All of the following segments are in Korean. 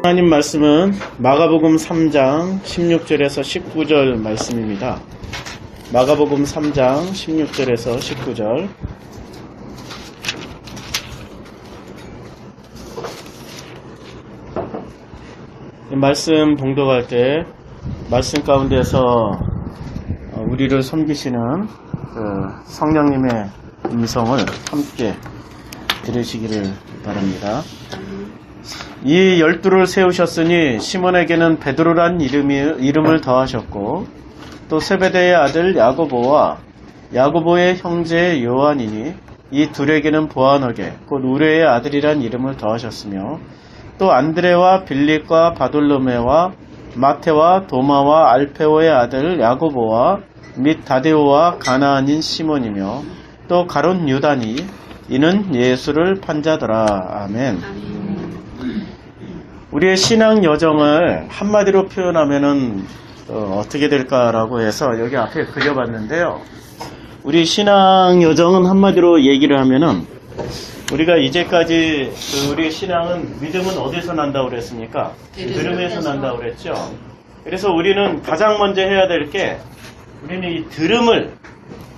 하나님 말씀은 마가복음 3장 16절에서 19절 말씀입니다. 마가복음 3장 16절에서 19절. 말씀 봉독할 때 말씀 가운데서 우리를 섬기시는 성령님의 음성을 함께 들으시기를 바랍니다. 이 12를 세우셨으니 시몬에게는 베드로란 이름을 더하셨고 또 세베대의 아들 야고보와 야고보의 형제 요한이니 이 둘에게는 보아너게 곧 우레의 아들이란 이름을 더하셨으며 또 안드레와 빌립과 바돌로메와 마테와 도마와 알페오의 아들 야고보와 및 다데오와 가나안인 시몬이며 또 가롯 유다니 이는 예수를 판 자더라. 아멘. 우리의 신앙 여정을 한마디로 표현하면은 어떻게 될까라고 해서 여기 앞에 그려봤는데요. 우리 신앙 여정은 한마디로 얘기를 하면은 우리가 이제까지 우리의 신앙은 믿음은 어디서 난다고 그랬습니까? 들음에서 난다고 그랬죠. 그래서 우리는 가장 먼저 해야 될 게 우리는 이 들음을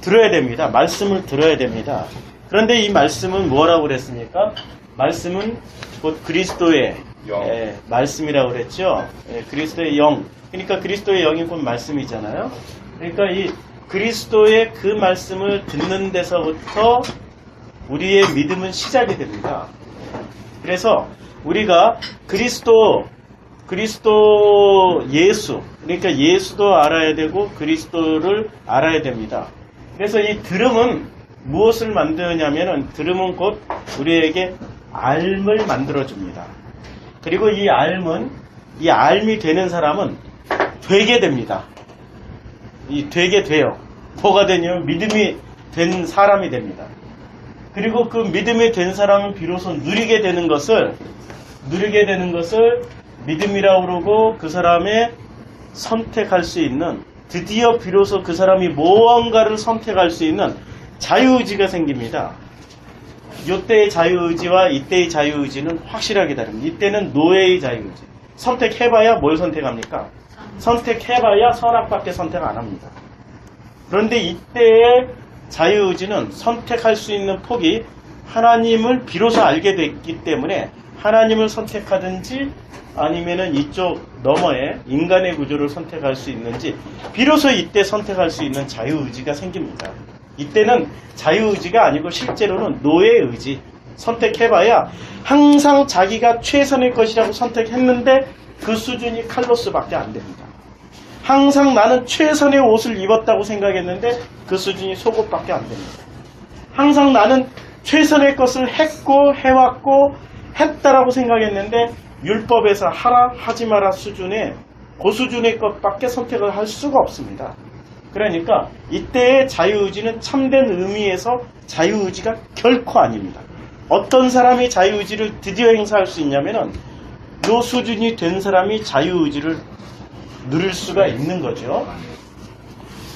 들어야 됩니다. 말씀을 들어야 됩니다. 그런데 이 말씀은 뭐라고 그랬습니까? 말씀은 곧 그리스도의 말씀이라고 그랬죠. 그리스도의 영. 그러니까 그리스도의 영이 곧 말씀이잖아요. 그러니까 이 그리스도의 그 말씀을 듣는 데서부터 우리의 믿음은 시작이 됩니다. 그래서 우리가 그리스도 예수, 그러니까 예수도 알아야 되고 그리스도를 알아야 됩니다. 그래서 이 들음은 무엇을 만드냐면은 들음은 곧 우리에게 알을 만들어줍니다. 그리고 이 알미 되는 사람은 되게 됩니다. 되게 돼요. 뭐가 되냐면 믿음이 된 사람이 됩니다. 그리고 그 믿음이 된 사람은 비로소 누리게 되는 것을 믿음이라고 그러고 그 사람의 선택할 수 있는, 드디어 비로소 그 사람이 무언가를 선택할 수 있는 자유의지가 생깁니다. 이때의 자유의지와 이때의 자유의지는 확실하게 다릅니다. 이때는 노예의 자유의지. 선택해봐야 뭘 선택합니까? 선택해봐야 선악밖에 선택 안 합니다. 그런데 이때의 자유의지는 선택할 수 있는 폭이 하나님을 비로소 알게 됐기 때문에 하나님을 선택하든지 아니면은 이쪽 너머에 인간의 구조를 선택할 수 있는지 비로소 이때 선택할 수 있는 자유의지가 생깁니다. 이때는 자유의지가 아니고 실제로는 노예의지. 선택해봐야 항상 자기가 최선의 것이라고 선택했는데 그 수준이 칼로스밖에 안 됩니다. 항상 나는 최선의 옷을 입었다고 생각했는데 그 수준이 속옷밖에 안 됩니다. 항상 나는 최선의 것을 했고 해왔고 했다라고 생각했는데 율법에서 하라 하지 마라 수준의 그 수준의 것밖에 선택을 할 수가 없습니다. 그러니까 이때의 자유의지는 참된 의미에서 자유의지가 결코 아닙니다. 어떤 사람이 자유의지를 드디어 행사할 수 있냐면은 요 수준이 된 사람이 자유의지를 누릴 수가 있는 거죠.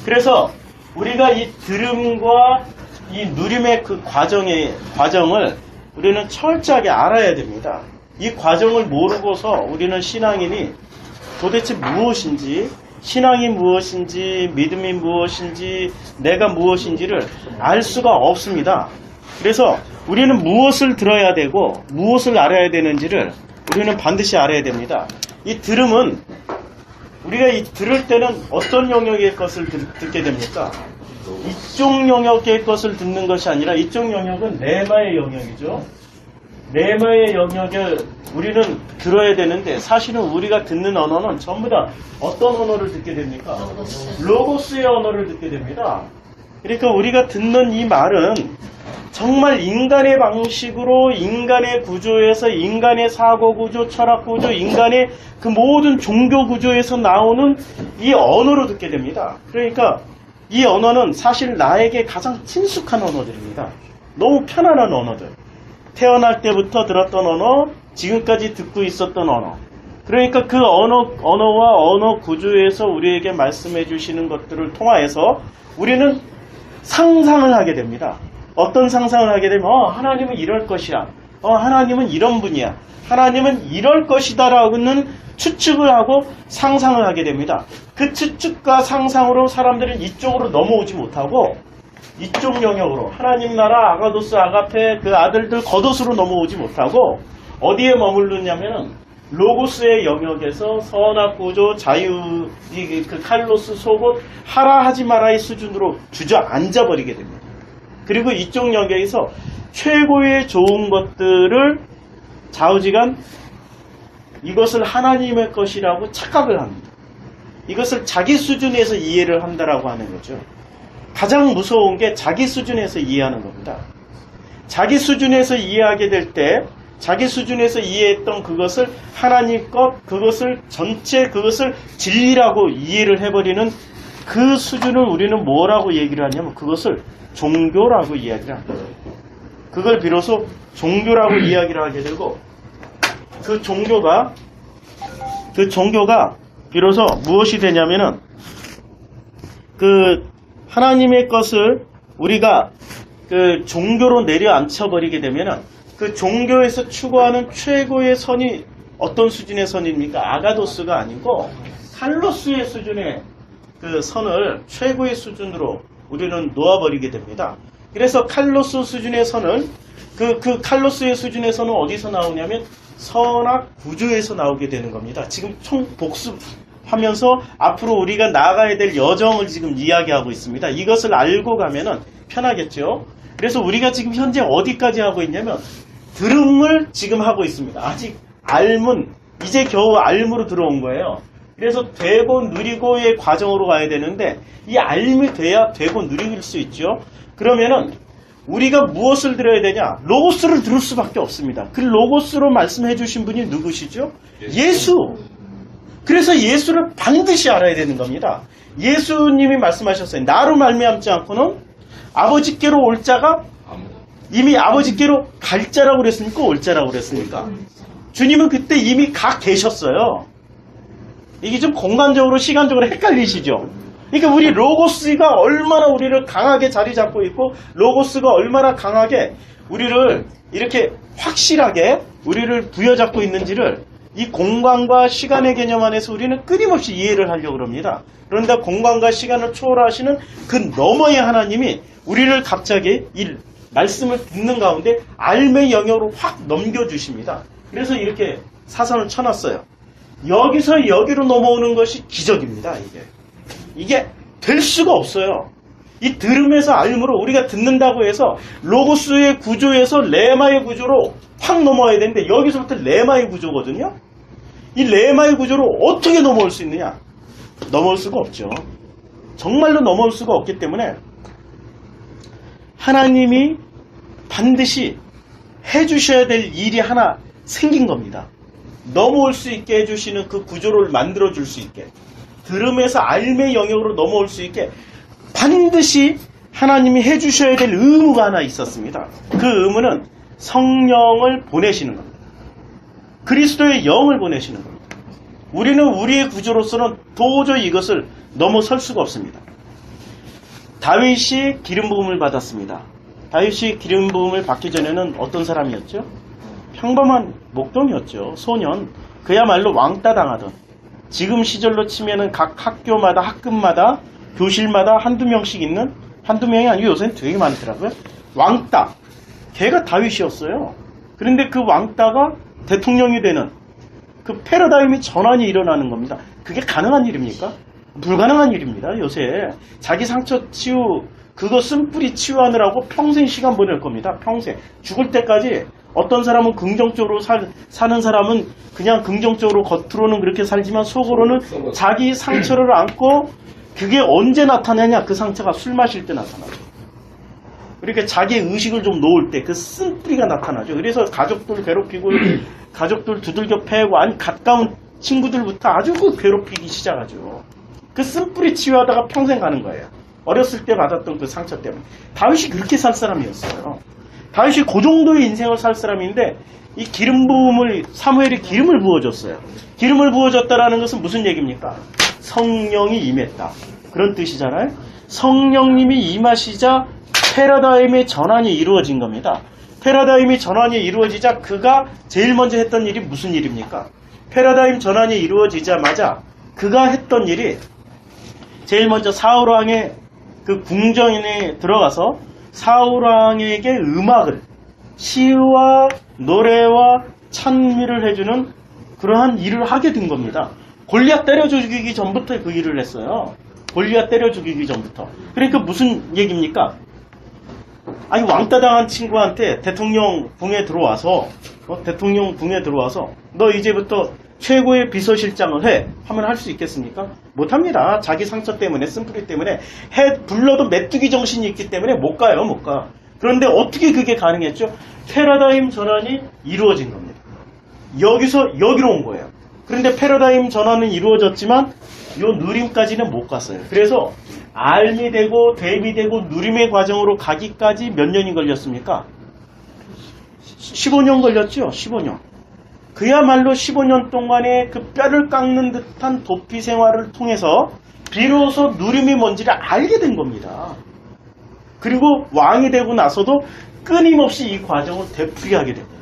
그래서 우리가 이 들음과 이 누림의 그 과정을 우리는 철저하게 알아야 됩니다. 이 과정을 모르고서 우리는 신앙인이 도대체 무엇인지, 신앙이 무엇인지, 믿음이 무엇인지, 내가 무엇인지를 알 수가 없습니다. 그래서 우리는 무엇을 들어야 되고 무엇을 알아야 되는지를 우리는 반드시 알아야 됩니다. 이 들음은 우리가 들을 때는 어떤 영역의 것을 듣게 됩니까? 이쪽 영역의 것을 듣는 것이 아니라 이쪽 영역은 레마의 영역이죠. 레마의 영역을 우리는 들어야 되는데 사실은 우리가 듣는 언어는 전부 다 어떤 언어를 듣게 됩니까? 로고스의 언어를 듣게 됩니다. 그러니까 우리가 듣는 이 말은 정말 인간의 방식으로 인간의 구조에서 인간의 사고 구조, 철학 구조, 인간의 그 모든 종교 구조에서 나오는 이 언어로 듣게 됩니다. 그러니까 이 언어는 사실 나에게 가장 친숙한 언어들입니다. 너무 편안한 언어들. 태어날 때부터 들었던 언어, 지금까지 듣고 있었던 언어. 그러니까 그 언어와 언어 구조에서 우리에게 말씀해 주시는 것들을 통하여서 우리는 상상을 하게 됩니다. 어떤 상상을 하게 되면 하나님은 이럴 것이야. 하나님은 이런 분이야. 하나님은 이럴 것이다라고는 추측을 하고 상상을 하게 됩니다. 그 추측과 상상으로 사람들은 이쪽으로 넘어오지 못하고 이쪽 영역으로 하나님 나라 아가도스 아가페 그 아들들 겉옷으로 넘어오지 못하고 어디에 머무르냐면은 로고스의 영역에서 선악 구조 자유 그 칼로스 속옷 하라 하지 마라의 수준으로 주저앉아 버리게 됩니다. 그리고 이쪽 영역에서 최고의 좋은 것들을 좌우지간 이것을 하나님의 것이라고 착각을 합니다. 이것을 자기 수준에서 이해를 한다라고 하는 거죠. 가장 무서운 게 자기 수준에서 이해하는 겁니다. 자기 수준에서 이해하게 될 때 자기 수준에서 이해했던 그것을 하나님 것, 그것을 전체 그것을 진리라고 이해를 해버리는 그 수준을 우리는 뭐라고 얘기를 하냐면 그것을 종교라고 이야기를 합니다. 그걸 비로소 종교라고 이야기를 하게 되고 그 종교가 비로소 무엇이 되냐면은 그 하나님의 것을 우리가 그 종교로 내려앉혀 버리게 되면은 그 종교에서 추구하는 최고의 선이 어떤 수준의 선입니까? 아가도스가 아니고 칼로스의 수준의 그 선을 최고의 수준으로 우리는 놓아버리게 됩니다. 그래서 칼로스 수준의 선을 그 칼로스의 수준의 선은 어디서 나오냐면 선악 구조에서 나오게 되는 겁니다. 지금 총 복습하면서 앞으로 우리가 나아가야 될 여정을 지금 이야기하고 있습니다. 이것을 알고 가면은 편하겠죠. 그래서 우리가 지금 현재 어디까지 하고 있냐면 들음을 지금 하고 있습니다. 아직 알문, 이제 겨우 알무로 들어온 거예요. 그래서 되고 누리고의 과정으로 가야 되는데 이 알미 돼야 되고 누릴 수 있죠. 그러면은 우리가 무엇을 들어야 되냐? 로고스를 들을 수밖에 없습니다. 그 로고스로 말씀해 주신 분이 누구시죠? 예수. 그래서 예수를 반드시 알아야 되는 겁니다. 예수님이 말씀하셨어요. 나로 말미암지 않고는 아버지께로 올 자가 이미 아버지께로 갈 자라고 그랬습니까? 올 자라고 그랬습니까? 주님은 그때 이미 가 계셨어요. 이게 좀 공간적으로 시간적으로 헷갈리시죠? 그러니까 우리 로고스가 얼마나 우리를 강하게 자리 잡고 있고 로고스가 얼마나 강하게 우리를 이렇게 확실하게 우리를 부여잡고 있는지를 이 공간과 시간의 개념 안에서 우리는 끊임없이 이해를 하려고 합니다. 그런데 공간과 시간을 초월하시는 그 너머의 하나님이 우리를 갑자기 이 말씀을 듣는 가운데 알의 영역으로 확 넘겨주십니다. 그래서 이렇게 사선을 쳐놨어요. 여기서 여기로 넘어오는 것이 기적입니다. 이게 될 수가 없어요. 이 들음에서 알므로 우리가 듣는다고 해서 로고스의 구조에서 레마의 구조로 확 넘어와야 되는데 여기서부터 레마의 구조거든요. 이 레마의 구조로 어떻게 넘어올 수 있느냐? 넘어올 수가 없죠. 정말로 넘어올 수가 없기 때문에 하나님이 반드시 해주셔야 될 일이 하나 생긴 겁니다. 넘어올 수 있게 해주시는 그 구조를 만들어줄 수 있게 들음에서 알의 영역으로 넘어올 수 있게 반드시 하나님이 해주셔야 될 의무가 하나 있었습니다. 그 의무는 성령을 보내시는 겁니다. 그리스도의 영을 보내시는 겁니다. 우리는 우리의 구조로서는 도저히 이것을 넘어설 수가 없습니다. 다윗이 기름 부음을 받았습니다. 다윗이 기름 부음을 받기 전에는 어떤 사람이었죠? 평범한 목동이었죠. 소년. 그야말로 왕따 당하던. 지금 시절로 치면은 각 학교마다 학급마다 교실마다 한두 명씩 있는 한두 명이 아니고 요새는 되게 많더라고요. 왕따. 걔가 다윗이었어요. 그런데 그 왕따가 대통령이 되는 그 패러다임의 전환이 일어나는 겁니다. 그게 가능한 일입니까? 불가능한 일입니다. 요새 자기 상처 그거 쓴뿌리 치유하느라고 평생 시간 보낼 겁니다. 평생. 죽을 때까지 어떤 사람은 긍정적으로 사는 사람은 그냥 긍정적으로 겉으로는 그렇게 살지만 속으로는 자기 상처를 안고 그게 언제 나타나냐? 그 상처가 술 마실 때 나타나죠. 그러니까 자기의 의식을 좀 놓을 때 그 쓴뿌리가 나타나죠. 그래서 가족들 괴롭히고 가족들 두들겨 패고 아니 가까운 친구들부터 아주 괴롭히기 시작하죠. 그 쓴뿌리 치유하다가 평생 가는 거예요. 어렸을 때 받았던 그 상처 때문에. 다윗이 그렇게 살 사람이었어요. 다윗이 그 정도의 인생을 살 사람인데 이 기름 부음을 사무엘이 기름을 부어줬어요. 기름을 부어줬다라는 것은 무슨 얘기입니까? 성령이 임했다. 그런 뜻이잖아요. 성령님이 임하시자 패러다임의 전환이 이루어진 겁니다. 패러다임이 전환이 이루어지자 그가 제일 먼저 했던 일이 무슨 일입니까? 패러다임 전환이 이루어지자마자 그가 했던 일이 제일 먼저 사울왕의 그 궁전에 들어가서 사울왕에게 음악을, 시와 노래와 찬미를 해주는 그러한 일을 하게 된 겁니다. 골리앗 때려 죽이기 전부터 그 일을 했어요. 골리앗 때려 죽이기 전부터. 그러니까 무슨 얘기입니까? 아니, 왕따 당한 친구한테 대통령 붕에 들어와서 너 이제부터 최고의 비서실장을 해 하면 할 수 있겠습니까? 못합니다. 자기 상처 때문에, 쓴뿌리 때문에 불러도 메뚜기 정신이 있기 때문에 못 가요. 못 가. 그런데 어떻게 그게 가능했죠? 패러다임 전환이 이루어진 겁니다. 여기서 여기로 온 거예요. 그런데 패러다임 전환은 이루어졌지만 요 누림까지는 못 갔어요. 그래서 알미 되고 대비 되고 누림의 과정으로 가기까지 몇 년이 걸렸습니까? 15년 걸렸죠. 15년. 그야말로 15년 동안의 그 뼈를 깎는 듯한 도피 생활을 통해서 비로소 누림이 뭔지를 알게 된 겁니다. 그리고 왕이 되고 나서도 끊임없이 이 과정을 되풀이하게 됩니다.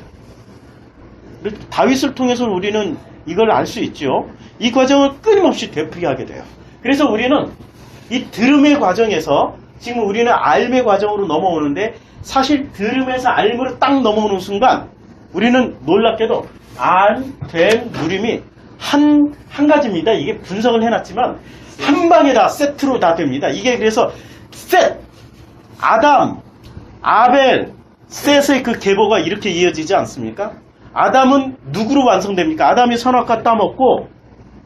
다윗을 통해서 우리는 이걸 알 수 있죠. 이 과정을 끊임없이 되풀이하게 돼요. 그래서 우리는 이 들음의 과정에서 지금 우리는 알의 과정으로 넘어오는데 사실 들음에서 알으로 딱 넘어오는 순간 우리는 놀랍게도 알, 됨, 누림이 한 가지입니다. 이게 분석을 해놨지만 한 방에 다 세트로 다 됩니다. 이게 그래서 셋, 아담, 아벨, 셋의 그 계보가 이렇게 이어지지 않습니까? 아담은 누구로 완성됩니까? 아담이 선악과 따먹고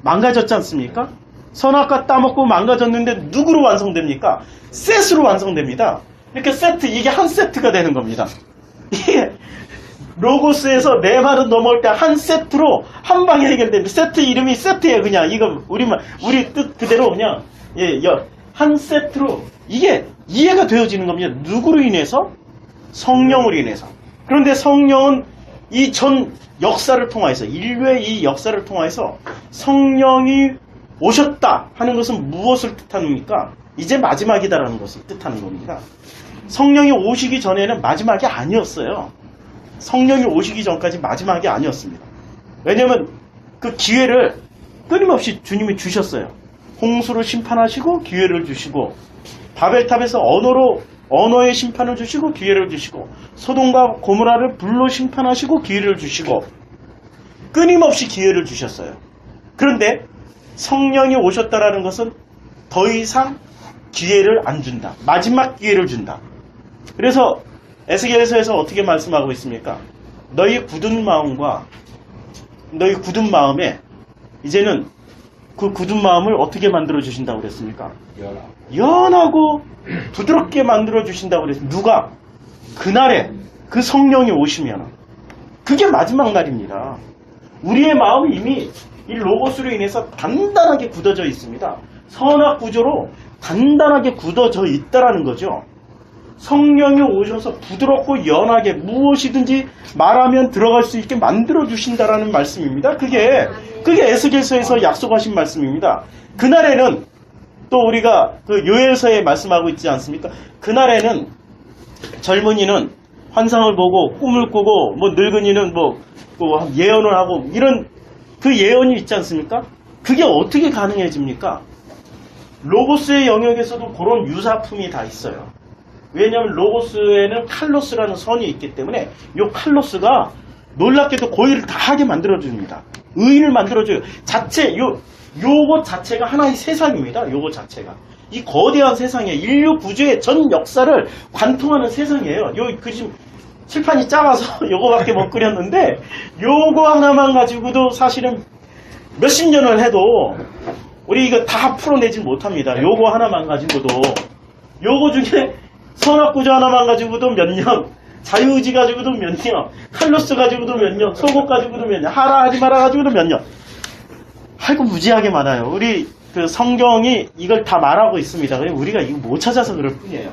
망가졌지 않습니까? 선악과 따먹고 망가졌는데 누구로 완성됩니까? 셋으로 완성됩니다. 이렇게 세트, 이게 한 세트가 되는 겁니다. 이게 로고스에서 네 말은 넘어올 때 한 세트로 한 방에 해결됩니다. 세트 이름이 세트예요. 그냥 이거 우리 뜻 그대로 그냥 한 세트로 이게 이해가 되어지는 겁니다. 누구로 인해서? 성령으로 인해서. 그런데 성령은 이 전 역사를 통해서 인류의 이 역사를 통해서 성령이 오셨다 하는 것은 무엇을 뜻합니까? 이제 마지막이다라는 것을 뜻하는 겁니다. 성령이 오시기 전에는 마지막이 아니었어요. 성령이 오시기 전까지 마지막이 아니었습니다. 왜냐하면 그 기회를 끊임없이 주님이 주셨어요. 홍수로 심판하시고 기회를 주시고 바벨탑에서 언어의 심판을 주시고 기회를 주시고 소돔과 고모라를 불로 심판하시고 기회를 주시고 끊임없이 기회를 주셨어요. 그런데 성령이 오셨다라는 것은 더 이상 기회를 안 준다. 마지막 기회를 준다. 그래서 에스겔서에서 어떻게 말씀하고 있습니까? 너희 굳은 마음에 이제는 그 굳은 마음을 어떻게 만들어 주신다고 그랬습니까? 연하고 부드럽게 만들어 주신다고 그랬습니다. 누가? 그날에 그 성령이 오시면 그게 마지막 날입니다. 우리의 마음이 이미 이 로고스로 인해서 단단하게 굳어져 있습니다. 선악 구조로 단단하게 굳어져 있다라는 거죠. 성령이 오셔서 부드럽고 연하게 무엇이든지 말하면 들어갈 수 있게 만들어 주신다라는 말씀입니다. 그게 에스겔서에서 약속하신 말씀입니다. 그날에는 또 우리가 그 요엘서에 말씀하고 있지 않습니까? 그날에는 젊은이는 환상을 보고 꿈을 꾸고 뭐 늙은이는 뭐 예언을 하고 이런 그 예언이 있지 않습니까? 그게 어떻게 가능해집니까? 로고스의 영역에서도 그런 유사품이 다 있어요. 왜냐하면 로고스에는 칼로스라는 선이 있기 때문에 이 칼로스가 놀랍게도 고의를 다 하게 만들어줍니다. 의의를 만들어줘요. 요거 자체가 하나의 세상입니다. 요거 자체가. 이 거대한 세상에 인류 구조의 전 역사를 관통하는 세상이에요. 지금 칠판이 작아서 요거밖에 못 그렸는데 요거 하나만 가지고도 사실은 몇십 년을 해도 우리 이거 다 풀어내지 못합니다. 요거 하나만 가지고도. 요거 중에 선악구조 하나만 가지고도 몇 년, 자유의지 가지고도 몇 년, 칼로스 가지고도 몇 년, 속옷 가지고도 몇 년, 하라 하지 마라 가지고도 몇 년. 하여튼 무지하게 많아요. 우리 그 성경이 이걸 다 말하고 있습니다. 우리가 이거 못 찾아서 그럴 뿐이에요.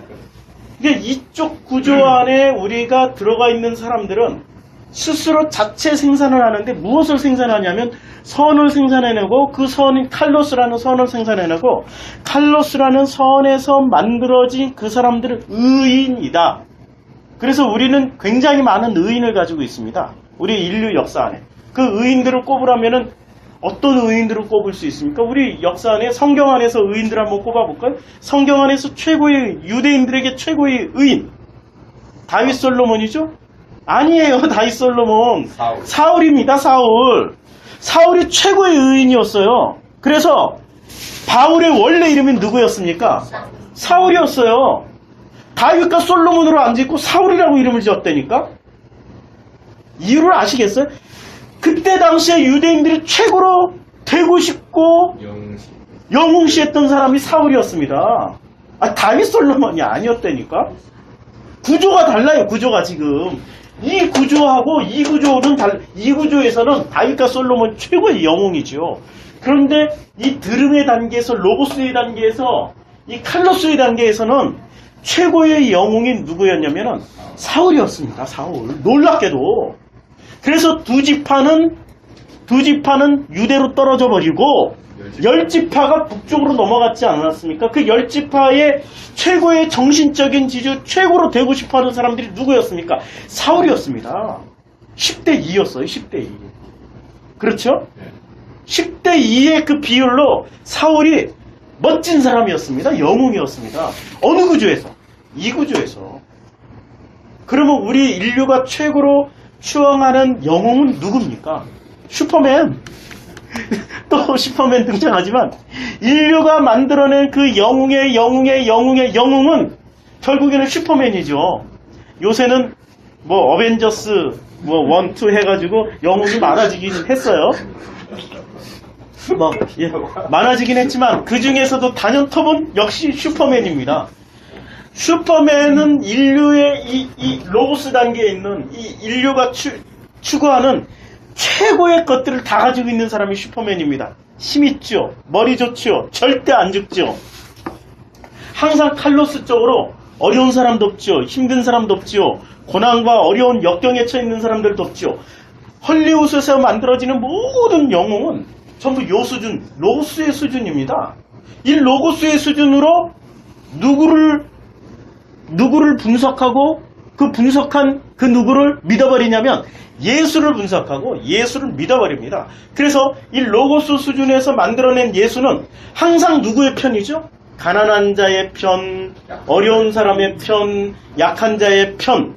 근데 이쪽 구조 안에 우리가 들어가 있는 사람들은 스스로 자체 생산을 하는데 무엇을 생산하냐면 선을 생산해내고 그 선이 칼로스라는 선을 생산해내고 칼로스라는 선에서 만들어진 그 사람들은 의인이다. 그래서 우리는 굉장히 많은 의인을 가지고 있습니다. 우리 인류 역사 안에. 그 의인들을 꼽으라면은 어떤 의인들을 꼽을 수 있습니까? 우리 역사 안에 성경 안에서 의인들 한번 꼽아볼까요? 성경 안에서 최고의 유대인들에게 최고의 의인 다윗 솔로몬이죠? 아니에요. 다윗 솔로몬 사울입니다. 사울이 최고의 의인이었어요. 그래서 바울의 원래 이름이 누구였습니까? 사울이었어요. 다윗과 솔로몬으로 안 짓고 사울이라고 이름을 지었다니까? 이유를 아시겠어요? 그때 당시에 유대인들이 최고로 되고 싶고 영웅시했던 사람이 사울이었습니다. 다윗 솔로몬이 아니었다니까? 구조가 달라요. 구조가 지금. 이 구조하고 이 구조는 이 구조에서는 다윗과 솔로몬 최고의 영웅이죠. 그런데 이 드름의 단계에서 로고스의 단계에서 이 칼로스의 단계에서는 최고의 영웅이 누구였냐면은 사울이었습니다. 사울. 놀랍게도. 그래서 두 지파는 유대로 떨어져 버리고 10지파가 북쪽으로 넘어갔지 않았습니까? 그 10지파의 최고의 정신적인 지주, 최고로 되고 싶어하는 사람들이 누구였습니까? 사울이었습니다. 10대 2였어요. 10대 2. 그렇죠? 10대 2의 그 비율로 사울이 멋진 사람이었습니다. 영웅이었습니다. 어느 구조에서? 이 구조에서. 그러면 우리 인류가 최고로 추앙하는 영웅은 누굽니까? 슈퍼맨. 또 슈퍼맨 등장하지만 인류가 만들어낸 그 영웅의 영웅은 결국에는 슈퍼맨이죠. 요새는 뭐 어벤져스 뭐 1, 2 해가지고 영웅이 많아지긴 했어요. 많아지긴 했지만 그 중에서도 단연톱은 역시 슈퍼맨입니다. 슈퍼맨은 인류의 이 로고스 단계에 있는 이 인류가 추구하는 최고의 것들을 다 가지고 있는 사람이 슈퍼맨입니다. 힘 있죠. 머리 좋죠. 절대 안 죽죠. 항상 칼로스 쪽으로 어려운 사람 돕죠. 힘든 사람 돕죠. 고난과 어려운 역경에 처해 있는 사람들 돕죠. 헐리우드에서 만들어지는 모든 영웅은 전부 요 수준, 로고스의 수준입니다. 이 로고스의 수준으로 누구를 분석하고 그 분석한 그 누구를 믿어버리냐면 예수를 분석하고 예수를 믿어버립니다. 그래서 이 로고스 수준에서 만들어낸 예수는 항상 누구의 편이죠? 가난한 자의 편, 어려운 사람의 편, 약한 자의 편.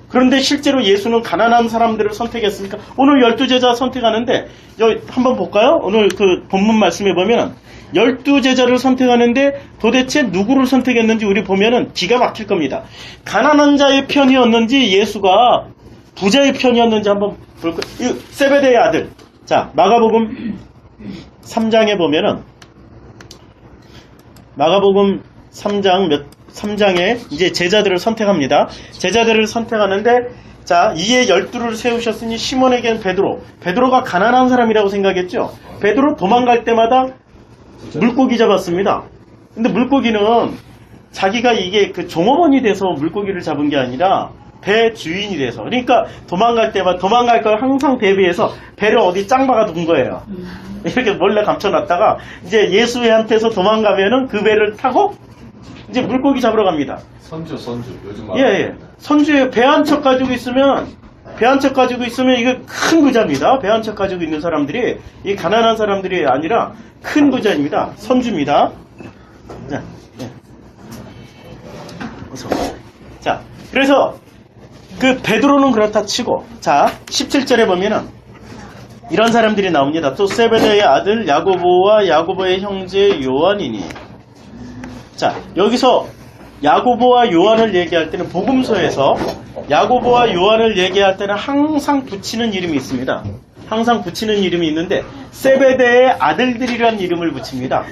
그런데 실제로 예수는 가난한 사람들을 선택했으니까 오늘 12제자 선택하는데 여기 한번 볼까요? 오늘 그 본문 말씀에 보면 12제자를 선택하는데 도대체 누구를 선택했는지 우리 보면은 기가 막힐 겁니다. 가난한 자의 편이었는지 예수가 부자의 편이었는지 한번 볼까요? 세베대의 아들. 자, 마가복음 3장에 보면은 마가복음 3장에 이제 제자들을 선택합니다. 제자들을 선택하는데 자, 이에 12를 세우셨으니 시몬에게는 베드로가 가난한 사람이라고 생각했죠. 베드로 도망갈 때마다 물고기 잡았습니다. 근데 물고기는 자기가 이게 그 종업원이 돼서 물고기를 잡은 게 아니라 배 주인이 돼서. 그러니까 도망갈 걸 항상 대비해서 배를 어디 짱 박아둔 거예요. 이렇게 몰래 감춰놨다가 이제 예수한테서 도망가면은 그 배를 타고 이제 물고기 잡으러 갑니다. 선주 요즘 예. 선주에 배 한 척 가지고 있으면 이거 큰 부자입니다. 배 한 척 가지고 있는 사람들이 이 가난한 사람들이 아니라 큰 부자입니다. 선주입니다. 자, 예. 자, 그래서 그 베드로는 그렇다 치고 자 17절에 보면은 이런 사람들이 나옵니다. 또 세베대의 아들 야고보와 야고보의 형제 요한이니. 자, 여기서 야고보와 요한을 얘기할 때는 복음서에서 야고보와 요한을 얘기할 때는 항상 붙이는 이름이 있습니다. 항상 붙이는 이름이 있는데 세베대의 아들들이라는 이름을 붙입니다.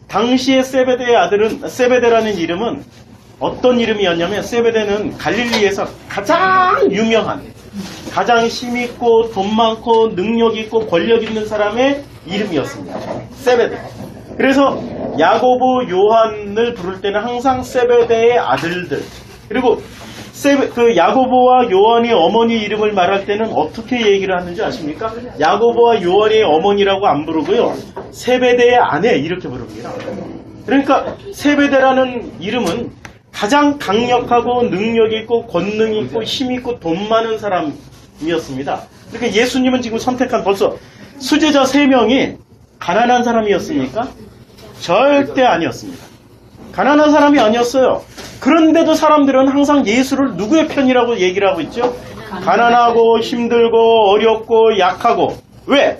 당시에 세베대라는 이름은 어떤 이름이었냐면 세베대는 갈릴리에서 가장 유명한, 가장 힘있고 돈 많고 능력 있고 권력 있는 사람의 이름이었습니다. 세베대. 그래서 야고보, 요한을 부를 때는 항상 세베대의 아들들. 그리고 그 야고보와 요한의 어머니 이름을 말할 때는 어떻게 얘기를 하는지 아십니까? 야고보와 요한의 어머니라고 안 부르고요. 세베대의 아내 이렇게 부릅니다. 그러니까 세베대라는 이름은 가장 강력하고 능력 있고 권능 있고 힘 있고 돈 많은 사람이었습니다. 그러니까 예수님은 지금 선택한 벌써 수제자 3명이 가난한 사람이었습니까? 절대 아니었습니다. 가난한 사람이 아니었어요. 그런데도 사람들은 항상 예수를 누구의 편이라고 얘기를 하고 있죠? 가난하고 힘들고 어렵고 약하고. 왜?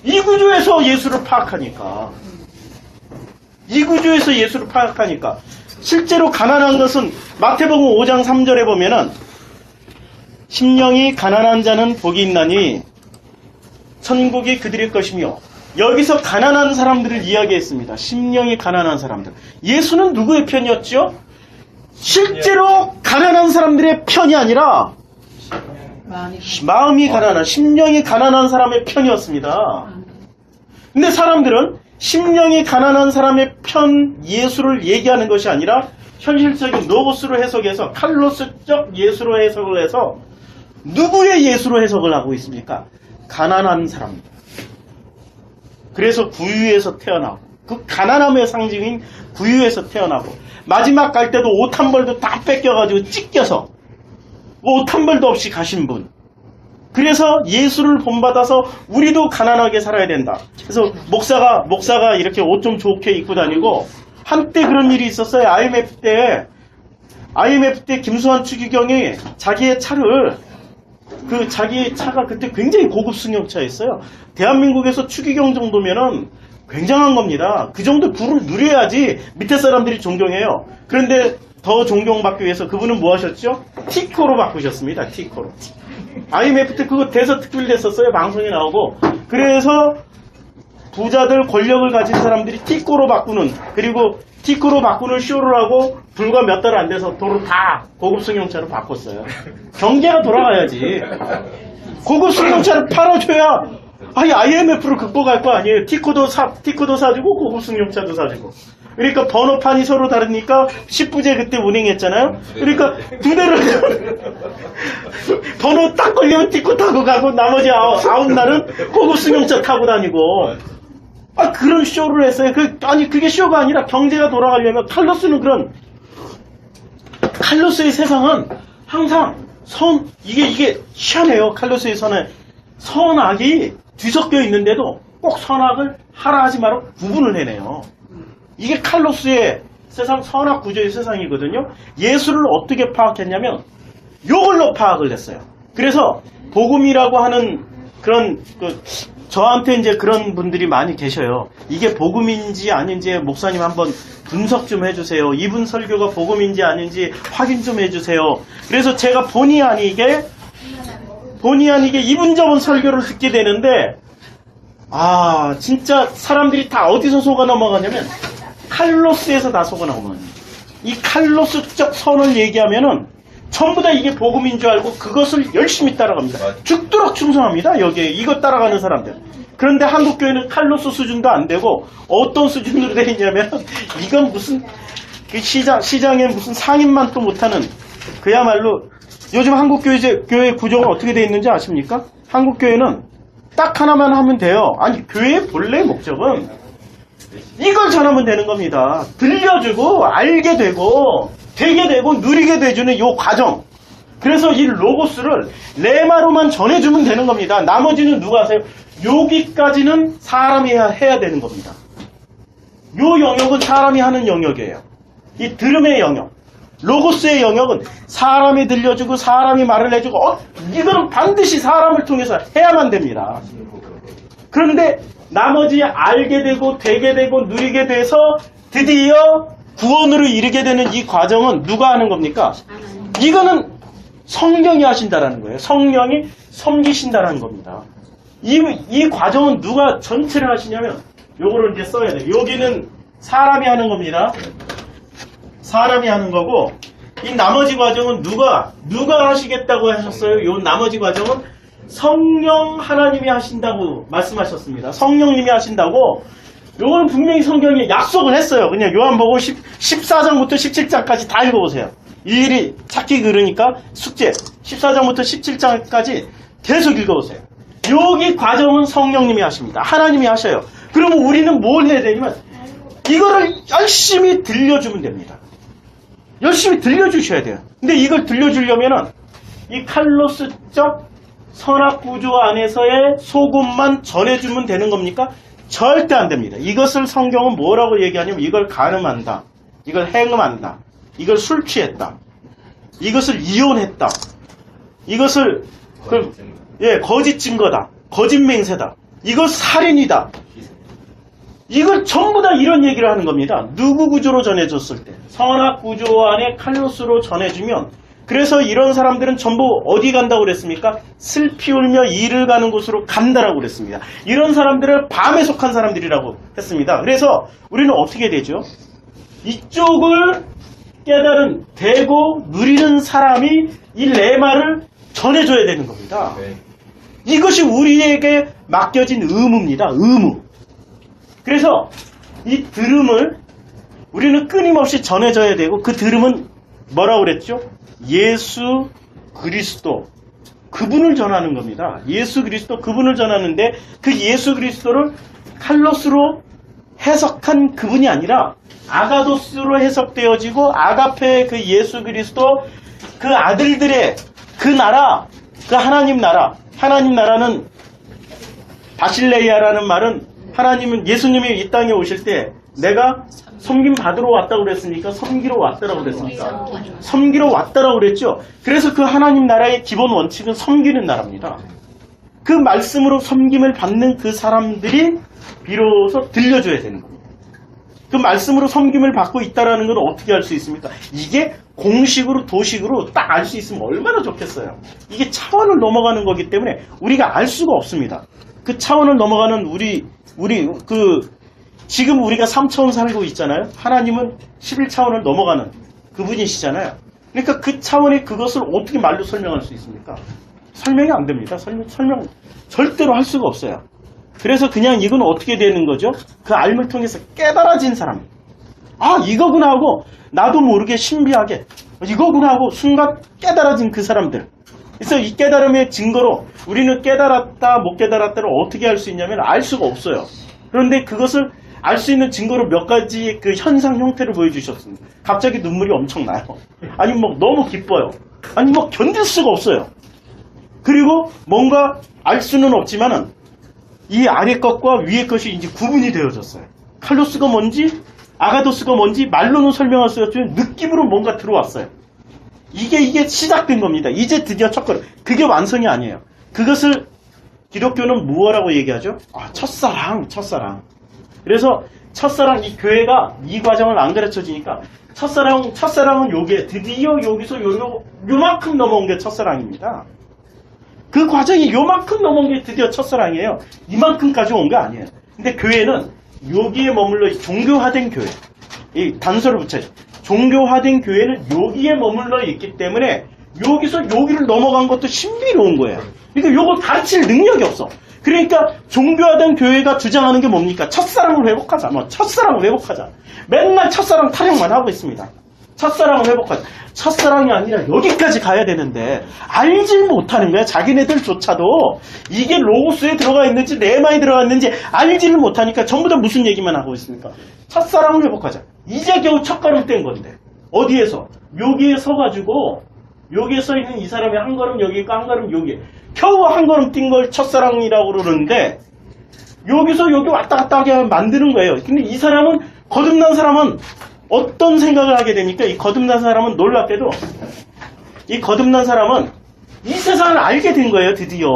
이 구조에서 예수를 파악하니까. 이 구조에서 예수를 파악하니까. 실제로 가난한 것은 마태복음 5장 3절에 보면은 심령이 가난한 자는 복이 있나니 천국이 그들의 것이며, 여기서 가난한 사람들을 이야기했습니다. 심령이 가난한 사람들. 예수는 누구의 편이었죠? 실제로 가난한 사람들의 편이 아니라 마음이 가난한, 심령이 가난한 사람의 편이었습니다. 근데 사람들은 심령이 가난한 사람의 편 예수를 얘기하는 것이 아니라 현실적인 노고스로 해석해서 칼로스적 예수로 해석을 해서 누구의 예수로 해석을 하고 있습니까? 가난한 사람. 그래서 구유에서 태어나고, 그 가난함의 상징인 구유에서 태어나고, 마지막 갈 때도 옷 한 벌도 다 뺏겨가지고 찢겨서 옷 한 벌도 없이 가신 분. 그래서 예수를 본받아서 우리도 가난하게 살아야 된다. 그래서 목사가 이렇게 옷 좀 좋게 입고 다니고, 한때 그런 일이 있었어요. IMF 때 김수환 추기경이 자기의 차를, 자기 차가 그때 굉장히 고급 승용차였어요. 대한민국에서 추기경 정도면은 굉장한 겁니다. 그 정도 부를 누려야지 밑에 사람들이 존경해요. 그런데 더 존경받기 위해서 그분은 뭐 하셨죠? 티코로 바꾸셨습니다. 티코로. IMF 때 그거 대서특필 됐었어요. 방송에 나오고. 그래서 부자들, 권력을 가진 사람들이 티코로 바꾸는, 그리고 티코로 바꾸는 쇼를 하고 불과 몇 달 안 돼서 도로 다 고급 승용차로 바꿨어요. 경제가 돌아가야지. 고급 승용차를 팔아줘야 IMF를 극복할 거 아니에요. 티코도 사주고 고급 승용차도 사주고. 그러니까 번호판이 서로 다르니까 10부제 그때 운행했잖아요. 그러니까 두 대를 번호 딱 걸리면 티코 타고 가고 나머지 9날은 고급 승용차 타고 다니고. 그런 쇼를 했어요. 그게 쇼가 아니라 경제가 돌아가려면 칼로스의 세상은 항상 이게 희한해요. 칼로스의 선악이 뒤섞여 있는데도 꼭 선악을 하라 하지 말고 구분을 해내요. 이게 칼로스의 세상, 선악 구조의 세상이거든요. 예수를 어떻게 파악했냐면 요걸로 파악을 했어요. 그래서 복음이라고 하는 그런 저한테 이제 그런 분들이 많이 계셔요. 이게 복음인지 아닌지 목사님 한번 분석 좀 해주세요. 이분 설교가 복음인지 아닌지 확인 좀 해주세요. 그래서 제가 본의 아니게 이분저분 설교를 듣게 되는데, 진짜 사람들이 다 어디서 속아 넘어가냐면 칼로스에서 다 속아 넘어가요. 이 칼로스적 선을 얘기하면은 전부 다 이게 복음인 줄 알고 그것을 열심히 따라갑니다. 죽도록 충성합니다. 여기에 이거 따라가는 사람들. 그런데 한국교회는 칼로스 수준도 안 되고 어떤 수준으로 되어 있냐면 이건 무슨 시장에 무슨 상인만도 못하는, 그야말로 요즘 한국교회 구조가 어떻게 되어 있는지 아십니까? 한국교회는 딱 하나만 하면 돼요. 아니, 교회의 본래 목적은 이걸 전하면 되는 겁니다. 들려주고 알게 되고 되게 되고 누리게 돼주는 이 과정. 그래서 이 로고스를 레마로만 전해주면 되는 겁니다. 나머지는 누가 하세요? 여기까지는 사람이 해야 되는 겁니다. 이 영역은 사람이 하는 영역이에요. 이 들음의 영역, 로고스의 영역은 사람이 들려주고 사람이 말을 해주고, 이거는 반드시 사람을 통해서 해야만 됩니다. 그런데 나머지 알게 되고 되게 되고 누리게 돼서 드디어 구원으로 이르게 되는 이 과정은 누가 하는 겁니까? 이거는 성령이 하신다라는 거예요. 성령이 섬기신다라는 겁니다. 이 과정은 누가 전체를 하시냐면 요거를 이제 써야 돼요. 여기는 사람이 하는 겁니다. 사람이 하는 거고, 이 나머지 과정은 누가 하시겠다고 하셨어요? 요 나머지 과정은 성령 하나님이 하신다고 말씀하셨습니다. 성령님이 하신다고. 요건 분명히 성경에 약속을 했어요. 그냥 요한복음 14장부터 17장까지 다 읽어보세요. 일일이 찾기 그러니까 숙제 14장부터 17장까지 계속 읽어보세요. 여기 과정은 성령님이 하십니다. 하나님이 하셔요. 그러면 우리는 뭘 해야 되냐면 이거를 열심히 들려주면 됩니다. 열심히 들려주셔야 돼요. 근데 이걸 들려주려면은 이 칼로스적 선악구조 안에서의 소금만 전해주면 되는 겁니까? 절대 안 됩니다. 이것을 성경은 뭐라고 얘기하냐면 이걸 간음한다, 이걸 행음한다, 이걸 술 취했다, 이것을 이혼했다, 이것을 거짓 증거다, 거짓 맹세다, 이걸 살인이다, 이걸 전부 다 이런 얘기를 하는 겁니다. 누구 구조로 전해줬을 때 선악구조 안에 칼로스로 전해주면, 그래서 이런 사람들은 전부 어디 간다고 그랬습니까? 슬피 울며 이를 가는 곳으로 간다라고 그랬습니다. 이런 사람들을 밤에 속한 사람들이라고 했습니다. 그래서 우리는 어떻게 되죠? 이쪽을 깨달은, 되고 누리는 사람이 이 레마를 전해줘야 되는 겁니다. 이것이 우리에게 맡겨진 의무입니다. 의무. 그래서 이 들음을 우리는 끊임없이 전해줘야 되고, 그 들음은 뭐라고 그랬죠? 예수 그리스도, 그분을 전하는 겁니다. 예수 그리스도, 그분을 전하는데 그 예수 그리스도를 칼로스로 해석한 그분이 아니라 아가도스로 해석되어지고, 아가페의 그 예수 그리스도, 그 아들들의 그 나라, 그 하나님 나라. 하나님 나라는 바실레이아라는 말은, 하나님은, 예수님이 이 땅에 오실 때 내가 섬김 받으러 왔다고 그랬으니까 섬기러 왔다라고 그랬습니까? 섬기러 왔다라고 그랬죠. 그래서 그 하나님 나라의 기본 원칙은 섬기는 나라입니다. 그 말씀으로 섬김을 받는 그 사람들이 비로소 들려줘야 되는 겁니다. 그 말씀으로 섬김을 받고 있다라는 건 어떻게 알 수 있습니까? 이게 공식으로, 도식으로 딱 알 수 있으면 얼마나 좋겠어요. 이게 차원을 넘어가는 거기 때문에 우리가 알 수가 없습니다. 그 차원을 넘어가는 지금 우리가 3차원 살고 있잖아요. 하나님은 11차원을 넘어가는 그분이시잖아요. 그러니까 그 차원의 그것을 어떻게 말로 설명할 수 있습니까? 설명이 안 됩니다. 설명 절대로 할 수가 없어요. 그래서 그냥 이건 어떻게 되는 거죠? 그 알을 통해서 깨달아진 사람. 아, 이거구나 하고 나도 모르게 신비하게 이거구나 하고 순간 깨달아진 그 사람들. 그래서 이 깨달음의 증거로 우리는 깨달았다 못 깨달았다를 어떻게 알 수 있냐면 알 수가 없어요. 그런데 그것을 알 수 있는 증거로 몇 가지 그 현상 형태를 보여주셨습니다. 갑자기 눈물이 엄청 나요. 아니 뭐 너무 기뻐요. 아니 뭐 견딜 수가 없어요. 그리고 뭔가 알 수는 없지만은 이 아래 것과 위에 것이 이제 구분이 되어졌어요. 칼로스가 뭔지 아가도스가 뭔지 말로는 설명할 수 없지만 느낌으로 뭔가 들어왔어요. 이게 시작된 겁니다. 이제 드디어 첫걸음. 그게 완성이 아니에요. 그것을 기독교는 무엇라고 얘기하죠? 아, 첫사랑. 그래서 첫사랑, 이 교회가 이 과정을 안 가르쳐 주니까 첫사랑은 요게 드디어 여기서 요만큼 넘어온 게 첫사랑입니다. 그 과정이 요만큼 넘어온 게 드디어 첫사랑이에요. 이만큼까지 온 게 아니에요. 근데 교회는 여기에 머물러 종교화된 교회. 이 단서를 붙여야죠. 종교화된 교회는 여기에 머물러 있기 때문에 여기서 여기를 넘어간 것도 신비로운 거예요. 그러니까 요걸 가르칠 능력이 없어. 그러니까 종교화된 교회가 주장하는 게 뭡니까? 첫사랑을 회복하자. 첫사랑을 회복하자. 맨날 첫사랑 타령만 하고 있습니다. 첫사랑을 회복하자. 첫사랑이 아니라 여기까지 가야 되는데 알질 못하는 거야. 자기네들조차도 이게 로고스에 들어가 있는지 레마에 들어가 있는지 알지를 못하니까 전부 다 무슨 얘기만 하고 있습니까? 첫사랑을 회복하자. 이제 겨우 첫걸음 뗀 건데 어디에서? 여기에 서가지고 여기에 서 있는 이 사람이 한 걸음 여기 있고 한 걸음 여기, 겨우 한 걸음 뛴 걸 첫사랑이라고 그러는데 여기서 여기 왔다 갔다 하게 만드는 거예요. 근데 이 사람은, 거듭난 사람은 어떤 생각을 하게 됩니까? 이 거듭난 사람은 놀랍게도 이 거듭난 사람은 이 세상을 알게 된 거예요. 드디어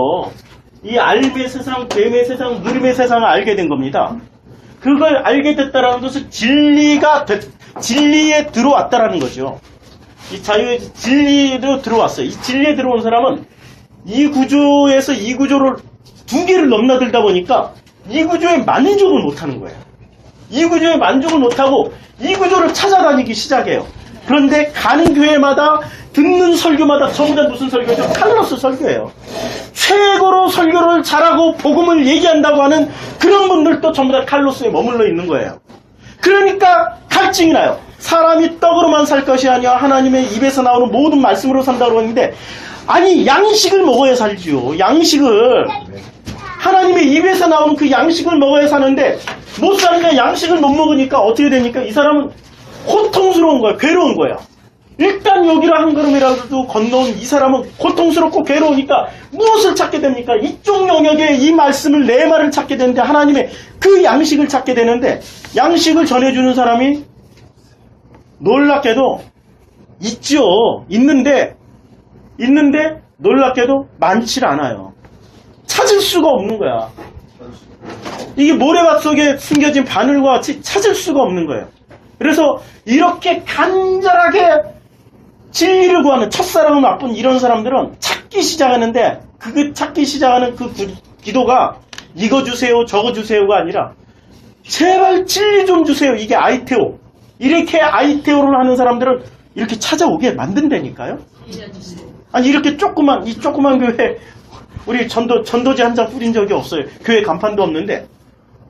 이 알의 세상, 뱀의 세상, 누림의 세상을 알게 된 겁니다. 그걸 알게 됐다라는 것은 진리에 들어왔다라는 거죠. 이 자유의 진리로 들어왔어요. 이 진리에 들어온 사람은 이 구조에서 이 구조를 두 개를 넘나들다 보니까 이 구조에 만족을 못하는 거예요. 이 구조에 만족을 못하고 이 구조를 찾아다니기 시작해요. 그런데 가는 교회마다 듣는 설교마다 전부 다 무슨 설교죠? 칼로스 설교예요. 최고로 설교를 잘하고 복음을 얘기한다고 하는 그런 분들도 전부 다 칼로스에 머물러 있는 거예요. 그러니까 갈증이 나요. 사람이 떡으로만 살 것이 아니라 하나님의 입에서 나오는 모든 말씀으로 산다고 했는데, 아니 양식을 먹어야 살지요. 양식을, 하나님의 입에서 나오는 그 양식을 먹어야 사는데 못 사니까, 양식을 못 먹으니까 어떻게 되니까 이 사람은 고통스러운 거예요. 괴로운 거예요. 일단 여기로 한 걸음이라도 건너온 이 사람은 고통스럽고 괴로우니까 무엇을 찾게 됩니까? 이쪽 영역에 이 말씀을 내 말을 찾게 되는데 하나님의 그 양식을 찾게 되는데 양식을 전해주는 사람이 놀랍게도 있죠. 있는데 놀랍게도 많지 않아요. 찾을 수가 없는 거야. 이게 모래밭 속에 숨겨진 바늘과 같이 찾을 수가 없는 거예요. 그래서 이렇게 간절하게 진리를 구하는 첫사랑을 맛본 이런 사람들은 찾기 시작하는데 그 찾기 시작하는 그 기도가 이거 주세요 저거 주세요가 아니라 제발 진리 좀 주세요. 이게 아이테오. 이렇게 아이테오를 하는 사람들은 이렇게 찾아오게 만든다니까요. 아니 이렇게 이 조그만 교회 우리 전도지 한 장 뿌린 적이 없어요. 교회 간판도 없는데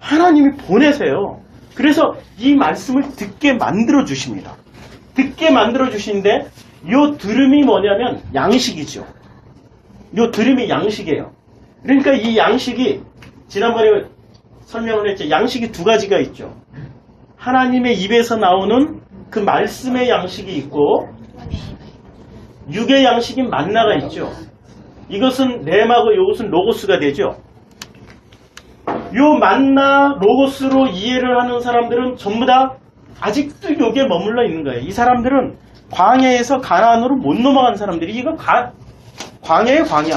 하나님이 보내세요. 그래서 이 말씀을 듣게 만들어 주십니다. 듣게 만들어 주시는데 요 들음이 뭐냐면 양식이죠. 요 들음이 양식이에요. 그러니까 이 양식이 지난번에 설명을 했죠. 양식이 두 가지가 있죠. 하나님의 입에서 나오는 그 말씀의 양식이 있고 육의 양식인 만나가 있죠. 이것은 렘하고 이것은 로고스가 되죠. 요 만나 로고스로 이해를 하는 사람들은 전부 다 아직도 여기에 머물러 있는 거예요. 이 사람들은 광야에서 가나안으로 못 넘어간 사람들이 이거 광야의 광야.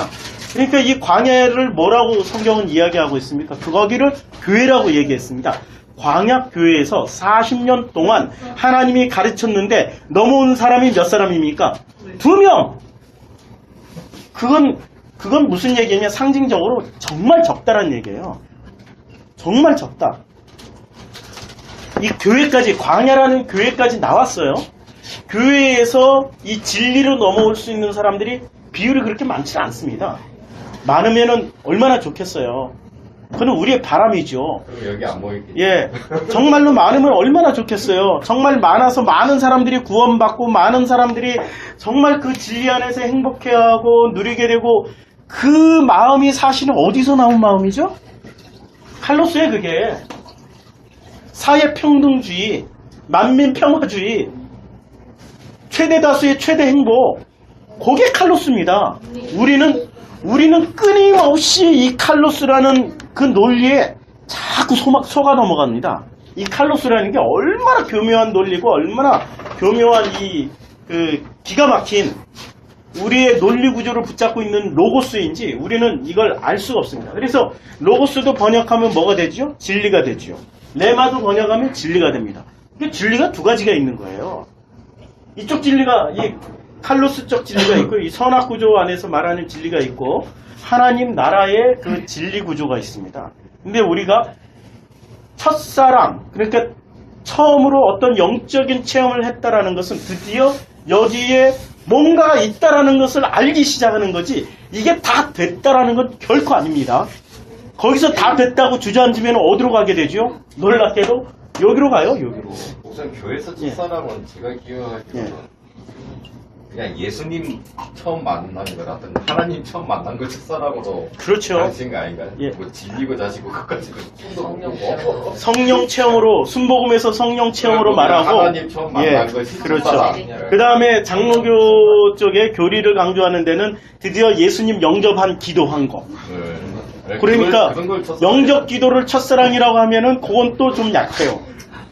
그러니까 이 광야를 뭐라고 성경은 이야기하고 있습니까? 거기를 교회라고 얘기했습니다. 광야 교회에서 40년 동안 하나님이 가르쳤는데 넘어온 사람이 몇 사람입니까? 2명. 그건 무슨 얘기냐면 상징적으로 정말 적다란 얘기예요. 정말 적다. 이 교회까지 광야라는 교회까지 나왔어요. 교회에서 이 진리로 넘어올 수 있는 사람들이 비율이 그렇게 많지 않습니다. 많으면은 얼마나 좋겠어요. 그건 우리의 바람이죠. 그럼 여기 안 모이겠지. 예, 정말로 많으면 얼마나 좋겠어요. 정말 많아서 많은 사람들이 구원받고 많은 사람들이 정말 그 진리 안에서 행복해하고 누리게 되고 그 마음이 사실은 어디서 나온 마음이죠? 칼로스에 그게 사회평등주의, 만민평화주의, 최대 다수의 최대 행복, 그게 칼로스입니다. 우리는 끊임없이 이 칼로스라는 그 논리에 자꾸 속아 넘어갑니다. 이 칼로스라는 게 얼마나 교묘한 논리고 얼마나 교묘한 기가 막힌 우리의 논리 구조를 붙잡고 있는 로고스인지 우리는 이걸 알 수가 없습니다. 그래서 로고스도 번역하면 뭐가 되죠? 진리가 되죠. 레마도 번역하면 진리가 됩니다. 이게 진리가 두 가지가 있는 거예요. 이쪽 진리가 이 칼로스적 진리가 있고 이 선악 구조 안에서 말하는 진리가 있고 하나님 나라의 그 진리 구조가 있습니다. 근데 우리가 첫사랑, 그러니까 처음으로 어떤 영적인 체험을 했다라는 것은 드디어 여기에 뭔가가 있다라는 것을 알기 시작하는 거지 이게 다 됐다라는 건 결코 아닙니다. 거기서 다 됐다고 주저앉으면 어디로 가게 되죠? 놀랍게도 여기로 가요. 여기로. 우선 교회에서 첫사랑은 제가 기억하기로는 그냥 예수님 처음 만난 거라든 하나님 처음 만난 걸 첫사랑으로 그렇죠. 하신 거 아닌가요? 예. 뭐 진리고 자시고 그것까지는 성령 체험으로 순복음에서 성령 체험으로 말하고 하나님 처음 만난 것이 그렇죠. 첫사랑. 그 다음에 장로교 쪽에 교리를 강조하는 데는 드디어 예수님 영접한 기도한 거. 네. 그러니까 그런 걸 첫사랑. 영접 기도를 첫사랑이라고 하면은 그건 또 좀 약해요.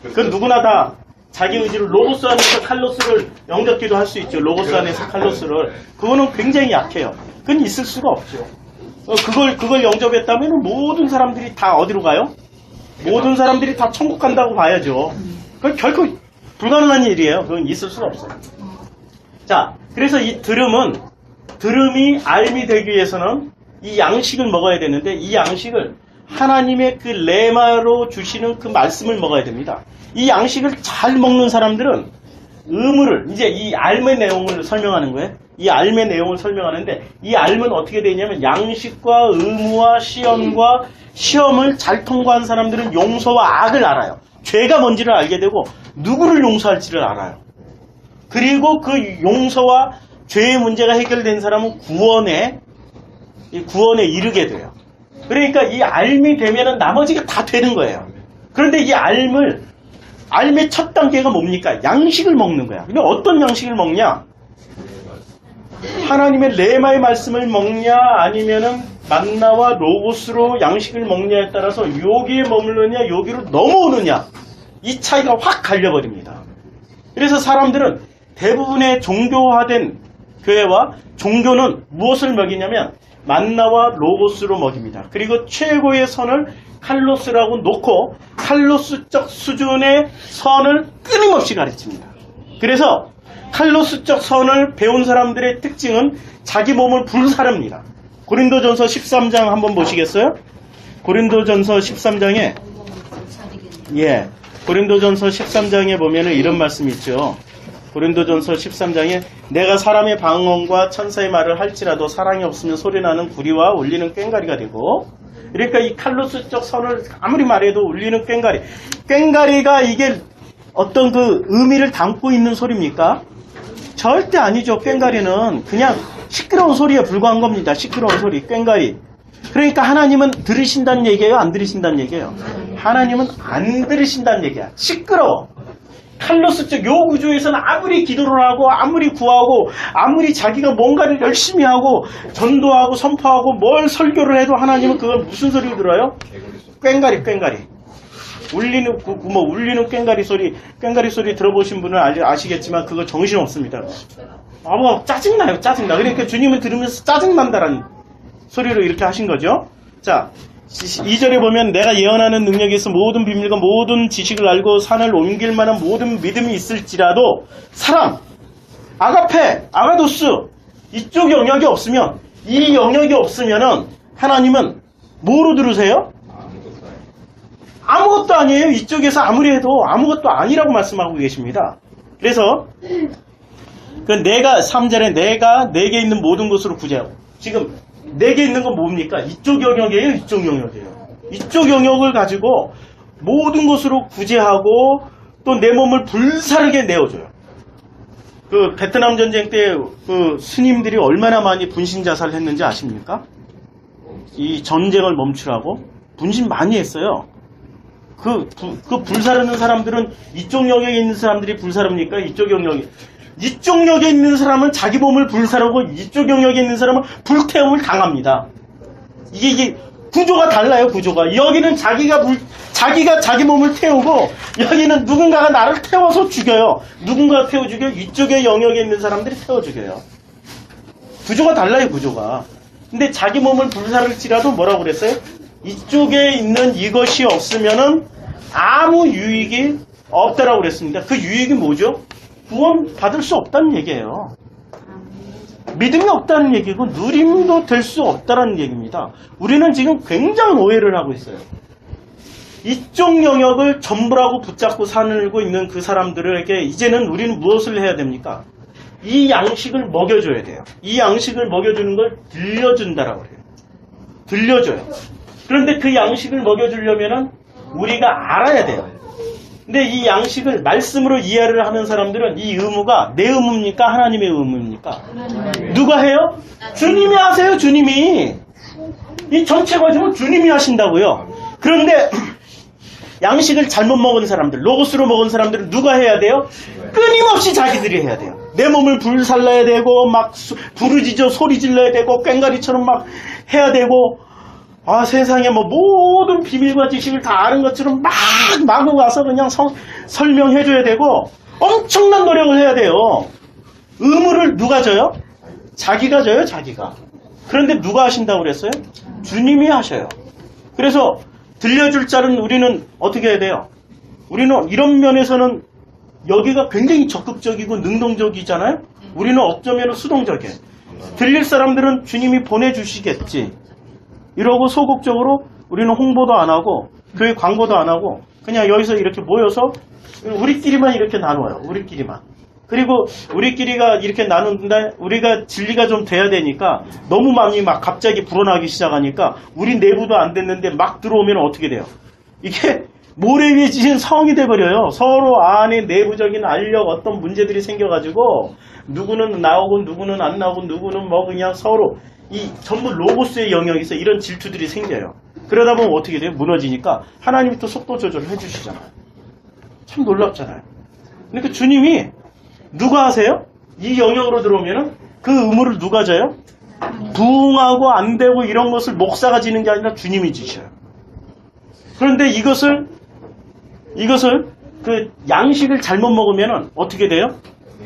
그건 누구나 다 자기 의지를 로고스 안에서 칼로스를 영접 기도할 수 있죠. 로고스 안에서 칼로스를. 그거는 굉장히 약해요. 그건 있을 수가 없죠. 그걸 영접했다면 모든 사람들이 다 어디로 가요? 모든 사람들이 다 천국 간다고 봐야죠. 그건 결코 불가능한 일이에요. 그건 있을 수가 없어요. 자, 그래서 이 들음이 알미 되기 위해서는 이 양식을 먹어야 되는데 이 양식을 하나님의 그 레마로 주시는 그 말씀을 먹어야 됩니다. 이 양식을 잘 먹는 사람들은 이제 이 알의 내용을 설명하는 거예요. 이 알의 내용을 설명하는데 이 알은 어떻게 되냐면 양식과 의무와 시험을 잘 통과한 사람들은 용서와 악을 알아요. 죄가 뭔지를 알게 되고 누구를 용서할지를 알아요. 그리고 그 용서와 죄의 문제가 해결된 사람은 구원에 이르게 돼요. 그러니까 이 알미 되면은 나머지가 다 되는 거예요. 그런데 이 알을 알매 첫 단계가 뭡니까? 양식을 먹는 거야. 근데 어떤 양식을 먹냐? 하나님의 레마의 말씀을 먹냐, 아니면은 만나와 로고스로 양식을 먹냐에 따라서 여기에 머무르냐, 여기로 넘어오느냐, 이 차이가 확 갈려버립니다. 그래서 사람들은 대부분의 종교화된 교회와 종교는 무엇을 먹이냐면 만나와 로고스로 먹입니다. 그리고 최고의 선을 칼로스라고 놓고 칼로스적 수준의 선을 끊임없이 가르칩니다. 그래서 칼로스적 선을 배운 사람들의 특징은 자기 몸을 불사릅니다. 고린도전서 13장 한번 보시겠어요? 고린도전서 13장에 고린도전서 13장에 보면은 이런 말씀이 있죠. 고린도전서 13장에 내가 사람의 방언과 천사의 말을 할지라도 사랑이 없으면 소리나는 구리와 울리는 꽹과리가 되고, 그러니까 이 칼로스적 선을 아무리 말해도 울리는 꽹과리가 이게 어떤 그 의미를 담고 있는 소리입니까? 절대 아니죠. 꽹과리는 그냥 시끄러운 소리에 불과한 겁니다. 시끄러운 소리, 꽹과리. 그러니까 하나님은 들으신다는 얘기예요? 안 들으신다는 얘기예요? 하나님은 안 들으신다는 얘기야. 시끄러워. 칼로스적 요 구조에서는 아무리 기도를 하고 아무리 구하고 아무리 자기가 뭔가를 열심히 하고 전도하고 선포하고 뭘 설교를 해도 하나님은 그걸 무슨 소리를 들어요? 꽹과리. 울리는 꽹과리 소리 들어보신 분은 아시겠지만 그거 정신없습니다. 짜증나요. 그러니까 주님을 들으면서 짜증난다라는 소리로 이렇게 하신 거죠. 자, 2절에 보면 내가 예언하는 능력에서 모든 비밀과 모든 지식을 알고 산을 옮길 만한 모든 믿음이 있을지라도 사랑, 아가페, 아가도스 이쪽 영역이 없으면, 이 영역이 없으면은 하나님은 뭐로 들으세요? 아무것도 아니에요. 이쪽에서 아무리 해도 아무것도 아니라고 말씀하고 계십니다. 그래서 내가 3절에 내가 내게 있는 모든 것으로 구제하고, 지금 내게 있는 건 뭡니까? 이쪽 영역이에요? 이쪽 영역이에요? 이쪽 영역을 가지고 모든 것으로 구제하고 또 내 몸을 불사르게 내어줘요. 그 베트남 전쟁 때 그 스님들이 얼마나 많이 분신 자살을 했는지 아십니까? 이 전쟁을 멈추라고 분신 많이 했어요. 그 불사르는 사람들은 이쪽 영역에 있는 사람들이 불사릅니까? 이쪽 영역에 있는 사람은 자기 몸을 불사르고 이쪽 영역에 있는 사람은 불태움을 당합니다. 이게 구조가 달라요. 구조가. 여기는 자기가 자기 몸을 태우고, 여기는 누군가가 나를 태워서 죽여요. 누군가가 태워 죽여요. 이쪽의 영역에 있는 사람들이 태워 죽여요. 구조가 달라요. 구조가. 근데 자기 몸을 불사를지라도 뭐라고 그랬어요? 이쪽에 있는 이것이 없으면은 아무 유익이 없다라고 그랬습니다. 그 유익이 뭐죠? 구원 받을 수 없다는 얘기예요. 믿음이 없다는 얘기고 누림도 될 수 없다는 얘기입니다. 우리는 지금 굉장한 오해를 하고 있어요. 이쪽 영역을 전부라고 붙잡고 살고 있는 그 사람들에게 이제는 우리는 무엇을 해야 됩니까? 이 양식을 먹여줘야 돼요. 이 양식을 먹여주는 걸 들려준다라고 해요. 들려줘요. 그런데 그 양식을 먹여주려면은 우리가 알아야 돼요. 근데 이 양식을 말씀으로 이해를 하는 사람들은 이 의무가 내 의무입니까? 하나님의 의무입니까? 누가 해요? 주님이 하세요. 주님이. 이 전체 과정은 주님이 하신다고요. 그런데 양식을 잘못 먹은 사람들, 로고스로 먹은 사람들은 누가 해야 돼요? 끊임없이 자기들이 해야 돼요. 내 몸을 불살라야 되고 막 부르짖어 소리 질러야 되고 꽹과리처럼 막 해야 되고, 세상에 모든 비밀과 지식을 다 아는 것처럼 막 마구 가서 그냥 설명해줘야 되고 엄청난 노력을 해야 돼요. 의무를 누가 져요? 자기가 져요. 자기가. 그런데 누가 하신다고 그랬어요? 주님이 하셔요. 그래서 들려줄 자는 우리는 어떻게 해야 돼요? 우리는 이런 면에서는 여기가 굉장히 적극적이고 능동적이잖아요. 우리는 어쩌면 수동적이에요. 들릴 사람들은 주님이 보내주시겠지 이러고 소극적으로 우리는 홍보도 안 하고 교회 광고도 안 하고 그냥 여기서 이렇게 모여서 우리끼리만 이렇게 나눠요. 우리끼리만. 그리고 우리끼리가 이렇게 나누는데 우리가 진리가 좀 돼야 되니까 너무 많이 막 갑자기 불어나기 시작하니까 우리 내부도 안 됐는데 막 들어오면 어떻게 돼요? 이게 모래 위에 지은 성이 돼버려요. 서로 안에 내부적인 알력 어떤 문제들이 생겨가지고 누구는 나오고 누구는 안 나오고 누구는 그냥 서로 이 전부 로고스의 영역에서 이런 질투들이 생겨요. 그러다 보면 어떻게 돼요? 무너지니까 하나님이 또 속도 조절을 해주시잖아요. 참 놀랍잖아요. 그러니까 주님이 누가 하세요? 이 영역으로 들어오면은 그 의무를 누가 져요? 부흥하고 안 되고 이런 것을 목사가 지는 게 아니라 주님이 지셔요. 그런데 이것을 그 양식을 잘못 먹으면은 어떻게 돼요?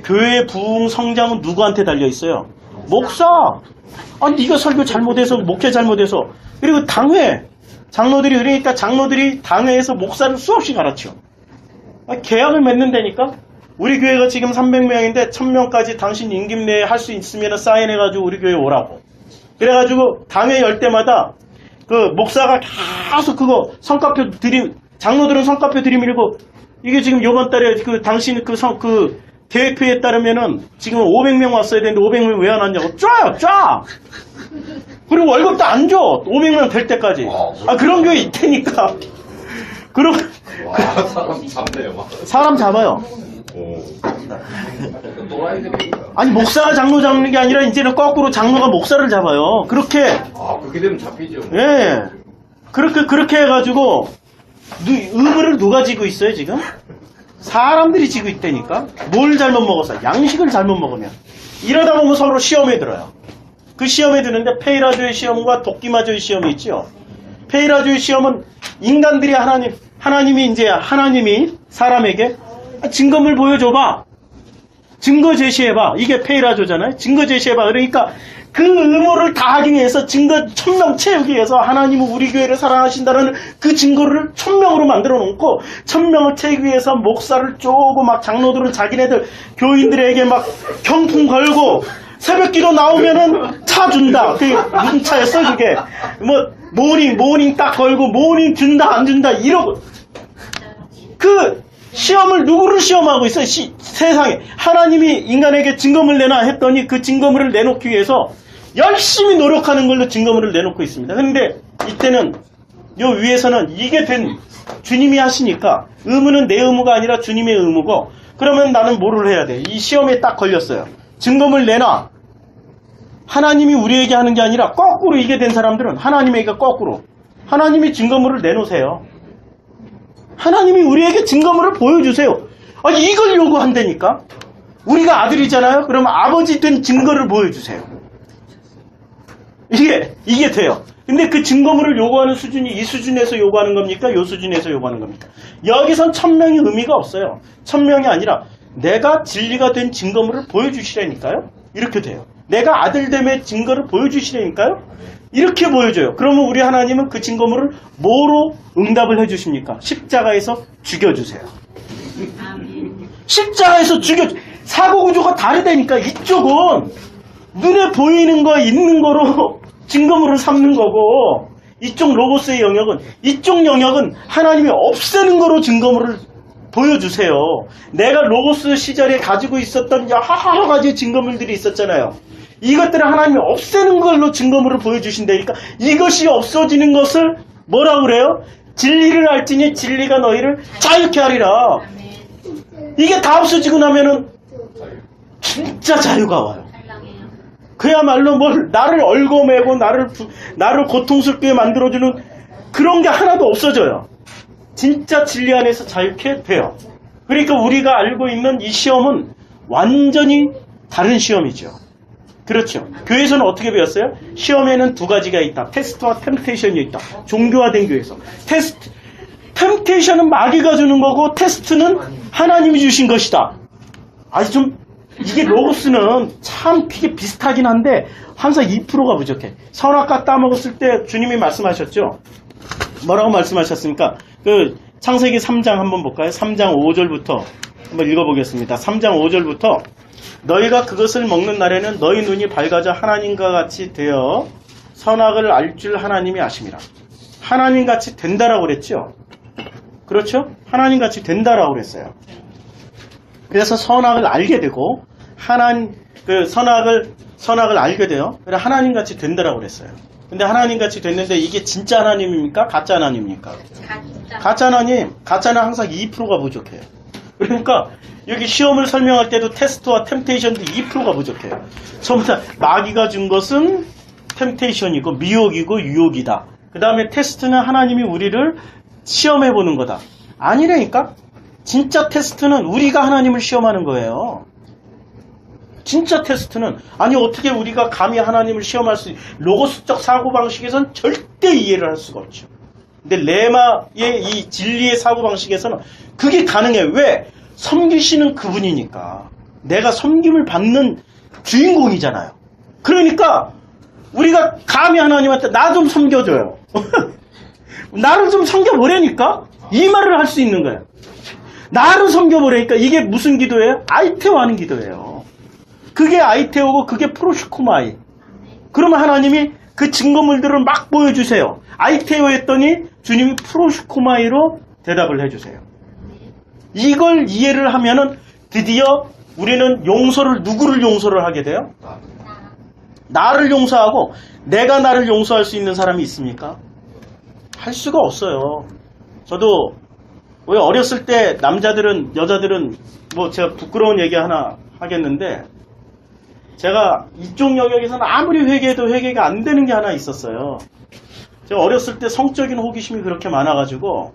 교회 부흥 성장은 누구한테 달려 있어요? 목사. 아니 네가 설교 잘못해서 목회 잘못해서 그리고 당회 장로들이 그러니까 장로들이 당회에서 목사를 수없이 가르쳐. 계약을 맺는다니까. 우리 교회가 지금 300명인데 1000명까지 당신 임금 내에 할 수 있으면 사인해가지고 우리 교회 오라고. 그래가지고 당회 열 때마다 그 목사가 계속 그거 성과표 장로들은 성과표 들이밀고 이게 지금 요번 달에 그 당신 그 계획표에 따르면은 지금 500명 왔어야 되는데 500명 왜 안 왔냐고 쫙! 그리고 월급도 안 줘. 500명 될 때까지. 그런 교회 있다니까. 와, 사람 잡네요, 막. 사람 잡아요. 오. 또라이들이. 아니 목사가 장로 잡는 게 아니라 이제는 거꾸로 장로가 목사를 잡아요. 그렇게 그렇게 되면 잡히죠. 예. 그렇게 해가지고 의무를 누가 지고 있어요 지금? 사람들이 지고 있다니까. 뭘 잘못 먹어서? 양식을 잘못 먹으면 이러다 보면 서로 시험에 들어요. 그 시험에 드는데 페이라조의 시험과 도끼마조의 시험이 있죠. 페이라조의 시험은 인간들이 하나님이 사람에게 증거물 보여줘봐. 증거 제시해봐. 이게 페이라조잖아요. 증거 제시해봐. 그러니까 그 의무를 다하기 위해서 증거 1000명 채우기 위해서 하나님은 우리 교회를 사랑하신다는 그 증거를 1000명으로 만들어 놓고 1000명을 채우기 위해서 목사를 쪼고 막 장로들은 자기네들 교인들에게 막 경품 걸고 새벽기도 나오면은 차 준다. 그게 무슨 차였어 그게. 뭐 모닝 딱 걸고 모닝 준다 안 준다 이러고 그 시험을 누구를 시험하고 있어요? 세상에. 하나님이 인간에게 증거물 내놔 했더니 그 증거물을 내놓기 위해서 열심히 노력하는 걸로 증거물을 내놓고 있습니다. 그런데 이때는 요 위에서는 이게 주님이 하시니까 의무는 내 의무가 아니라 주님의 의무고 그러면 나는 뭐를 해야 돼? 이 시험에 딱 걸렸어요. 증거물 내놔. 하나님이 우리에게 하는 게 아니라 거꾸로 이게 된 사람들은 하나님에게 거꾸로 하나님이 증거물을 내놓으세요. 하나님이 우리에게 증거물을 보여주세요. 아니 이걸 요구한다니까. 우리가 아들이잖아요. 그러면 아버지 된 증거를 보여주세요. 이게 돼요. 근데 그 증거물을 요구하는 수준이 이 수준에서 요구하는 겁니까? 요 수준에서 요구하는 겁니까? 여기선 1000명이 의미가 없어요. 1000명이 아니라 내가 진리가 된 증거물을 보여주시라니까요. 이렇게 돼요. 내가 아들됨의 증거를 보여주시라니까요. 이렇게 보여줘요. 그러면 우리 하나님은 그 증거물을 뭐로 응답을 해주십니까? 십자가에서 죽여주세요. 십자가에서 사고구조가 다르다니까. 이쪽은 눈에 보이는 거 있는 거로 증거물을 삼는 거고 이쪽 로고스의 영역은 이쪽 영역은 하나님이 없애는 거로 증거물을 보여주세요. 내가 로고스 시절에 가지고 있었던 여러 가지 증거물들이 있었잖아요. 이것들을 하나님이 없애는 걸로 증거물을 보여주신다니까. 이것이 없어지는 것을 뭐라고 그래요? 진리를 알지니 진리가 너희를 자유케 하리라. 이게 다 없어지고 나면은 진짜 자유가 와요. 그야말로 나를 얽어매고 나를 고통스럽게 만들어주는 그런 게 하나도 없어져요. 진짜 진리 안에서 자유케 돼요. 그러니까 우리가 알고 있는 이 시험은 완전히 다른 시험이죠. 그렇죠. 교회에서는 어떻게 배웠어요? 시험에는 두 가지가 있다. 테스트와 템테이션이 있다. 종교화된 교회에서. 템테이션은 마귀가 주는 거고 테스트는 하나님이 주신 것이다. 이게 로고스는 참 되게 비슷하긴 한데 항상 2%가 부족해. 선악과 따먹었을 때 주님이 말씀하셨죠. 뭐라고 말씀하셨습니까? 그 창세기 3장 한번 볼까요? 3장 5절부터 한번 읽어보겠습니다. 3장 5절부터 너희가 그것을 먹는 날에는 너희 눈이 밝아져 하나님과 같이 되어 선악을 알 줄 하나님이 아심이라. 하나님같이 된다라고 그랬죠. 그렇죠? 하나님같이 된다라고 그랬어요. 그래서 선악을 알게 되고 선악을 알게 돼요. 그래 하나님같이 된다라고 그랬어요. 근데 하나님같이 됐는데 이게 진짜 하나님입니까? 가짜 하나님입니까? 가짜 하나님. 가짜는 항상 2%가 부족해요. 그러니까 여기 시험을 설명할 때도 테스트와 템테이션도 2%가 부족해요. 전부 다 마귀가 준 것은 템테이션이고 미혹이고 유혹이다. 그 다음에 테스트는 하나님이 우리를 시험해 보는 거다. 아니라니까? 진짜 테스트는 우리가 하나님을 시험하는 거예요. 진짜 테스트는 아니 어떻게 우리가 감히 하나님을 시험할 수 로고스적 사고방식에서는 절대 이해를 할 수가 없죠. 근데 레마의 이 진리의 사고방식에서는 그게 가능해. 왜? 섬기시는 그분이니까. 내가 섬김을 받는 주인공이잖아요. 그러니까 우리가 감히 하나님한테 나 좀 섬겨줘요. 나를 좀 섬겨보라니까 이 말을 할 수 있는 거예요. 나를 섬겨보라니까 이게 무슨 기도예요? 아이테오 하는 기도예요. 그게 아이테오고 그게 프로시코마이. 그러면 하나님이 그 증거물들을 막 보여주세요. 아이테오 했더니 주님이 프로시코마이로 대답을 해주세요. 이걸 이해를 하면은 드디어 우리는 용서를 누구를 용서를 하게 돼요? 나를 용서하고 내가 나를 용서할 수 있는 사람이 있습니까? 할 수가 없어요. 저도 왜 어렸을 때 남자들은 여자들은 뭐 제가 부끄러운 얘기 하나 하겠는데 제가 이쪽 영역에서는 아무리 회개해도 회개가 안 되는 게 하나 있었어요. 제가 어렸을 때 성적인 호기심이 그렇게 많아가지고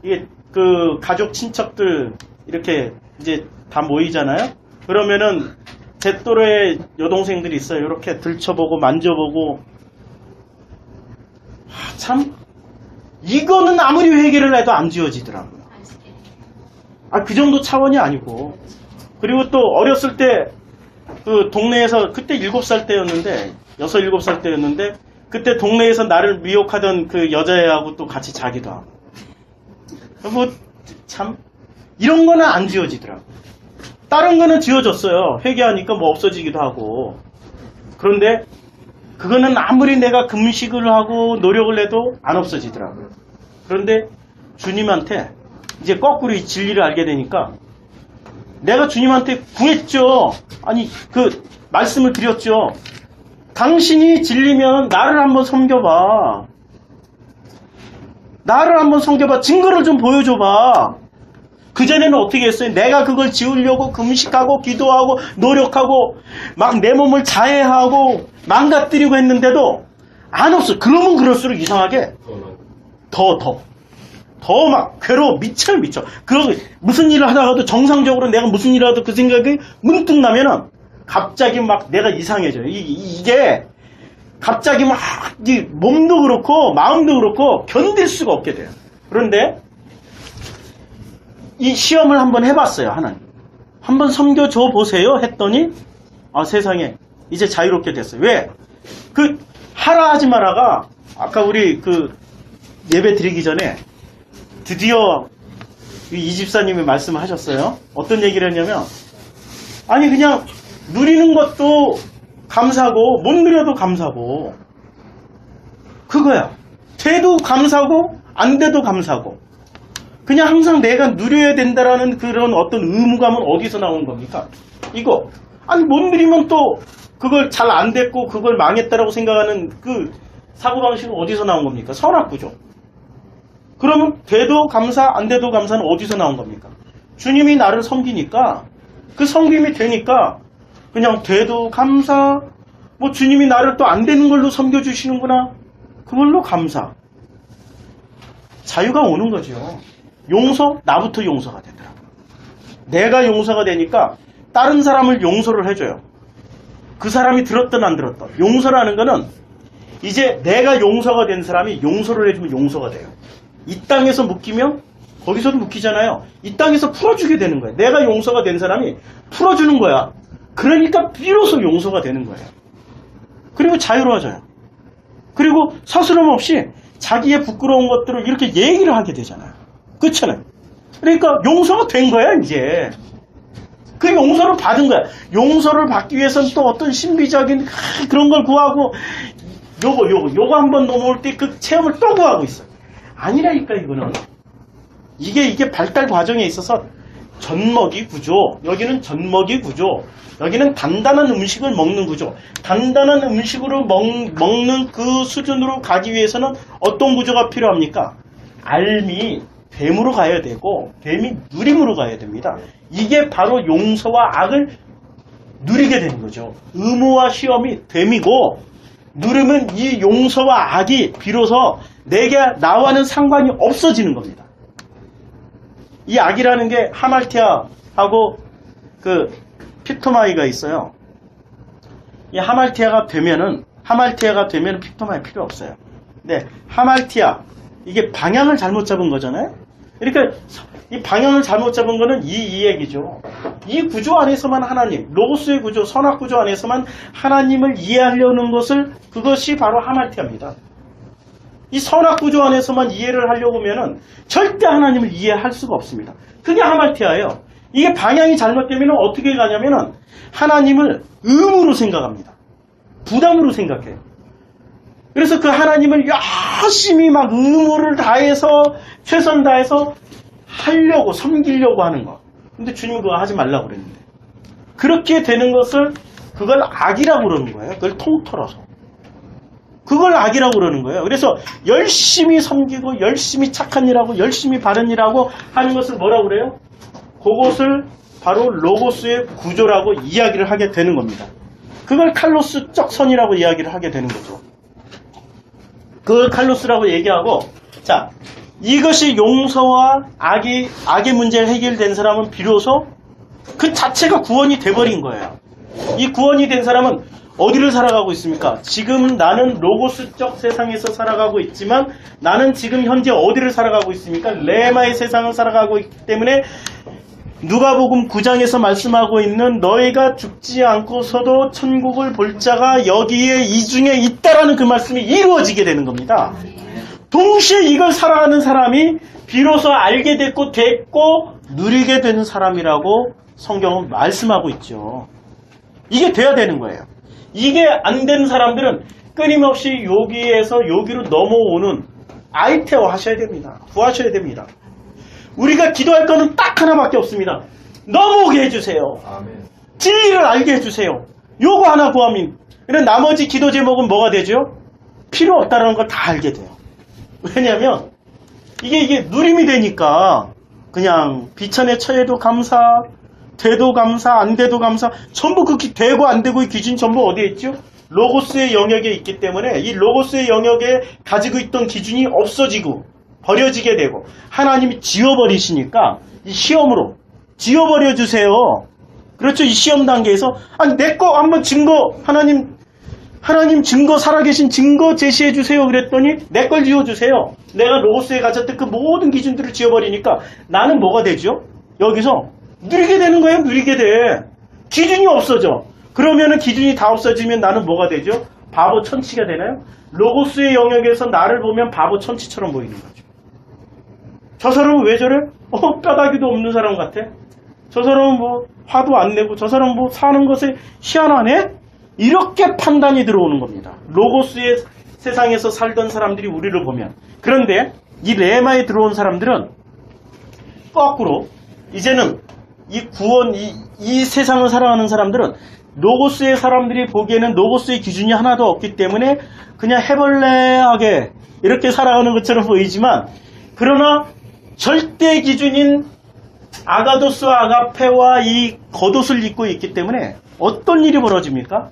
이게 그 가족 친척들 이렇게 이제 다 모이잖아요. 그러면은 제 또래 여동생들이 있어요. 이렇게 들춰보고 만져보고 참 이거는 아무리 회개를 해도 안 지워지더라고요. 그 정도 차원이 아니고 그리고 또 어렸을 때 그 동네에서 그때 7살 때였는데 6, 7살 때였는데 그때 동네에서 나를 미혹하던 그 여자애하고 또 같이 자기도 하고 뭐 참 이런 거는 안 지워지더라고요. 다른 거는 지워졌어요. 회개하니까 뭐 없어지기도 하고. 그런데 그거는 아무리 내가 금식을 하고 노력을 해도 안 없어지더라고요. 그런데 주님한테 이제 거꾸로 이 진리를 알게 되니까 내가 주님한테 구했죠. 아니 그 말씀을 드렸죠. 당신이 진리면 나를 한번 섬겨봐. 나를 한번 섬겨봐. 증거를 좀 보여줘봐. 그전에는 어떻게 했어요? 내가 그걸 지우려고 금식하고 기도하고 노력하고 막 내 몸을 자해하고 망가뜨리고 했는데도 안 없어. 그러면 그럴수록 이상하게 더 막 괴로워 미쳐. 그러고 무슨 일을 하다가도 정상적으로 내가 무슨 일을 하도 그 생각이 문득 나면은 갑자기 막 내가 이상해져요. 이게 갑자기 막 몸도 그렇고 마음도 그렇고 견딜 수가 없게 돼요. 그런데 이 시험을 한번 해봤어요. 하나님 한번 섬겨줘 보세요 했더니 세상에 이제 자유롭게 됐어요. 왜? 그 하라 하지 마라가 아까 우리 그 예배 드리기 전에 드디어 이 집사님이 말씀을 하셨어요. 어떤 얘기를 했냐면 아니 그냥 누리는 것도 감사고 못 누려도 감사고 그거야. 돼도 감사고 안 돼도 감사고 그냥 항상 내가 누려야 된다라는 그런 어떤 의무감은 어디서 나온 겁니까? 이거 아니 못 누리면 또 그걸 잘 안 됐고 그걸 망했다라고 생각하는 그 사고방식은 어디서 나온 겁니까? 선악구조. 그러면 돼도 감사 안 돼도 감사는 어디서 나온 겁니까? 주님이 나를 섬기니까 그 섬김이 되니까 그냥 돼도 감사 뭐 주님이 나를 또 안 되는 걸로 섬겨주시는구나 그걸로 감사. 자유가 오는 거죠. 용서? 나부터 용서가 되더라고요. 내가 용서가 되니까 다른 사람을 용서를 해줘요. 그 사람이 들었든 안 들었든. 용서라는 거는 이제 내가 용서가 된 사람이 용서를 해주면 용서가 돼요. 이 땅에서 묶이면 거기서도 묶이잖아요. 이 땅에서 풀어주게 되는 거예요. 내가 용서가 된 사람이 풀어주는 거야. 그러니까 비로소 용서가 되는 거예요. 그리고 자유로워져요. 그리고 서스럼 없이 자기의 부끄러운 것들을 이렇게 얘기를 하게 되잖아요. 그렇잖아요. 그러니까 용서가 된 거야 이제. 그 용서를 받은 거야. 용서를 받기 위해서는 또 어떤 신비적인 그런 걸 구하고 요거 한번 넘어올 때 그 체험을 또 구하고 있어. 아니라니까 이거는. 이게 발달 과정에 있어서 젖먹이 구조. 여기는 젖먹이 구조. 여기는 단단한 음식을 먹는 구조. 단단한 음식으로 먹는 그 수준으로 가기 위해서는 어떤 구조가 필요합니까? 알미 뱀으로 가야 되고 뱀이 누림으로 가야 됩니다. 이게 바로 용서와 악을 누리게 되는 거죠. 의무와 시험이 뱀이고 누르면 이 용서와 악이 비로소 나와는 상관이 없어지는 겁니다. 이 악이라는 게 하말티아하고 그 픽토마이가 있어요. 이 하말티아가 되면은 픽토마이 필요 없어요. 네, 하말티아 이게 방향을 잘못 잡은 거잖아요. 그러니까 이 방향을 잘못 잡은 거는 이 얘기죠. 이 구조 안에서만 하나님, 로고스의 구조, 선악 구조 안에서만 하나님을 이해하려는 것을 그것이 바로 하말티아입니다. 이 선악 구조 안에서만 이해를 하려고 하면은 절대 하나님을 이해할 수가 없습니다. 그게 하말티아예요. 이게 방향이 잘못되면 어떻게 가냐면은 하나님을 의무로 생각합니다. 부담으로 생각해요. 그래서 그 하나님을 열심히 막 의무를 다해서 최선 다해서 하려고 섬기려고 하는 거. 근데 주님 그거 하지 말라고 그랬는데. 그렇게 되는 것을 그걸 악이라고 그러는 거예요. 그걸 통틀어서. 그걸 악이라고 그러는 거예요. 그래서 열심히 섬기고 열심히 착한 일하고 열심히 바른 일하고 하는 것을 뭐라고 그래요? 그것을 바로 로고스의 구조라고 이야기를 하게 되는 겁니다. 그걸 칼로스적 선이라고 이야기를 하게 되는 거죠. 그걸 칼로스라고 얘기하고, 자, 이것이 용서와 악의 문제를 해결된 사람은 비로소 그 자체가 구원이 돼버린 거예요. 이 구원이 된 사람은 어디를 살아가고 있습니까? 지금 나는 로고스적 세상에서 살아가고 있지만 나는 지금 현재 어디를 살아가고 있습니까? 레마의 세상을 살아가고 있기 때문에 누가복음 9장에서 말씀하고 있는 너희가 죽지 않고서도 천국을 볼 자가 여기에 이 중에 있다라는 그 말씀이 이루어지게 되는 겁니다. 동시에 이걸 살아가는 사람이 비로소 알게 됐고 누리게 되는 사람이라고 성경은 말씀하고 있죠. 이게 돼야 되는 거예요. 이게 안 되는 사람들은 끊임없이 여기에서 여기로 넘어오는 아이테어 하셔야 됩니다. 구하셔야 됩니다. 우리가 기도할 거는 딱 하나밖에 없습니다. 넘어오게 해주세요. 아멘. 진리를 알게 해주세요. 요거 하나 구하면 그럼 나머지 기도 제목은 뭐가 되죠? 필요 없다는 걸 다 알게 돼요. 왜냐하면 이게 누림이 되니까 그냥 비천에 처해도 감사, 돼도 감사, 안 돼도 감사, 전부 그 되고 안 되고의 기준이 전부 어디에 있죠? 로고스의 영역에 있기 때문에 이 로고스의 영역에 가지고 있던 기준이 없어지고 버려지게 되고 하나님이 지워버리시니까 이 시험으로 지워버려 주세요. 그렇죠? 이 시험 단계에서 아니 내 거 한번 증거 하나님 증거 살아계신 증거 제시해 주세요. 그랬더니 내 걸 지워주세요. 내가 로고스에 가졌던 그 모든 기준들을 지워버리니까 나는 뭐가 되죠? 여기서 누리게 되는 거예요. 누리게 돼. 기준이 없어져. 그러면은 기준이 다 없어지면 나는 뭐가 되죠? 바보 천치가 되나요? 로고스의 영역에서 나를 보면 바보 천치처럼 보이는 거죠. 저 사람은 왜 저래? 뼈다귀도 없는 사람 같아. 저 사람은 뭐 화도 안 내고 저 사람은 뭐 사는 것에 희한하네? 이렇게 판단이 들어오는 겁니다. 로고스의 세상에서 살던 사람들이 우리를 보면. 그런데 이 레마에 들어온 사람들은 거꾸로 이제는 이 구원, 이 세상을 살아가는 사람들은 로고스의 사람들이 보기에는 로고스의 기준이 하나도 없기 때문에 그냥 해벌레하게 이렇게 살아가는 것처럼 보이지만 그러나 절대 기준인 아가도스와 아가페와 이 겉옷을 입고 있기 때문에 어떤 일이 벌어집니까?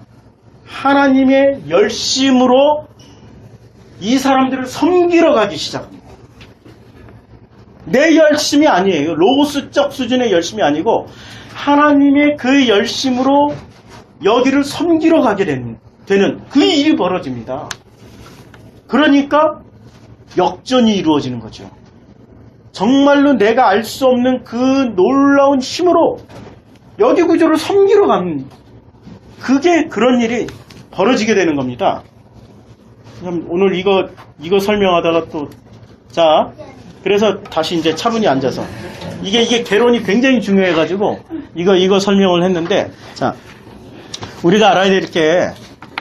하나님의 열심으로 이 사람들을 섬기러 가기 시작합니다. 내 열심이 아니에요. 로고스적 수준의 열심이 아니고 하나님의 그 열심으로 여기를 섬기러 가게 되는 그 일이 벌어집니다. 그러니까 역전이 이루어지는 거죠. 정말로 내가 알 수 없는 그 놀라운 힘으로 여기 구조를 섬기러 가는 그게 그런 일이 벌어지게 되는 겁니다. 그럼 오늘 이거 설명하다가 또 자 그래서 다시 이제 차분히 앉아서 이게 개론이 굉장히 중요해가지고 이거 설명을 했는데 자 우리가 알아야 될 게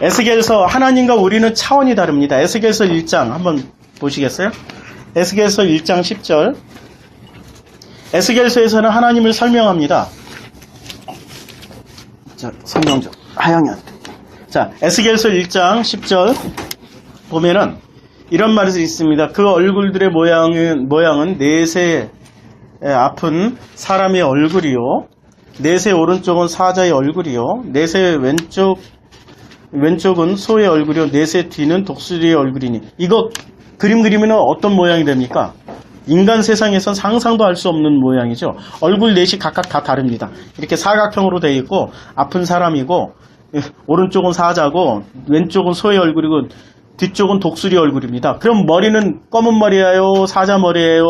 에스겔서 하나님과 우리는 차원이 다릅니다. 에스겔서 1장 한번 보시겠어요? 에스겔서 1장 10절 에스겔서에서는 하나님을 설명합니다. 자, 성경 좀 하영이한테. 자, 에스겔서 1장 10절 보면은 이런 말이 있습니다. 그 얼굴들의 모양은 넷의 앞은 사람의 얼굴이요. 넷의 오른쪽은 사자의 얼굴이요. 넷의 왼쪽은 소의 얼굴이요. 넷의 뒤는 독수리의 얼굴이니. 이거 그림 그리면 어떤 모양이 됩니까? 인간 세상에선 상상도 할 수 없는 모양이죠. 얼굴 넷이 각각 다 다릅니다. 이렇게 사각형으로 되어 있고 아픈 사람이고 오른쪽은 사자고 왼쪽은 소의 얼굴이고 뒤쪽은 독수리 얼굴입니다. 그럼 머리는 검은 머리예요? 사자 머리예요?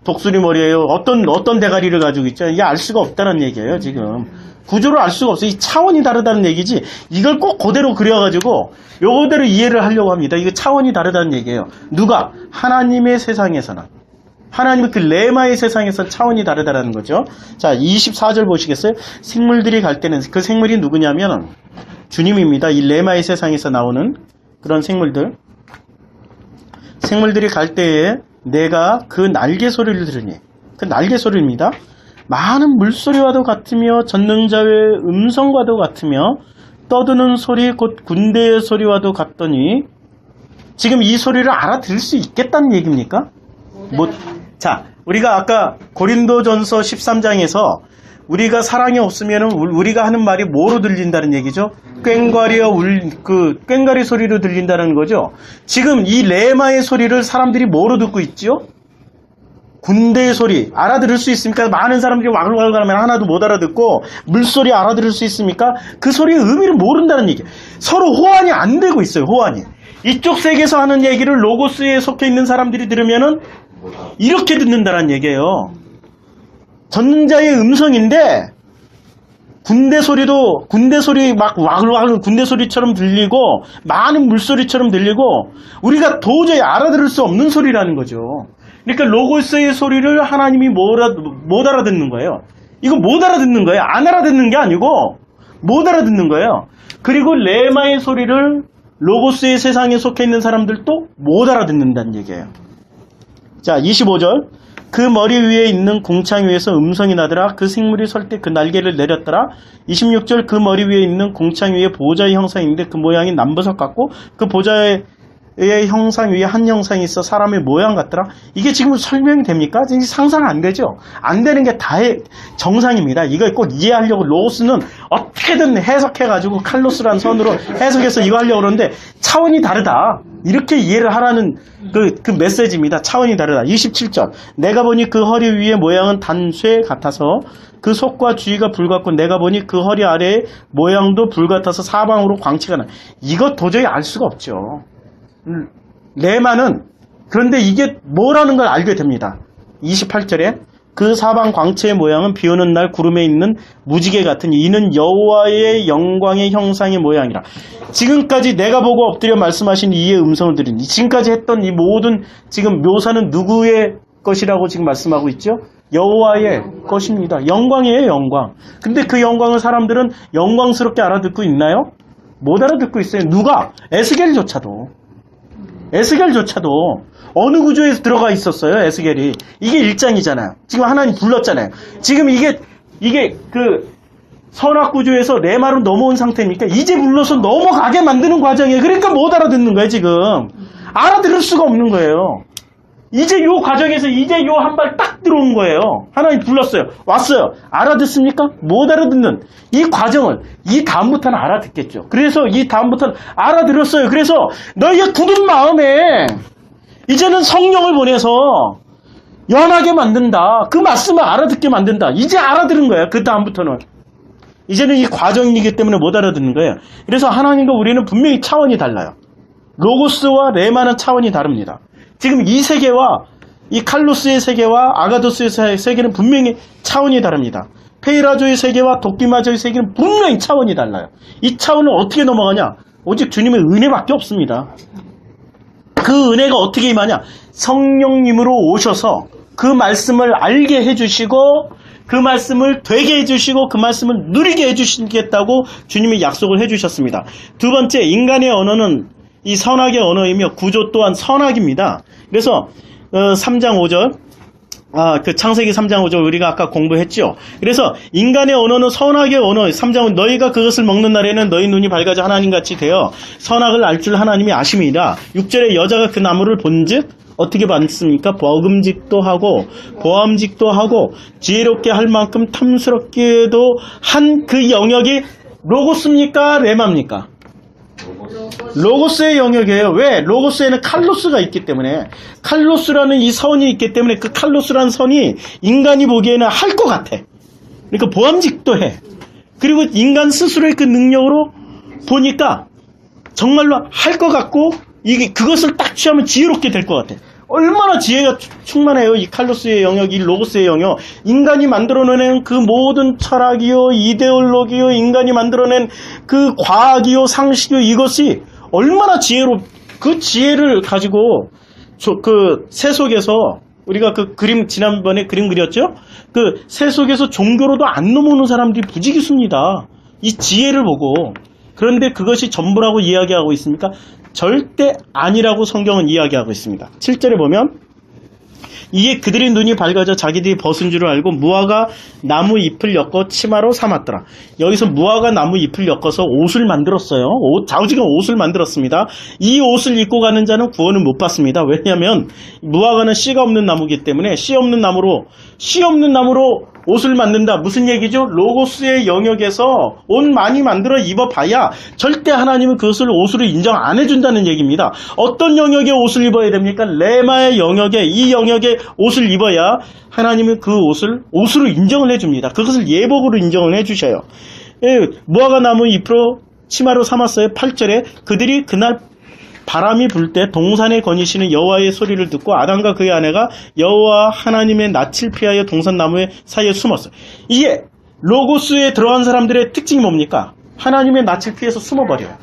독수리 머리예요? 어떤 대가리를 가지고 있죠? 이게 알 수가 없다는 얘기예요, 지금. 구조를 알 수가 없어요. 이 차원이 다르다는 얘기지. 이걸 꼭 그대로 그려가지고 요거대로 이해를 하려고 합니다. 이거 차원이 다르다는 얘기예요. 누가? 하나님의 세상에서는. 하나님의 그 레마의 세상에서 차원이 다르다는 거죠. 자, 24절 보시겠어요? 생물들이 갈 때는 그 생물이 누구냐면 주님입니다. 이 레마의 세상에서 나오는 그런 생물들이 갈 때에 내가 그 날개 소리를 들으니, 그 날개 소리입니다. 많은 물소리와도 같으며 전능자의 음성과도 같으며 떠드는 소리 곧 군대의 소리와도 같더니, 지금 이 소리를 알아들을 수 있겠다는 얘기입니까? 자, 우리가 아까 고린도전서 13장에서 우리가 사랑이 없으면 우리가 하는 말이 뭐로 들린다는 얘기죠? 꽹과리 소리로 들린다는 거죠. 지금 이 레마의 소리를 사람들이 뭐로 듣고 있죠? 군대의 소리 알아들을 수 있습니까? 많은 사람들이 와글와글 하면 하나도 못 알아듣고 물소리 알아들을 수 있습니까? 그 소리의 의미를 모른다는 얘기예요. 서로 호환이 안 되고 있어요. 호환이. 이쪽 세계에서 하는 얘기를 로고스에 속해 있는 사람들이 들으면은 이렇게 듣는다는 얘기예요. 전능자의 음성인데 군대 소리 막 와글와글 군대 소리처럼 들리고 많은 물소리처럼 들리고 우리가 도저히 알아들을 수 없는 소리라는 거죠. 그러니까 로고스의 소리를 하나님이 못 알아듣는 거예요. 이거 못 알아듣는 거예요. 안 알아듣는 게 아니고 못 알아듣는 거예요. 그리고 레마의 소리를 로고스의 세상에 속해 있는 사람들도 못 알아듣는다는 얘기예요. 자, 25절. 그 머리 위에 있는 공창 위에서 음성이 나더라. 그 생물이 설 때 그 날개를 내렸더라. 26절. 그 머리 위에 있는 공창 위에 보좌의 형상이 있는데 그 모양이 남보석 같고 그 보좌의 형상 위에 한 형상이 있어 사람의 모양 같더라. 이게 지금 설명이 됩니까? 상상 안 되죠. 안 되는 게 다의 정상입니다. 이걸 꼭 이해하려고 로고스는 어떻게든 해석해가지고 칼로스라는 선으로 해석해서 이거 하려고 그러는데 차원이 다르다. 이렇게 이해를 하라는 그 메시지입니다. 차원이 다르다. 27절. 내가 보니 그 허리 위의 모양은 단쇠 같아서 그 속과 주위가 불같고 내가 보니 그 허리 아래의 모양도 불같아서 사방으로 광채가 나. 이거 도저히 알 수가 없죠. 레마는 그런데 이게 뭐라는 걸 알게 됩니다. 28절에 그 사방 광채의 모양은 비오는 날 구름에 있는 무지개 같으니 이는 여호와의 영광의 형상의 모양이라. 지금까지 내가 보고 엎드려 말씀하신 이의 음성을 들으니 지금까지 했던 이 모든 지금 묘사는 누구의 것이라고 지금 말씀하고 있죠? 여호와의 것입니다. 영광이에요, 영광. 근데 그 영광을 사람들은 영광스럽게 알아듣고 있나요? 못 알아듣고 있어요. 누가? 에스겔조차도 어느 구조에서 들어가 있었어요. 에스겔이. 이게 1장이잖아요. 지금 하나님 불렀잖아요. 지금 이게 그 선악 구조에서 레마로 넘어온 상태니까 이제 불러서 넘어가게 만드는 과정이에요. 그러니까 못 알아듣는 거예요. 지금 알아들을 수가 없는 거예요. 이제 요 과정에서 이제 요 한 발 딱 들어온 거예요. 하나님 불렀어요. 왔어요. 알아듣습니까? 못 알아듣는 이 과정을 이 다음부터는 알아듣겠죠. 그래서 이 다음부터는 알아들었어요. 그래서 너희의 굳은 마음에 이제는 성령을 보내서 연하게 만든다. 그 말씀을 알아듣게 만든다. 이제 알아들은 거예요. 그 다음부터는. 이제는 이 과정이기 때문에 못 알아듣는 거예요. 그래서 하나님과 우리는 분명히 차원이 달라요. 로고스와 레마는 차원이 다릅니다. 지금 이 세계와 이 칼로스의 세계와 아가도스의 세계는 분명히 차원이 다릅니다. 페이라조의 세계와 도끼마저의 세계는 분명히 차원이 달라요. 이 차원을 어떻게 넘어가냐? 오직 주님의 은혜밖에 없습니다. 그 은혜가 어떻게 임하냐? 성령님으로 오셔서 그 말씀을 알게 해주시고 그 말씀을 되게 해주시고 그 말씀을 누리게 해주시겠다고 주님이 약속을 해주셨습니다. 두 번째, 인간의 언어는 이 선악의 언어이며 구조 또한 선악입니다. 그래서 3장 5절 그 창세기 3장 5절 우리가 아까 공부했죠. 그래서 인간의 언어는 선악의 언어. 3장은 너희가 그것을 먹는 날에는 너희 눈이 밝아져 하나님같이 되어 선악을 알 줄 하나님이 아심이라. 6절에 여자가 그 나무를 본즉 어떻게 봤습니까? 먹음직도 하고 보암직도 하고 지혜롭게 할 만큼 탐스럽게도 한 그 영역이 로고스입니까? 레마입니까? 로고스의 영역이에요. 왜? 로고스에는 칼로스가 있기 때문에, 칼로스라는 이 선이 있기 때문에 그 칼로스라는 선이 인간이 보기에는 할 것 같아. 그러니까 보암직도 해. 그리고 인간 스스로의 그 능력으로 보니까 정말로 할 것 같고, 이게 그것을 딱 취하면 지혜롭게 될 것 같아. 얼마나 지혜가 충만해요. 이 칼로스의 영역, 이 로고스의 영역. 인간이 만들어낸 그 모든 철학이요, 이데올로기요, 인간이 만들어낸 그 과학이요, 상식이요, 이것이 얼마나 그 지혜를 가지고 그 새 속에서 우리가 그 그림 지난번에 그림 그렸죠? 그 새 속에서 종교로도 안 넘어오는 사람들이 부지기수입니다. 이 지혜를 보고. 그런데 그것이 전부라고 이야기하고 있습니까? 절대 아니라고 성경은 이야기하고 있습니다. 7절에 보면 이에 그들의 눈이 밝아져 자기들이 벗은 줄을 알고 무화과 나무 잎을 엮어 치마로 삼았더라. 여기서 무화과 나무 잎을 엮어서 옷을 만들었어요. 좌우지간 옷을 만들었습니다. 이 옷을 입고 가는 자는 구원을 못 받습니다. 왜냐하면 무화과는 씨가 없는 나무이기 때문에 씨 없는 나무로 옷을 만든다. 무슨 얘기죠? 로고스의 영역에서 옷 많이 만들어 입어봐야 절대 하나님은 그것을 옷으로 인정 안 해준다는 얘기입니다. 어떤 영역의 옷을 입어야 됩니까? 레마의 영역에, 이 영역에 옷을 입어야 하나님은 그 옷을 옷으로 인정을 해줍니다. 그것을 예복으로 인정을 해주셔요. 무화과 나무 잎으로 치마로 삼았어요. 8절에 그들이 그날 바람이 불 때 동산에 거니시는 여호와의 소리를 듣고 아담과 그의 아내가 여호와 하나님의 낯을 피하여 동산나무의 사이에 숨었어요. 이게 로고스에 들어간 사람들의 특징이 뭡니까? 하나님의 낯을 피해서 숨어버려요.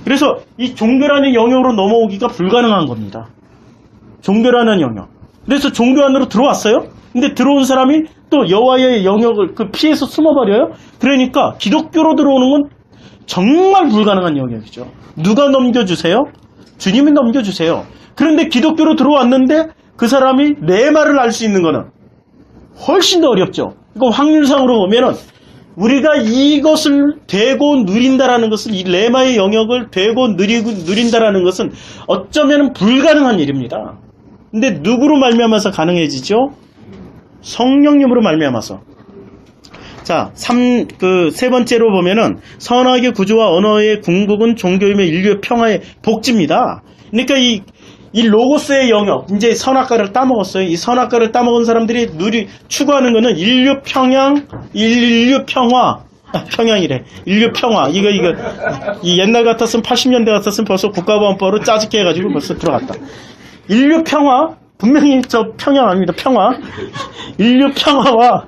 그래서 이 종교라는 영역으로 넘어오기가 불가능한 겁니다. 종교라는 영역. 그래서 종교 안으로 들어왔어요. 근데 들어온 사람이 또 여호와의 영역을 피해서 숨어버려요. 그러니까 기독교로 들어오는 건 정말 불가능한 영역이죠. 누가 넘겨주세요? 주님이 넘겨주세요. 그런데 기독교로 들어왔는데 그 사람이 레마를 알 수 있는 거는 훨씬 더 어렵죠. 이거 확률상으로 보면은 우리가 이것을 되고 누린다라는 것은, 이 레마의 영역을 되고 누린다라는 것은 어쩌면 불가능한 일입니다. 근데 누구로 말미암아서 가능해지죠? 성령님으로 말미암아서. 자, 세 번째로 보면은 선악의 구조와 언어의 궁극은 종교임의 인류의 평화의 복지입니다. 그러니까 이 로고스의 영역, 이제 선악과를 따먹었어요. 이 선악과를 따먹은 사람들이 추구하는 거는 인류 평화, 평양이래. 인류 평화. 이거, 이 옛날 같았으면 80년대 같았으면 벌써 국가보안법으로 짜집게 해가지고 벌써 들어갔다. 인류 평화, 분명히 저 평양 아닙니다. 평화. 인류 평화와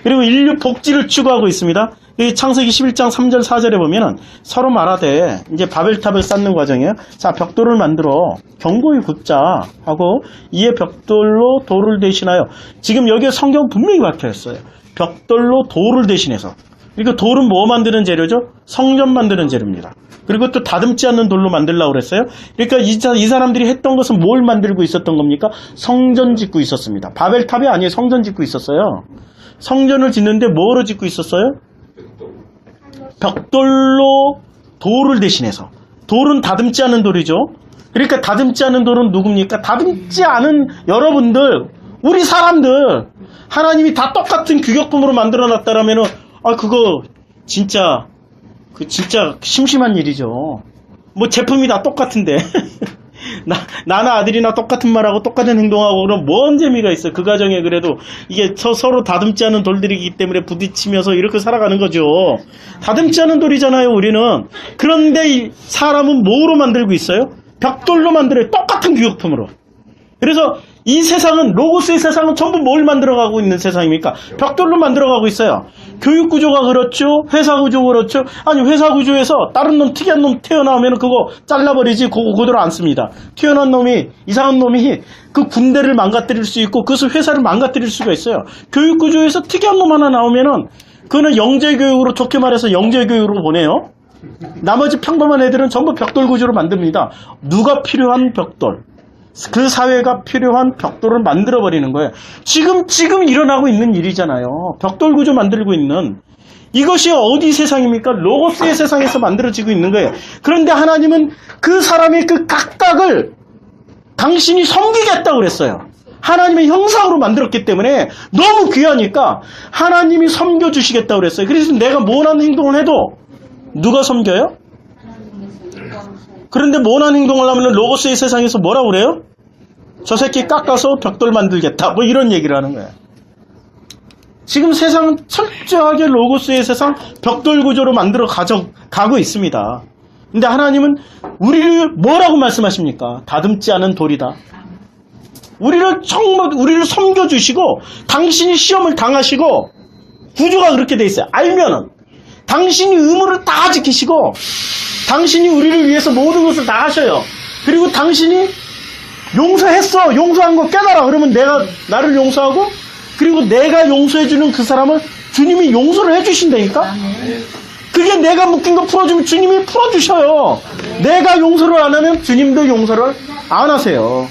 그리고 인류 복지를 추구하고 있습니다. 창세기 11장 3절 4절에 보면은 서로 말하되 이제 바벨탑을 쌓는 과정이에요. 자, 벽돌을 만들어 견고히 굽자 하고 이에 벽돌로 돌을 대신하여, 지금 여기에 성경 분명히 박혀있어요. 벽돌로 돌을 대신해서. 그리고 돌은 뭐 만드는 재료죠? 성전 만드는 재료입니다. 그리고 또 다듬지 않는 돌로 만들려고 그랬어요. 그러니까 이 사람들이 했던 것은 뭘 만들고 있었던 겁니까? 성전 짓고 있었습니다. 바벨탑이 아니에요. 성전 짓고 있었어요. 성전을 짓는데 뭐로 짓고 있었어요? 벽돌로 돌을 대신해서. 돌은 다듬지 않은 돌이죠. 그러니까 다듬지 않은 돌은 누굽니까? 다듬지 않은 여러분들, 우리 사람들, 하나님이 다 똑같은 규격품으로 만들어놨다라면은 그거 진짜 심심한 일이죠. 뭐 제품이 다 똑같은데 나나 아들이나 똑같은 말하고 똑같은 행동하고 그럼 뭔 재미가 있어요. 그 가정에 그래도 이게 서로 다듬지 않은 돌들이기 때문에 부딪히면서 이렇게 살아가는 거죠. 다듬지 않은 돌이잖아요, 우리는. 그런데 이 사람은 뭐로 만들고 있어요? 벽돌로 만들어요. 똑같은 규격품으로. 그래서 이 세상은, 로고스의 세상은 전부 뭘 만들어가고 있는 세상입니까? 벽돌로 만들어가고 있어요. 교육구조가 그렇죠. 회사구조 그렇죠. 아니, 회사구조에서 다른 놈, 특이한 놈 태어나오면 그거 잘라버리지, 그거 그대로 안 씁니다. 튀어나온 놈이, 이상한 놈이 그 군대를 망가뜨릴 수 있고 그것을 회사를 망가뜨릴 수가 있어요. 교육구조에서 특이한 놈 하나 나오면은 그거는 영재교육으로, 좋게 말해서 영재교육으로 보내요. 나머지 평범한 애들은 전부 벽돌 구조로 만듭니다. 누가 필요한 벽돌, 그 사회가 필요한 벽돌을 만들어버리는 거예요. 지금 일어나고 있는 일이잖아요. 벽돌 구조 만들고 있는. 이것이 어디 세상입니까? 로고스의 세상에서 만들어지고 있는 거예요. 그런데 하나님은 그 사람의 그 각각을 당신이 섬기겠다고 그랬어요. 하나님의 형상으로 만들었기 때문에 너무 귀하니까 하나님이 섬겨주시겠다고 그랬어요. 그래서 내가 모난 행동을 해도 누가 섬겨요? 그런데 모난 행동을 하면 로고스의 세상에서 뭐라고 그래요? 저 새끼 깎아서 벽돌 만들겠다. 뭐 이런 얘기를 하는 거예요. 지금 세상은 철저하게 로고스의 세상, 벽돌 구조로 만들어 가고 있습니다. 근데 하나님은 우리를 뭐라고 말씀하십니까? 다듬지 않은 돌이다. 우리를 섬겨주시고, 당신이 시험을 당하시고, 구조가 그렇게 돼 있어요. 알면은, 당신이 의무를 다 지키시고, 당신이 우리를 위해서 모든 것을 다 하셔요. 그리고 당신이 용서했어. 용서한 거 깨달아. 그러면 나를 용서하고, 그리고 내가 용서해주는 그 사람을 주님이 용서를 해주신다니까? 그게 내가 묶인 거 풀어주면 주님이 풀어주셔요. 내가 용서를 안 하면 주님도 용서를 안 하세요.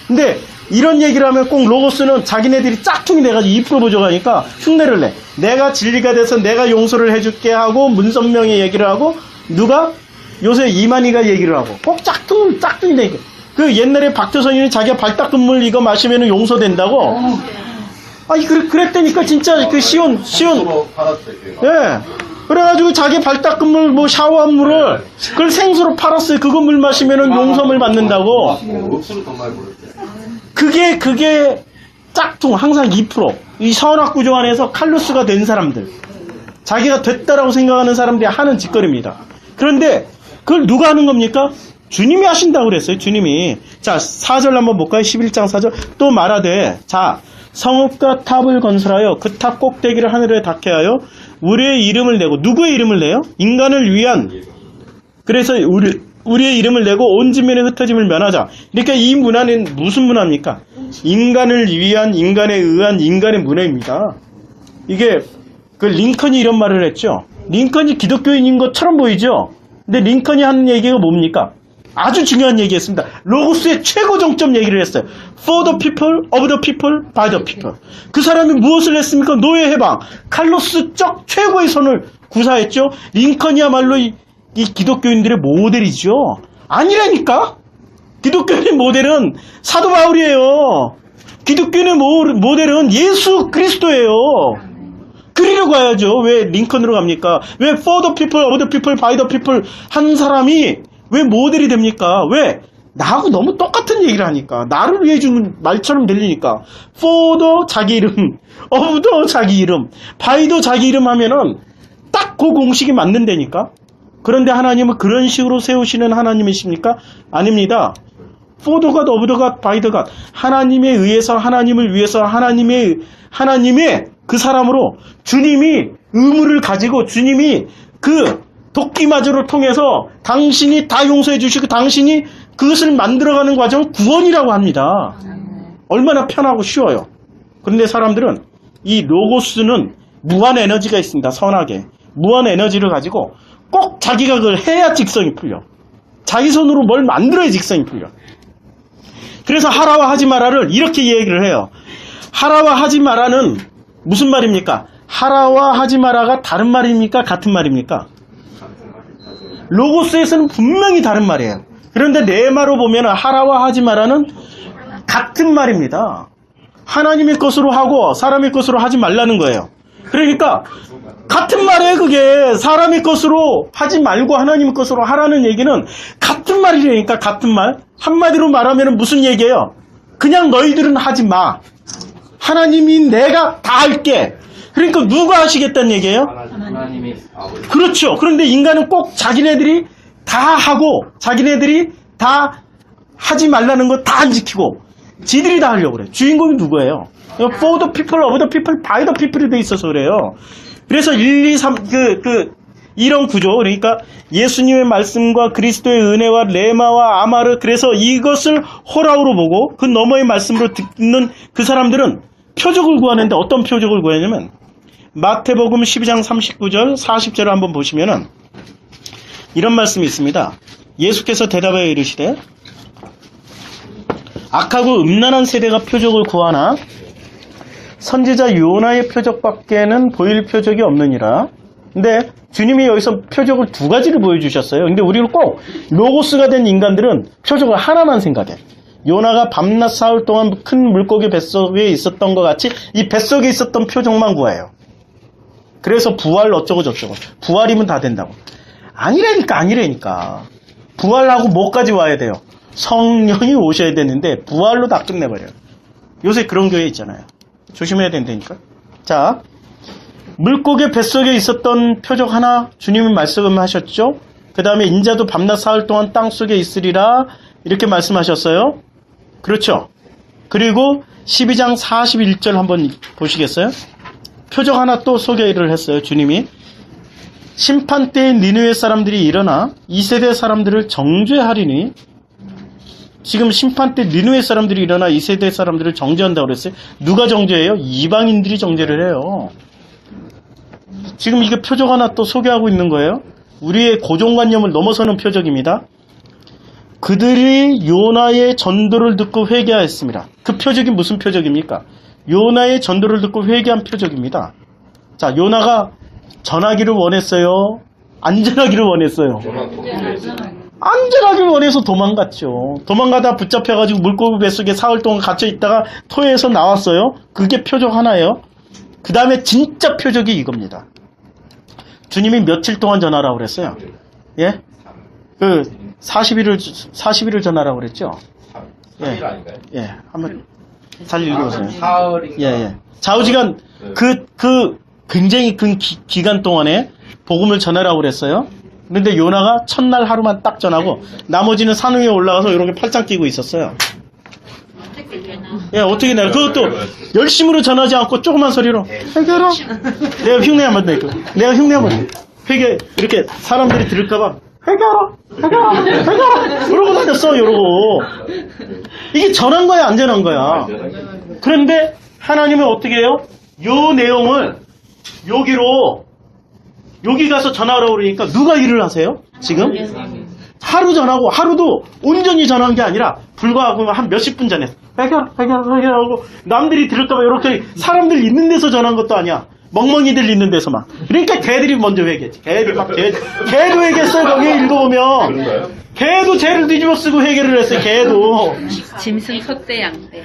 근데 이런 얘기를 하면 꼭 로고스는 자기네들이 짝퉁이 돼가지고 2% 부족하니까 흉내를 내. 내가 진리가 돼서 내가 용서를 해줄게 하고 문선명이 얘기를 하고 누가? 요새 이만희가 얘기를 하고 꼭 짝퉁이 되니까. 그 옛날에 박태선이 자기가 발닦은 물 이거 마시면 용서된다고. 아니 그랬다니까 진짜 그 시온 예. 그래가지고 자기 발 닦은 물 뭐 샤워한 물을 그걸 생수로 팔았어요. 그거 물 마시면은 용서를 받는다고. 그게 짝퉁 항상 2%. 이 선악 구조 안에서 칼루스가 된 사람들, 자기가 됐다라고 생각하는 사람들이 하는 짓거리입니다. 그런데 그걸 누가 하는 겁니까? 주님이 하신다고 그랬어요. 주님이. 자 4절 한번 볼까요? 11장 4절 또 말하되 자 성읍과 탑을 건설하여 그 탑 꼭대기를 하늘에 닿게 하여 우리의 이름을 내고 누구의 이름을 내요? 인간을 위한. 그래서 우리의 이름을 내고 온 지면에 흩어짐을 면하자. 그러니까 이 문화는 무슨 문화입니까? 인간을 위한, 인간에 의한 인간의 문화입니다. 이게 그 링컨이 이런 말을 했죠. 링컨이 기독교인인 것처럼 보이죠. 근데 링컨이 하는 얘기가 뭡니까? 아주 중요한 얘기였습니다. 로고스의 최고 정점 얘기를 했어요. For the people, of the people, by the people. 그 사람이 무엇을 했습니까? 노예 해방. 칼로스적 최고의 선을 구사했죠. 링컨이야말로 이 기독교인들의 모델이죠. 아니라니까? 기독교인의 모델은 사도 바울이에요. 기독교인의 모델은 예수 그리스도예요. 그리로 가야죠. 왜 링컨으로 갑니까? 왜 for the people, of the people, by the people 한 사람이 왜 모델이 됩니까? 왜? 나하고 너무 똑같은 얘기를 하니까. 나를 위해 주는 말처럼 들리니까. for the 자기 이름, of the 자기 이름, by the 자기 이름 하면은 딱 그 공식이 맞는다니까. 그런데 하나님은 그런 식으로 세우시는 하나님이십니까? 아닙니다. for the God, of the God, by the God. 하나님에 의해서, 하나님을 위해서, 하나님의 그 사람으로 주님이 의무를 가지고 주님이 그 도끼마저를 통해서 당신이 다 용서해 주시고 당신이 그것을 만들어가는 과정을 구원이라고 합니다. 얼마나 편하고 쉬워요. 그런데 사람들은 이 로고스는 무한 에너지가 있습니다. 선하게. 무한 에너지를 가지고 꼭 자기가 그걸 해야 직성이 풀려. 자기 손으로 뭘 만들어야 직성이 풀려. 그래서 하라와 하지 마라를 이렇게 얘기를 해요. 하라와 하지 마라는 무슨 말입니까? 하라와 하지 마라가 다른 말입니까? 같은 말입니까? 로고스에서는 분명히 다른 말이에요. 그런데 네마로 보면 하라와 하지 마라는 같은 말입니다. 하나님의 것으로 하고 사람의 것으로 하지 말라는 거예요. 그러니까 같은 말이에요. 그게 사람의 것으로 하지 말고 하나님의 것으로 하라는 얘기는 같은 말이라니까. 같은 말. 한마디로 말하면 무슨 얘기예요? 그냥 너희들은 하지 마. 하나님이 내가 다 할게. 그러니까 누가 하시겠다는 얘기예요? 하나님이 그렇죠. 그런데 인간은 꼭 자기네들이 다 하고 자기네들이 다 하지 말라는 거 다 안 지키고 지들이 다 하려고 그래. 주인공이 누구예요? For the people, of the people, by the people이 돼 있어서 그래요. 그래서 1, 2, 3 이런 구조. 그러니까 예수님의 말씀과 그리스도의 은혜와 레마와 아마르, 그래서 이것을 호라우로 보고 그 너머의 말씀으로 듣는 그 사람들은 표적을 구하는데 어떤 표적을 구하냐면 마태복음 12장 39절 40절을 한번 보시면은 이런 말씀이 있습니다. 예수께서 대답하여 이르시되 악하고 음란한 세대가 표적을 구하나 선지자 요나의 표적밖에는 보일 표적이 없느니라. 근데 주님이 여기서 표적을 두 가지를 보여주셨어요. 근데 우리는 꼭 로고스가 된 인간들은 표적을 하나만 생각해. 요나가 밤낮 사흘 동안 큰 물고기 뱃속에 있었던 것 같이 이 뱃속에 있었던 표적만 구해요. 그래서 부활 어쩌고 저쩌고. 부활이면 다 된다고. 아니라니까. 부활하고 뭐까지 와야 돼요? 성령이 오셔야 되는데 부활로 다 끝내버려요. 요새 그런 교회 있잖아요. 조심해야 된다니까. 자, 물고기 뱃속에 있었던 표적 하나 주님은 말씀하셨죠. 그 다음에 인자도 밤낮 사흘 동안 땅속에 있으리라 이렇게 말씀하셨어요. 그렇죠. 그리고 12장 41절 한번 보시겠어요? 표적 하나 또 소개를 했어요. 주님이 심판 때에 니느웨 사람들이 일어나 2세대 사람들을 정죄하리니, 지금 심판 때 니느웨 사람들이 일어나 2세대 사람들을 정죄한다고 그랬어요. 누가 정죄해요? 이방인들이 정죄를 해요. 지금 이게 표적 하나 또 소개하고 있는 거예요. 우리의 고정관념을 넘어서는 표적입니다. 그들이 요나의 전도를 듣고 회개하였습니다. 그 표적이 무슨 표적입니까? 요나의 전도를 듣고 회개한 표적입니다. 자, 요나가 전하기를 원했어요? 안전하기를 원했어요? 안전하기를 원해서 도망갔죠. 도망가다 붙잡혀가지고 물고기 뱃속에 사흘 동안 갇혀있다가 토해서 나왔어요. 그게 표적 하나예요. 그 다음에 진짜 표적이 이겁니다. 주님이 며칠 동안 전하라고 그랬어요? 예? 40일을 전하라고 그랬죠? 3일 아닌가요? 예. 한번 잘 읽어보세요. 사흘인가? 예. 좌우지간 굉장히 큰 기간 동안에 복음을 전하라고 그랬어요. 그런데 요나가 첫날 하루만 딱 전하고 나머지는 산 위에 올라가서 이렇게 팔짱 끼고 있었어요. 예, 어떻게 내가 그것도 열심으로 전하지 않고 조그만 소리로 회개하라. 내가 흉내 한번 내고 내가 흉내 한번 회개 이렇게 사람들이 들을까봐 회개하라 이러고 다녔어. 이러고 이게 전한 거야 안 전한 거야. 그런데 하나님은 어떻게 해요? 요 내용을 여기 가서 전하라고 그러니까 누가 일을 하세요? 지금? 하루 전하고 하루도 온전히 전한 게 아니라 불과 한 몇십 분 전에 회개하고 남들이 들을까봐 이렇게 사람들 있는 데서 전한 것도 아니야. 멍멍이들 있는 데서만. 그러니까 개들이 먼저 회개했지. 개도 회개했어요. 거기 읽어보면 개도 죄를 뒤집어 쓰고 회개를 했어요. 개도 짐승 소떼 양떼.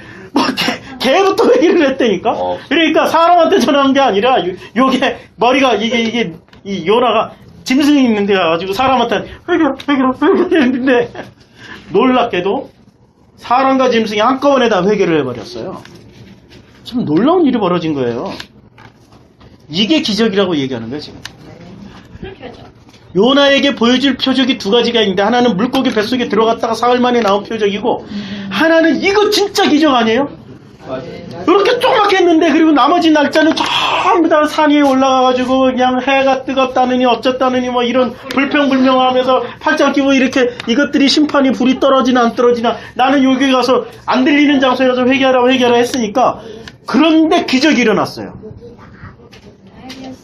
개부터 회개를 했다니까. 그러니까 사람한테 전한 게 아니라 요게 머리가 이게 이 요나가 짐승이 있는 데 가가지고 사람한테 회개를 했는데 놀랍게도 사람과 짐승이 한꺼번에 다 회개를 해버렸어요. 참 놀라운 일이 벌어진 거예요. 이게 기적이라고 얘기하는 거예요 지금. 요나에게 보여줄 표적이 두 가지가 있는데 하나는 물고기 뱃속에 들어갔다가 사흘 만에 나온 표적이고 하나는 이거 진짜 기적 아니에요? 이렇게 조그맣게 했는데 그리고 나머지 날짜는 전부 다 산 위에 올라가가지고 그냥 해가 뜨겁다느니 어쩌다느니 뭐 이런 불평불명하면서 팔짱 끼고 이렇게 이것들이 심판이 불이 떨어지나 안 떨어지나 나는 여기 가서 안 들리는 장소에 가서 회개하라 했으니까 그런데 기적이 일어났어요.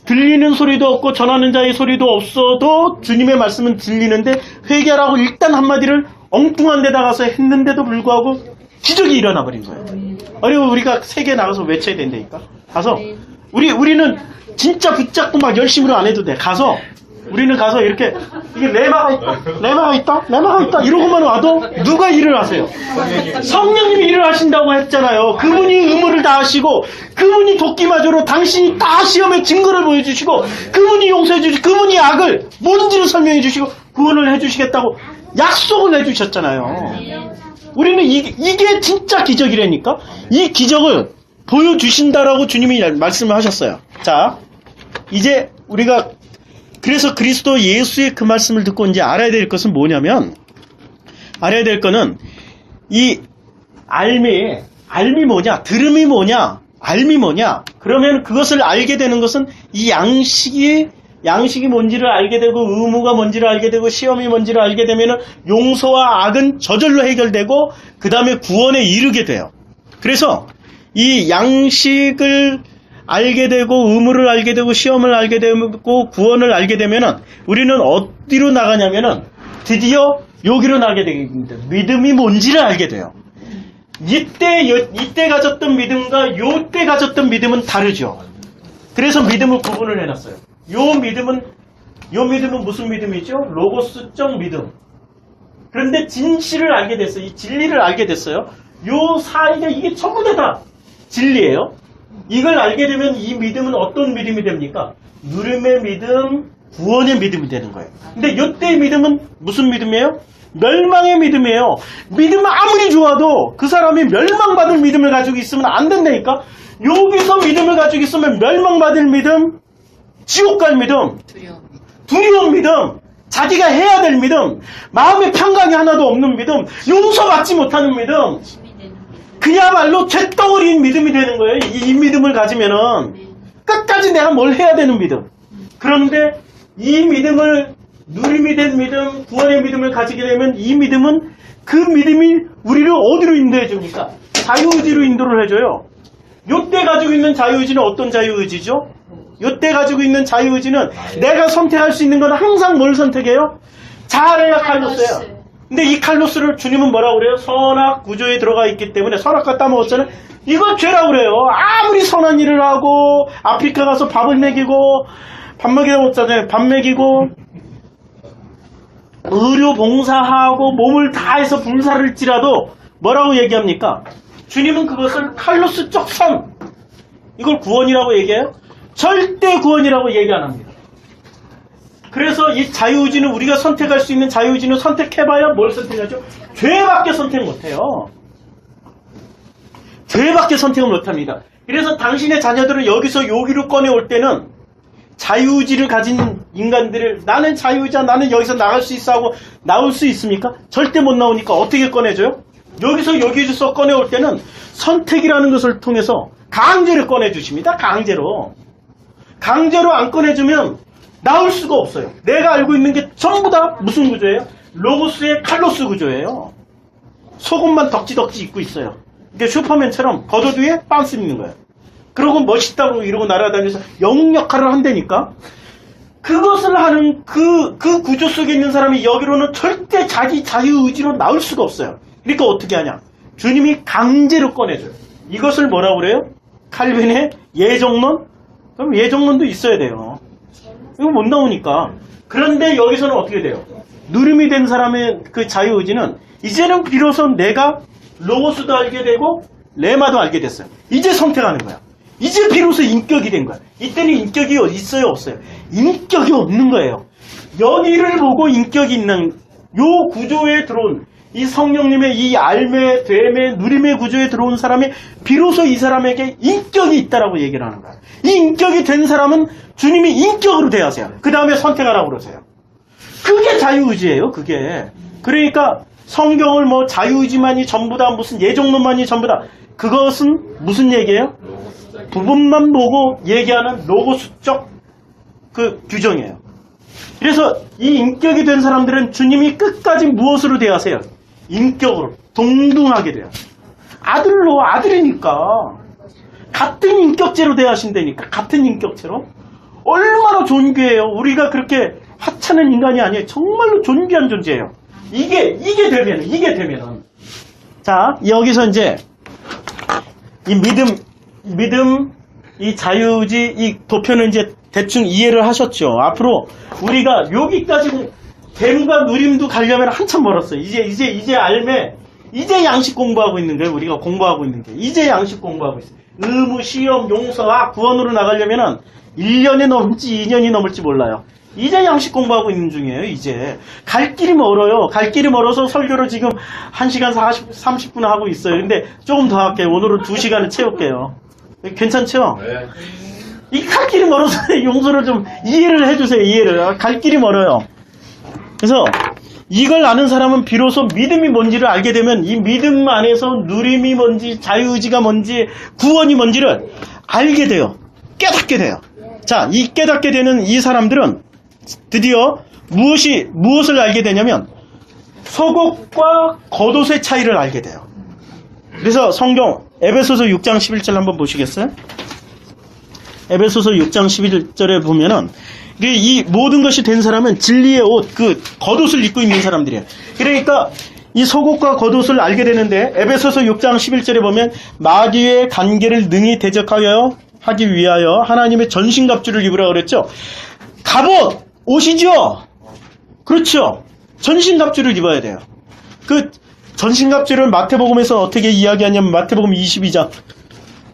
들리는 소리도 없고 전하는 자의 소리도 없어도 주님의 말씀은 들리는데 회개하라고 일단 한마디를 엉뚱한 데다 가서 했는데도 불구하고 기적이 일어나 버린 거예요. 그리고 우리가 세계 나가서 외쳐야 된다니까. 가서 우리는 진짜 붙잡고 막 열심히로 안 해도 돼. 우리는 가서 이렇게 이게 레마가 있다 이러고만 와도 누가 일을 하세요? 성령님이 일을 하신다고 했잖아요. 그분이 의무를 다 하시고 그분이 도끼마저로 당신이 다 시험의 증거를 보여주시고 그분이 용서해 주시고 그분이 악을 뭔지를 설명해 주시고 구원을 해주시겠다고 약속을 해주셨잖아요. 우리는 이게 진짜 기적이라니까. 이 기적을 보여주신다라고 주님이 말씀을 하셨어요. 자, 이제 우리가 그래서 그리스도 예수의 그 말씀을 듣고 이제 알아야 될 것은 뭐냐면, 알아야 될 거는 이 알미 뭐냐, 들음이 뭐냐, 알미 뭐냐. 그러면 그것을 알게 되는 것은 이 양식이 뭔지를 알게 되고 의무가 뭔지를 알게 되고 시험이 뭔지를 알게 되면 용서와 악은 저절로 해결되고 그 다음에 구원에 이르게 돼요. 그래서 이 양식을 알게 되고 의무를 알게 되고 시험을 알게 되고 구원을 알게 되면은 우리는 어디로 나가냐면은 드디어 여기로 나가게 됩니다. 믿음이 뭔지를 알게 돼요. 이때 가졌던 믿음과 요때 가졌던 믿음은 다르죠. 그래서 믿음을 구분을 해놨어요. 요 믿음은 무슨 믿음이죠? 로고스적 믿음. 그런데 진실을 알게 됐어요. 이 진리를 알게 됐어요. 요 사이가 이게 전부 다 진리예요. 이걸 알게 되면 이 믿음은 어떤 믿음이 됩니까? 누름의 믿음, 구원의 믿음이 되는 거예요. 근데 이때의 믿음은 무슨 믿음이에요? 멸망의 믿음이에요. 믿음은 아무리 좋아도 그 사람이 멸망받을 믿음을 가지고 있으면 안 된다니까. 여기서 믿음을 가지고 있으면 멸망받을 믿음, 지옥 갈 믿음, 두려움. 두려운 믿음, 자기가 해야 될 믿음, 마음의 평강이 하나도 없는 믿음, 용서받지 못하는 믿음, 힘이 되는 믿음. 그야말로 쇳덩어리인 믿음이 되는 거예요. 이 믿음을 가지면은 네. 끝까지 내가 뭘 해야 되는 믿음. 그런데 이 믿음을 누림이 된 믿음, 구원의 믿음을 가지게 되면 이 믿음은 그 믿음이 우리를 어디로 인도해 줍니까? 자유의지로 인도를 해줘요. 요때 가지고 있는 자유의지는 어떤 자유의지죠? 요때 가지고 있는 자유의지는 내가 선택할 수 있는 건 항상 뭘 선택해요? 자아래야 칼로스예요. 근데 이 칼로스를 주님은 뭐라고 그래요? 선악 구조에 들어가 있기 때문에 선악과 따먹었잖아요. 이걸 죄라고 그래요. 아무리 선한 일을 하고 아프리카 가서 밥을 먹이고 밥 먹여줬잖아요. 밥 먹이고 의료 봉사하고 몸을 다해서 불사를 찌라도 뭐라고 얘기합니까? 주님은 그것을 칼로스적 선, 이걸 구원이라고 얘기해요? 절대 구원이라고 얘기 안 합니다. 그래서 이 자유의지는, 우리가 선택할 수 있는 자유의지는 선택해봐야 뭘 선택하죠? 죄밖에 선택 못해요. 죄밖에 선택을 못합니다. 그래서 당신의 자녀들을 여기서 여기로 꺼내올 때는 자유의지를 가진 인간들을, 나는 자유의자, 나는 여기서 나갈 수 있어 하고 나올 수 있습니까? 절대 못 나오니까 어떻게 꺼내줘요? 여기서 여기서 꺼내올 때는 선택이라는 것을 통해서 강제로 꺼내주십니다. 강제로 안 꺼내주면 나올 수가 없어요. 내가 알고 있는 게 전부 다 무슨 구조예요? 로고스의 칼로스 구조예요. 속옷만 덕지덕지 입고 있어요. 근데 슈퍼맨처럼 겉옷 위에 빤스 입는 거예요. 그러고 멋있다고 이러고 날아다니면서 영웅 역할을 한다니까. 그것을 하는 그 구조 속에 있는 사람이 여기로는 절대 자기 자유의지로 나올 수가 없어요. 그러니까 어떻게 하냐? 주님이 강제로 꺼내줘요. 이것을 뭐라고 그래요? 칼빈의 예정론? 그럼 예정론도 있어야 돼요. 이거 못 나오니까. 그런데 여기서는 어떻게 돼요? 누림이 된 사람의 그 자유의지는 이제는 비로소 내가 로고스도 알게 되고 레마도 알게 됐어요. 이제 선택하는 거야. 이제 비로소 인격이 된 거야. 이때는 인격이 있어요, 없어요? 인격이 없는 거예요. 여기를 보고 인격이 있는 요 구조에 들어온 이 성령님의 이 알매, 되매, 누림의 구조에 들어온 사람이 비로소 이 사람에게 인격이 있다라고 얘기를 하는 거야. 이 인격이 된 사람은 주님이 인격으로 대하세요. 그 다음에 선택하라고 그러세요. 그게 자유의지예요, 그게. 그러니까 성경을 뭐 자유의지만이 전부다, 무슨 예정론만이 전부다. 그것은 무슨 얘기예요? 부분만 보고 얘기하는 로고스적 그 규정이에요. 그래서 이 인격이 된 사람들은 주님이 끝까지 무엇으로 대하세요? 인격으로 동등하게 돼요. 아들로, 아들이니까 같은 인격체로 대하신다니까. 같은 인격체로. 얼마나 존귀해요. 우리가 그렇게 하찮은 인간이 아니에요. 정말로 존귀한 존재예요. 이게 되면은 자, 여기서 이제 이 믿음, 이 자유의지, 이 도표는 이제 대충 이해를 하셨죠. 앞으로 우리가 여기까지 됨과 누림도 가려면 한참 멀었어요. 이제 알매, 이제 양식 공부하고 있는 거예요. 우리가 공부하고 있는 게. 이제 양식 공부하고 있어요. 의무, 시험, 용서와 구원으로 나가려면은 1년이 넘을지 2년이 넘을지 몰라요. 이제 양식 공부하고 있는 중이에요. 이제 갈 길이 멀어요. 갈 길이 멀어서 설교를 지금 1시간 30분 하고 있어요. 근데 조금 더 할게요. 오늘은 2시간을 채울게요. 괜찮죠? 네. 이 갈 길이 멀어서 용서를 좀 이해를 해주세요. 이해를. 갈 길이 멀어요. 그래서 이걸 아는 사람은 비로소 믿음이 뭔지를 알게 되면 이 믿음 안에서 누림이 뭔지, 자유의지가 뭔지, 구원이 뭔지를 알게 돼요. 깨닫게 돼요. 자, 이 깨닫게 되는 이 사람들은 드디어 무엇을 알게 되냐면 속옷과 겉옷의 차이를 알게 돼요. 그래서 성경 에베소서 6장 11절 한번 보시겠어요? 에베소서 6장 11절에 보면은 이 모든 것이 된 사람은 진리의 옷, 그 겉옷을 입고 있는 사람들이에요. 그러니까 이 속옷과 겉옷을 알게 되는데 에베소서 6장 11절에 보면 마귀의 관계를 능히 대적하여 하기 위하여 하나님의 전신갑주를 입으라 그랬죠. 갑옷, 옷이죠. 그렇죠. 전신갑주를 입어야 돼요. 그 전신갑주를 마태복음에서 어떻게 이야기하냐면 마태복음 22장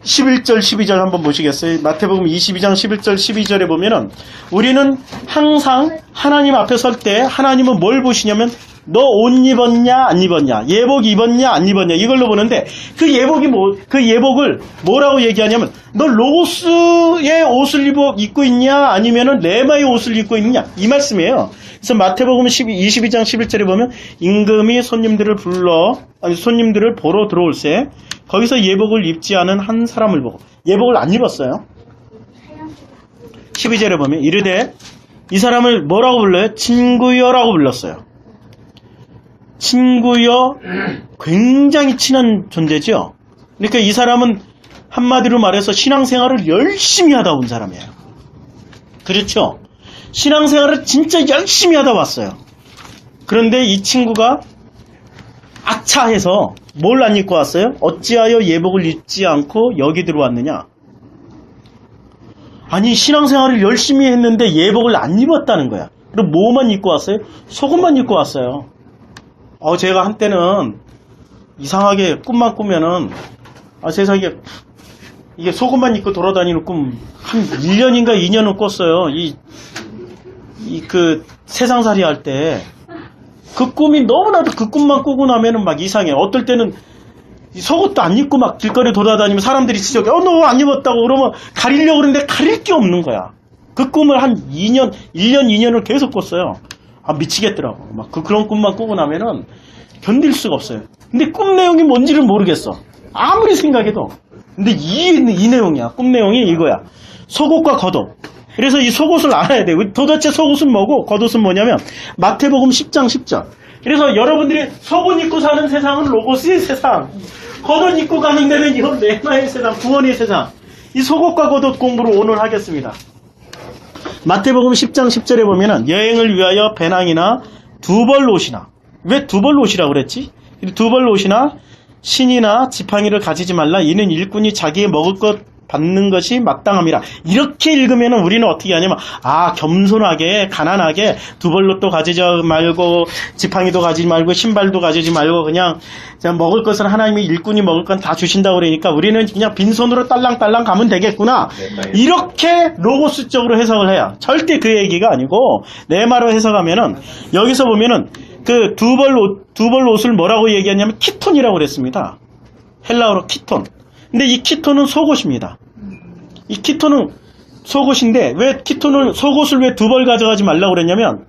11절, 12절 한번 보시겠어요? 마태복음 22장 11절, 12절에 보면은 우리는 항상 하나님 앞에 설 때 하나님은 뭘 보시냐면 너 옷 입었냐 안 입었냐, 예복 입었냐 안 입었냐 이걸로 보는데 그 예복을 뭐라고 얘기하냐면 너 로고스의 옷을 입고 있냐 아니면은 레마의 옷을 입고 있느냐 이 말씀이에요. 그래서 마태복음 22장 11절에 보면 임금이 손님들을 보러 들어올세 거기서 예복을 입지 않은 한 사람을 보고, 예복을 안 입었어요. 12절에 보면 이르되 이 사람을 뭐라고 불러요? 친구여라고 불렀어요. 친구여, 굉장히 친한 존재죠. 그러니까 이 사람은 한마디로 말해서 신앙생활을 열심히 하다 온 사람이에요. 그렇죠? 신앙생활을 진짜 열심히 하다 왔어요. 그런데 이 친구가 아차 해서 뭘 안 입고 왔어요? 어찌하여 예복을 입지 않고 여기 들어왔느냐? 아니, 신앙생활을 열심히 했는데 예복을 안 입었다는 거야. 그럼 뭐만 입고 왔어요? 속옷만 입고 왔어요. 제가 한때는 이상하게 꿈만 꾸면은 세상에 이게 속옷만 입고 돌아다니는 꿈 한 1년인가 2년은 꿨어요. 그 세상살이 할 때 그 꿈이 너무나도 그 꿈만 꾸고 나면은 막 이상해. 어떨 때는 속옷도 안 입고 막 길거리 돌아다니면 사람들이 지적해. 너 안 입었다고 그러면 가리려고 그러는데 가릴 게 없는 거야. 그 꿈을 한 1년, 2년을 계속 꿨어요. 미치겠더라고. 막 그런 꿈만 꾸고 나면은 견딜 수가 없어요. 근데 꿈 내용이 뭔지를 모르겠어. 아무리 생각해도. 근데 이 내용이야. 꿈 내용이 이거야. 속옷과 겉옷. 그래서 이 속옷을 알아야 돼. 도대체 속옷은 뭐고 겉옷은 뭐냐면 마태복음 10장 10절. 그래서 여러분들이 속옷 입고 사는 세상은 로고스의 세상, 겉옷 입고 가는 데는 이건 레마의 세상, 구원의 세상. 이 속옷과 겉옷 공부를 오늘 하겠습니다. 마태복음 10장 10절에 보면은 여행을 위하여 배낭이나 두벌 옷이나, 왜 두벌 옷이라고 그랬지? 두벌 옷이나 신이나 지팡이를 가지지 말라. 이는 일꾼이 자기의 먹을 것 받는 것이 마땅함이라. 이렇게 읽으면 우리는 어떻게 하냐면 겸손하게 가난하게 두벌로도 가지지 말고 지팡이도 가지지 말고 신발도 가지지 말고 그냥 먹을 것은 하나님이 일꾼이 먹을 건 다 주신다고 그러니까 우리는 그냥 빈손으로 딸랑딸랑 가면 되겠구나. 이렇게 로고스적으로 해석을 해야. 절대 그 얘기가 아니고 내 말로 해석하면은 여기서 보면은 그 두벌 옷을 뭐라고 얘기하냐면 키톤이라고 그랬습니다. 헬라어로 키톤. 근데 이 키톤은 속옷입니다. 이 키톤은 속옷인데 왜 속옷을 왜 두 벌 가져가지 말라고 그랬냐면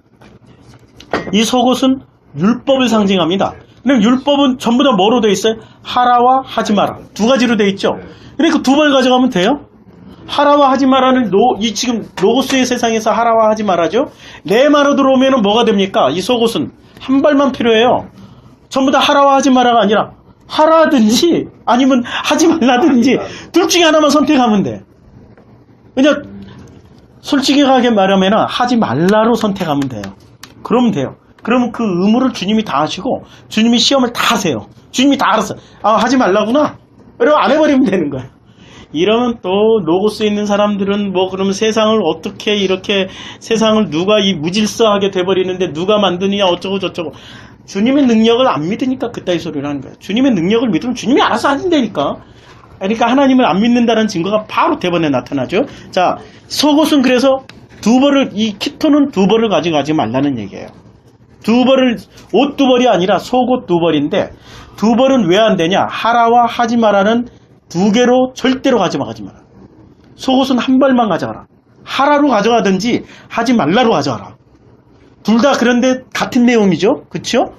이 속옷은 율법을 상징합니다. 근데 율법은 전부 다 뭐로 되어 있어요? 하라와 하지 마라. 두 가지로 되어 있죠. 그러니까 두 벌 가져가면 돼요? 하라와 하지 마라는 지금 로고스의 세상에서 하라와 하지 마라죠. 내 말로 들어오면 뭐가 됩니까? 이 속옷은 한 벌만 필요해요. 전부 다 하라와 하지 마라가 아니라 하라든지 아니면 하지 말라든지 둘 중에 하나만 선택하면 돼. 그냥 솔직하게 말하면 하지 말라로 선택하면 돼요. 그러면 돼요. 그러면 그 의무를 주님이 다 하시고 주님이 시험을 다 하세요. 주님이 다 알았어. 하지 말라구나. 그러면 안 해버리면 되는 거야. 이러면 또 로고스에 있는 사람들은 그러면 세상을 어떻게 이렇게 세상을 누가 이 무질서하게 돼버리는데 누가 만드느냐 어쩌고 저쩌고. 주님의 능력을 안 믿으니까 그따위 소리를 하는 거예요. 주님의 능력을 믿으면 주님이 알아서 하신다니까. 그러니까 하나님을 안 믿는다는 증거가 바로 대번에 나타나죠. 자, 속옷은 그래서 이 키토는 두 벌을 가져가지 말라는 얘기예요. 옷 두 벌이 아니라 속옷 두 벌인데 두 벌은 왜 안 되냐? 하라와 하지 마라는 두 개로 절대로 가져가지 마라. 속옷은 한 벌만 가져가라. 하라로 가져가든지 하지 말라로 가져가라. 둘 다 그런데 같은 내용이죠. 그렇죠?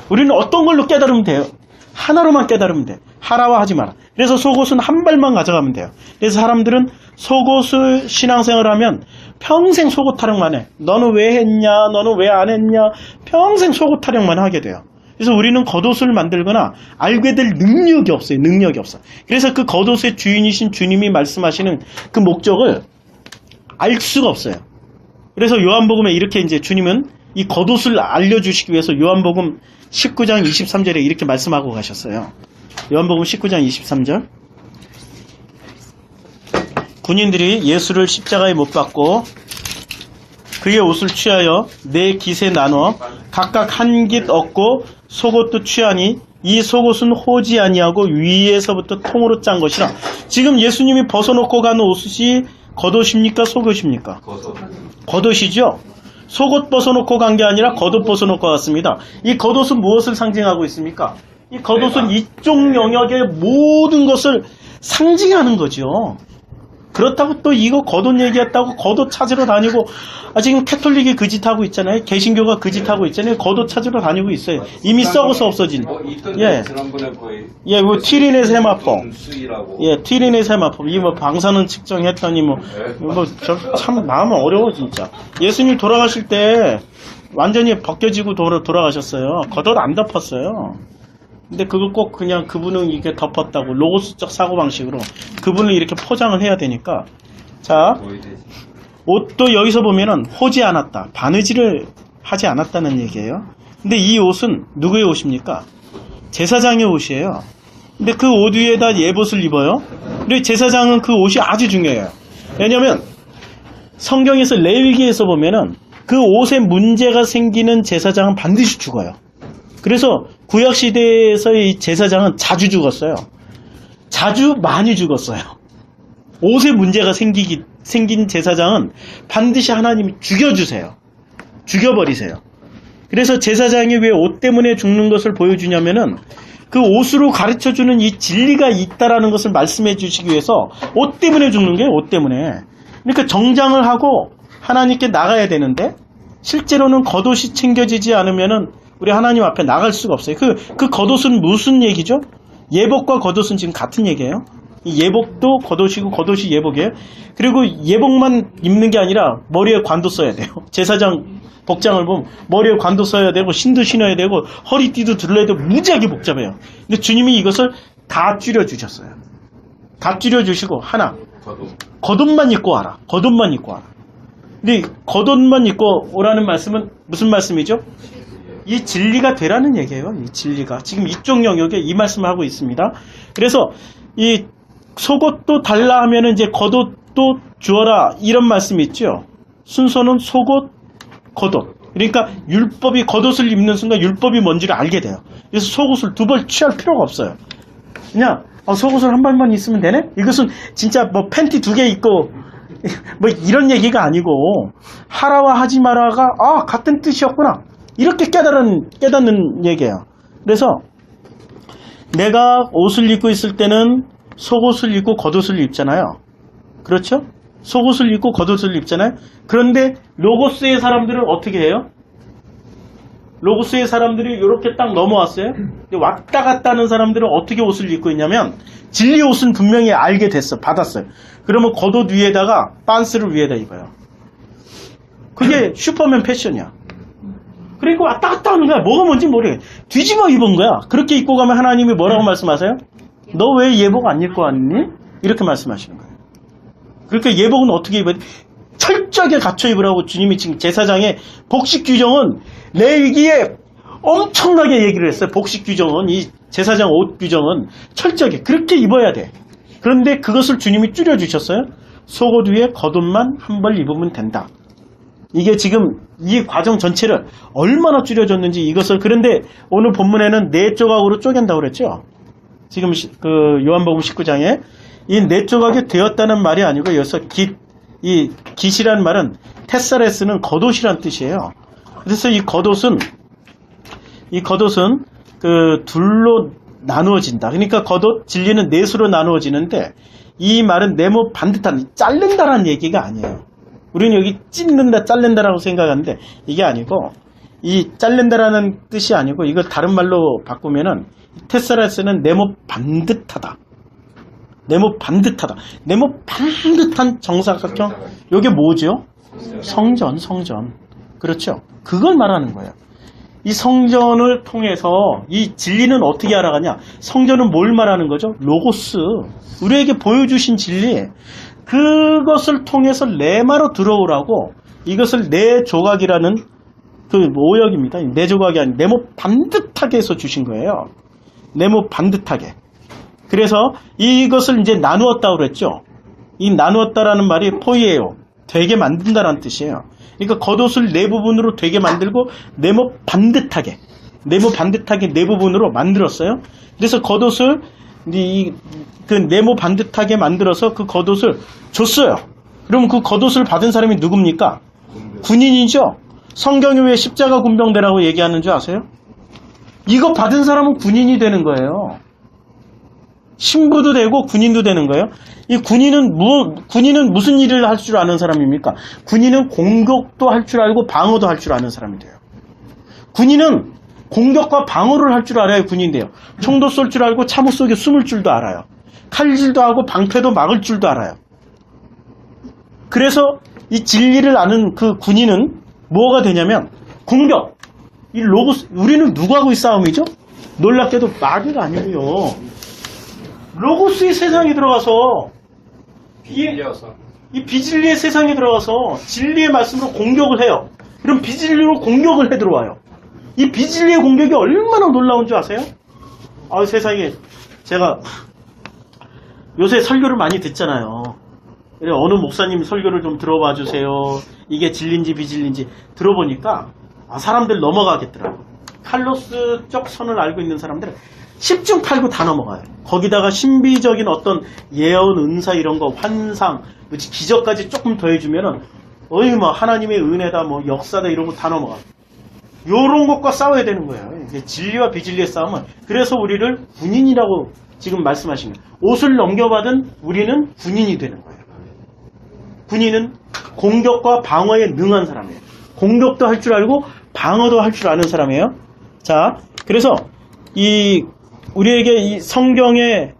우리는 어떤 걸로 깨달으면 돼요? 하나로만 깨달으면 돼. 하라와 하지 마라. 그래서 속옷은 한 벌만 가져가면 돼요. 그래서 사람들은 속옷을 신앙생활을 하면 평생 속옷 타령만 해. 너는 왜 했냐? 너는 왜 안 했냐? 평생 속옷 타령만 하게 돼요. 그래서 우리는 겉옷을 만들거나 알게 될 능력이 없어요. 능력이 없어. 그래서 그 겉옷의 주인이신 주님이 말씀하시는 그 목적을 알 수가 없어요. 그래서 요한복음에 이렇게 이제 주님은 이 겉옷을 알려주시기 위해서 요한복음 19장 23절에 이렇게 말씀하고 가셨어요. 요한복음 19장 23절. 군인들이 예수를 십자가에 못 박고 그의 옷을 취하여 네 깃에 나눠 각각 한 깃 얻고 속옷도 취하니 이 속옷은 호지 아니하고 위에서부터 통으로 짠 것이라. 지금 예수님이 벗어놓고 간 옷이 겉옷입니까? 속옷입니까? 겉옷이죠. 속옷 벗어놓고 간 게 아니라 겉옷 벗어놓고 갔습니다. 이 겉옷은 무엇을 상징하고 있습니까? 이 겉옷은 이쪽 영역의 모든 것을 상징하는 거죠. 그렇다고 또 이거 겉옷 얘기했다고 겉옷 찾으러 다니고, 지금 캐톨릭이 그 짓 하고 있잖아요. 개신교가 그 짓 하고 있잖아요. 겉옷 찾으러 다니고 있어요. 이미 썩어서 없어진. 예. 지난번에 거의 예, 뭐 티린의 세마법. 수이라고. 예, 티린의 세마법. 이 뭐 방사능 측정했더니 참 마음은 어려워 진짜. 예수님 돌아가실 때 완전히 벗겨지고 돌아가셨어요. 겉옷 안 덮었어요. 근데 그걸 꼭 그냥 그분은 이렇게 덮었다고 로고스적 사고방식으로 그분을 이렇게 포장을 해야 되니까. 자, 옷도 여기서 보면은 호지 않았다, 바느질을 하지 않았다는 얘기예요. 근데 이 옷은 누구의 옷입니까? 제사장의 옷이에요. 근데 그 옷 위에다 예봇을 입어요. 그리고 제사장은 그 옷이 아주 중요해요. 왜냐면 성경에서 레위기에서 보면은 그 옷에 문제가 생기는 제사장은 반드시 죽어요. 그래서 구약시대에서의 제사장은 자주 죽었어요. 자주 많이 죽었어요. 옷에 문제가 생긴 제사장은 반드시 하나님이 죽여주세요. 죽여버리세요. 그래서 제사장이 왜 옷 때문에 죽는 것을 보여주냐면은 그 옷으로 가르쳐주는 이 진리가 있다라는 것을 말씀해 주시기 위해서 옷 때문에 죽는 거예요. 옷 때문에. 그러니까 정장을 하고 하나님께 나가야 되는데 실제로는 겉옷이 챙겨지지 않으면은 우리 하나님 앞에 나갈 수가 없어요. 그 겉옷은 무슨 얘기죠? 예복과 겉옷은 지금 같은 얘기예요. 이 예복도 겉옷이고 겉옷이 예복이에요. 그리고 예복만 입는 게 아니라 머리에 관도 써야 돼요. 제사장 복장을 보면 머리에 관도 써야 되고 신도 신어야 되고 허리띠도 둘러야 되고 무지하게 복잡해요. 근데 주님이 이것을 다 줄여주셨어요. 다 줄여주시고 하나 겉옷만 입고 와라. 겉옷만 입고 와라. 근데 겉옷만 입고 오라는 말씀은 무슨 말씀이죠? 이 진리가 되라는 얘기예요. 이 진리가. 지금 이쪽 영역에 이 말씀을 하고 있습니다. 그래서 이 속옷도 달라 하면은 이제 겉옷도 주어라 이런 말씀이 있죠. 순서는 속옷, 겉옷. 그러니까 율법이 겉옷을 입는 순간 율법이 뭔지를 알게 돼요. 그래서 속옷을 두 벌 취할 필요가 없어요. 그냥 속옷을 한 벌만 있으면 되네? 이것은 진짜 뭐 팬티 두 개 입고 뭐 이런 얘기가 아니고 하라와 하지 마라가 같은 뜻이었구나. 이렇게 깨닫는 얘기예요. 그래서 내가 옷을 입고 있을 때는 속옷을 입고 겉옷을 입잖아요. 그렇죠? 속옷을 입고 겉옷을 입잖아요. 그런데 로고스의 사람들은 어떻게 해요? 로고스의 사람들이 이렇게 딱 넘어왔어요. 왔다 갔다 하는 사람들은 어떻게 옷을 입고 있냐면 진리 옷은 분명히 알게 됐어. 받았어요. 그러면 겉옷 위에다가 빤스를 위에다 입어요. 그게 슈퍼맨 패션이야. 그리고 왔다 갔다 하는 거야. 뭐가 뭔지 모르겠어. 뒤집어 입은 거야. 그렇게 입고 가면 하나님이 뭐라고 말씀하세요? 너 왜 예복 안 입고 왔니? 이렇게 말씀하시는 거예요. 그러니까 예복은 어떻게 입어야 돼? 철저하게 갖춰 입으라고 주님이 지금 제사장의 복식 규정은 레위기에 엄청나게 얘기를 했어요. 복식 규정은, 이 제사장 옷 규정은 철저하게 그렇게 입어야 돼. 그런데 그것을 주님이 줄여주셨어요. 속옷 위에 겉옷만 한 벌 입으면 된다. 이게 지금 이 과정 전체를 얼마나 줄여줬는지 이것을. 그런데 오늘 본문에는 네 조각으로 쪼갠다고 그랬죠. 지금 그 요한복음 19장에 이 네 조각이 되었다는 말이 아니고 여기서 이 깃이라는 말은 테사레스는 겉옷이란 뜻이에요. 그래서 이 겉옷은 그 둘로 나누어진다. 그러니까 겉옷 진리는 넷으로 나누어지는데 이 말은 네모 반듯한 자른다라는 얘기가 아니에요. 우리는 여기 찢는다, 자른다라고 생각하는데 이게 아니고 이 자른다라는 뜻이 아니고 이걸 다른 말로 바꾸면은 테사레스는 네모 반듯하다. 네모 반듯하다. 네모 반듯한 정사각형. 이게 뭐죠? 성전. 그렇죠? 그걸 말하는 거예요. 이 성전을 통해서 이 진리는 어떻게 알아가냐? 성전은 뭘 말하는 거죠? 로고스. 우리에게 보여주신 진리. 그것을 통해서 레마로 들어오라고 이것을 네 조각이라는 그 오역입니다. 네 조각이 아닌 네모 반듯하게 해서 주신 거예요. 네모 반듯하게. 그래서 이것을 이제 나누었다고 그랬죠. 이 나누었다라는 말이 포이에요. 되게 만든다라는 뜻이에요. 그러니까 겉옷을 네 부분으로 되게 만들고 네모 반듯하게. 네모 반듯하게 네 부분으로 만들었어요. 그래서 겉옷을 그 네모 반듯하게 만들어서 그 겉옷을 줬어요. 그럼 그 겉옷을 받은 사람이 누굽니까? 군인이죠. 성경에 왜 십자가 군병대라고 얘기하는 줄 아세요? 이거 받은 사람은 군인이 되는 거예요. 신부도 되고 군인도 되는 거예요. 이 군인은 무슨 일을 할 줄 아는 사람입니까? 군인은 공격도 할 줄 알고 방어도 할 줄 아는 사람이 돼요. 군인은 공격과 방어를 할 줄 알아야 군인이 돼요. 총도 쏠 줄 알고 참호 속에 숨을 줄도 알아요. 칼질도 하고 방패도 막을 줄도 알아요. 그래서 이 진리를 아는 그 군인은 뭐가 되냐면 공격. 이 로고스, 우리는 누구하고의 싸움이죠? 놀랍게도 마귀가 아니고요. 로고스의 세상에 들어가서 이 비진리의 세상에 들어가서 진리의 말씀으로 공격을 해요. 그럼 비진리로 공격을 해 들어와요. 이 비진리의 공격이 얼마나 놀라운 줄 아세요? 아, 세상에 제가 요새 설교를 많이 듣잖아요. 어느 목사님 설교를 좀 들어봐 주세요. 이게 진리인지 비진리인지 들어보니까 사람들 넘어가겠더라고. 칼로스적 선을 알고 있는 사람들은 10중 8구 다 넘어가요. 거기다가 신비적인 어떤 예언, 은사 이런 거, 환상, 기적까지 조금 더해주면은 뭐 하나님의 은혜다, 뭐 역사다 이런 거 다 넘어가. 요런 것과 싸워야 되는 거예요. 이게 진리와 비진리의 싸움은. 그래서 우리를 군인이라고 지금 말씀하신 거예요. 옷을 넘겨받은 우리는 군인이 되는 거예요. 군인은 공격과 방어에 능한 사람이에요. 공격도 할 줄 알고 방어도 할 줄 아는 사람이에요. 자, 그래서 우리에게 이 성경에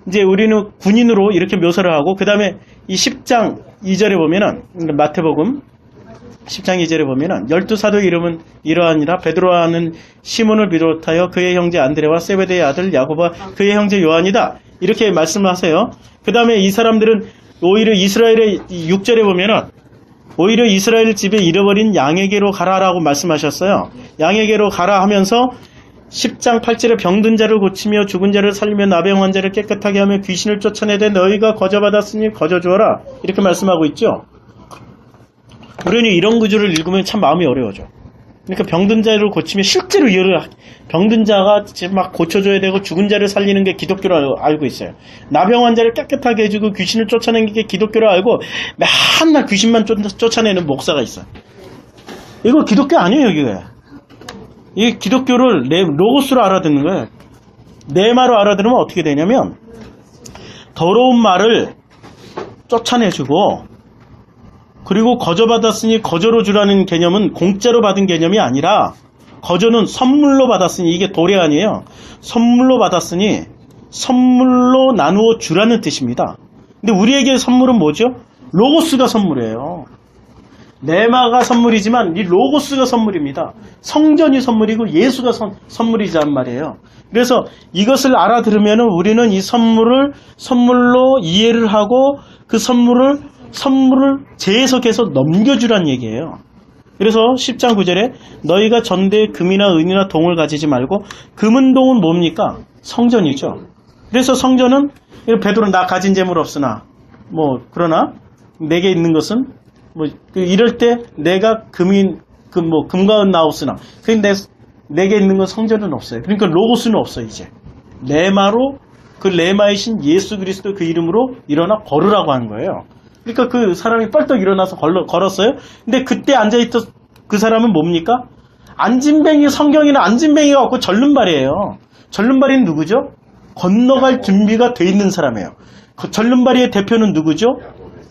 이제 우리는 군인으로 이렇게 묘사를 하고, 그 다음에 이 10장 2절에 보면은, 마태복음 10장 2절에 보면은 12사도의 이름은 이러하니라. 베드로라는 시몬을 비롯하여 그의 형제 안드레와 세베대의 아들 야고보와 그의 형제 요한이다. 이렇게 말씀을 하세요. 그 다음에 이 사람들은 오히려 이스라엘의 6절에 보면은 오히려 이스라엘 집에 잃어버린 양에게로 가라라고 말씀하셨어요. 양에게로 가라 하면서 10장 8절에 병든 자를 고치며 죽은 자를 살리며 나병 환자를 깨끗하게 하며 귀신을 쫓아내되 너희가 거저받았으니 거저주어라. 이렇게 말씀하고 있죠. 우리는 이런 구절을 읽으면 참 마음이 어려워져. 그러니까 병든 자를 고치며 실제로 병든 자가 막 고쳐줘야 되고 죽은 자를 살리는 게 기독교로 알고 있어요. 나병 환자를 깨끗하게 해주고 귀신을 쫓아내는 게 기독교로 알고 맨날 귀신만 쫓아내는 목사가 있어요. 이거 기독교 아니에요, 이게. 이 기독교를 로고스로 알아듣는 거예요. 내 말로 알아들으면 어떻게 되냐면 더러운 말을 쫓아내주고, 그리고 거저받았으니 거저로 주라는 개념은 공짜로 받은 개념이 아니라, 거저는 선물로 받았으니, 이게 도래 아니에요. 선물로 받았으니 선물로 나누어 주라는 뜻입니다. 근데 우리에게 선물은 뭐죠? 로고스가 선물이에요. 네마가 선물이지만 이 로고스가 선물입니다. 성전이 선물이고 예수가 선물이란 말이에요. 그래서 이것을 알아들으면 우리는 이 선물로 이해를 하고 그 선물을 재해석해서 넘겨주란 얘기예요. 그래서 10장 9절에 너희가 전대에 금이나 은이나 동을 가지지 말고, 금은 동은 뭡니까? 성전이죠. 그래서 성전은 베드로 나 가진 재물 없으나 그러나 내게 있는 것은 이럴 때 내가 금과 은 나옵으나 내게 있는 건 성전은 없어요. 그러니까 로고스는 없어요. 이제 레마로, 그 레마이신 예수 그리스도 그 이름으로 일어나 걸으라고 하는 거예요. 그러니까 그 사람이 뻘떡 일어나서 걸었어요. 근데 그때 앉아있던 그 사람은 뭡니까? 안진뱅이, 성경에는 안진뱅이가 없고 절름발이에요. 절름발이는 누구죠? 건너갈 준비가 돼 있는 사람이에요. 그 절름발이의 대표는 누구죠?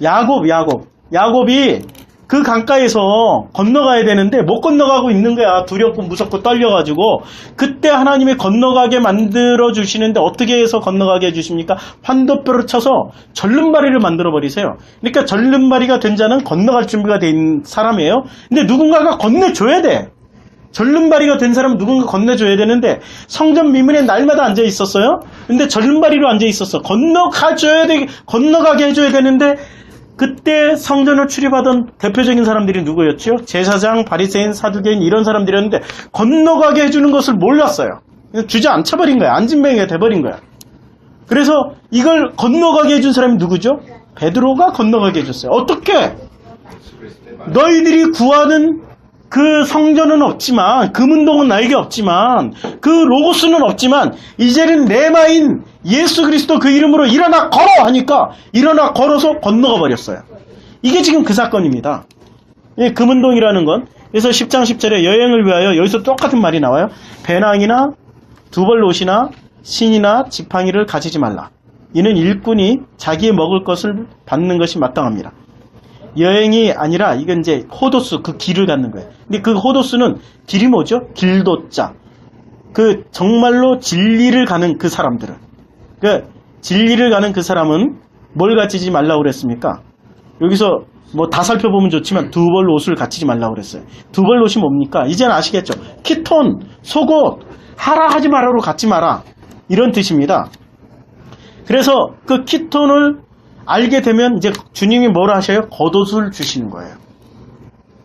야곱이 그 강가에서 건너가야 되는데 못 건너가고 있는 거야. 두렵고 무섭고 떨려가지고. 그때 하나님이 건너가게 만들어 주시는데 어떻게 해서 건너가게 해주십니까? 환도뼈를 쳐서 절름발이를 만들어 버리세요. 그러니까 절름발이가 된 자는 건너갈 준비가 된 사람이에요. 근데 누군가가 건네줘야 돼. 절름발이가 된 사람은 누군가 건네줘야 되는데, 성전 미문에 날마다 앉아 있었어요. 근데 절름발이로 앉아 있었어. 건너가게 해줘야 되는데, 그때 성전을 출입하던 대표적인 사람들이 누구였죠? 제사장, 바리새인, 사두개인 이런 사람들이었는데 건너가게 해주는 것을 몰랐어요. 주저앉혀버린 거야. 안진뱅이가 돼버린 거야. 그래서 이걸 건너가게 해준 사람이 누구죠? 베드로가 건너가게 해줬어요. 어떻게? 너희들이 구하는 그 성전은 없지만, 금은동은 나에게 없지만, 그 로고스는 없지만, 이제는 레마인 예수 그리스도 그 이름으로 일어나 걸어! 하니까, 일어나 걸어서 건너가 버렸어요. 이게 지금 그 사건입니다. 예, 금은동이라는 건, 그래서 10장 10절에 여행을 위하여, 여기서 똑같은 말이 나와요. 배낭이나 두벌옷이나 신이나 지팡이를 가지지 말라. 이는 일꾼이 자기의 먹을 것을 받는 것이 마땅합니다. 여행이 아니라 이건 이제 호도스, 그 길을 갖는 거예요. 근데 그 호도스는 길이 뭐죠? 길도자. 그 정말로 진리를 가는 그 사람들은, 그 진리를 가는 그 사람은 뭘 갖추지 말라고 그랬습니까? 여기서 뭐 다 살펴보면 좋지만 두 벌 옷을 갖추지 말라고 그랬어요. 두 벌 옷이 뭡니까? 이제는 아시겠죠? 키톤, 속옷, 하라 하지 마라로 갖지 마라. 이런 뜻입니다. 그래서 그 키톤을 알게 되면 이제 주님이 뭐라 하셔요? 겉옷을 주시는 거예요.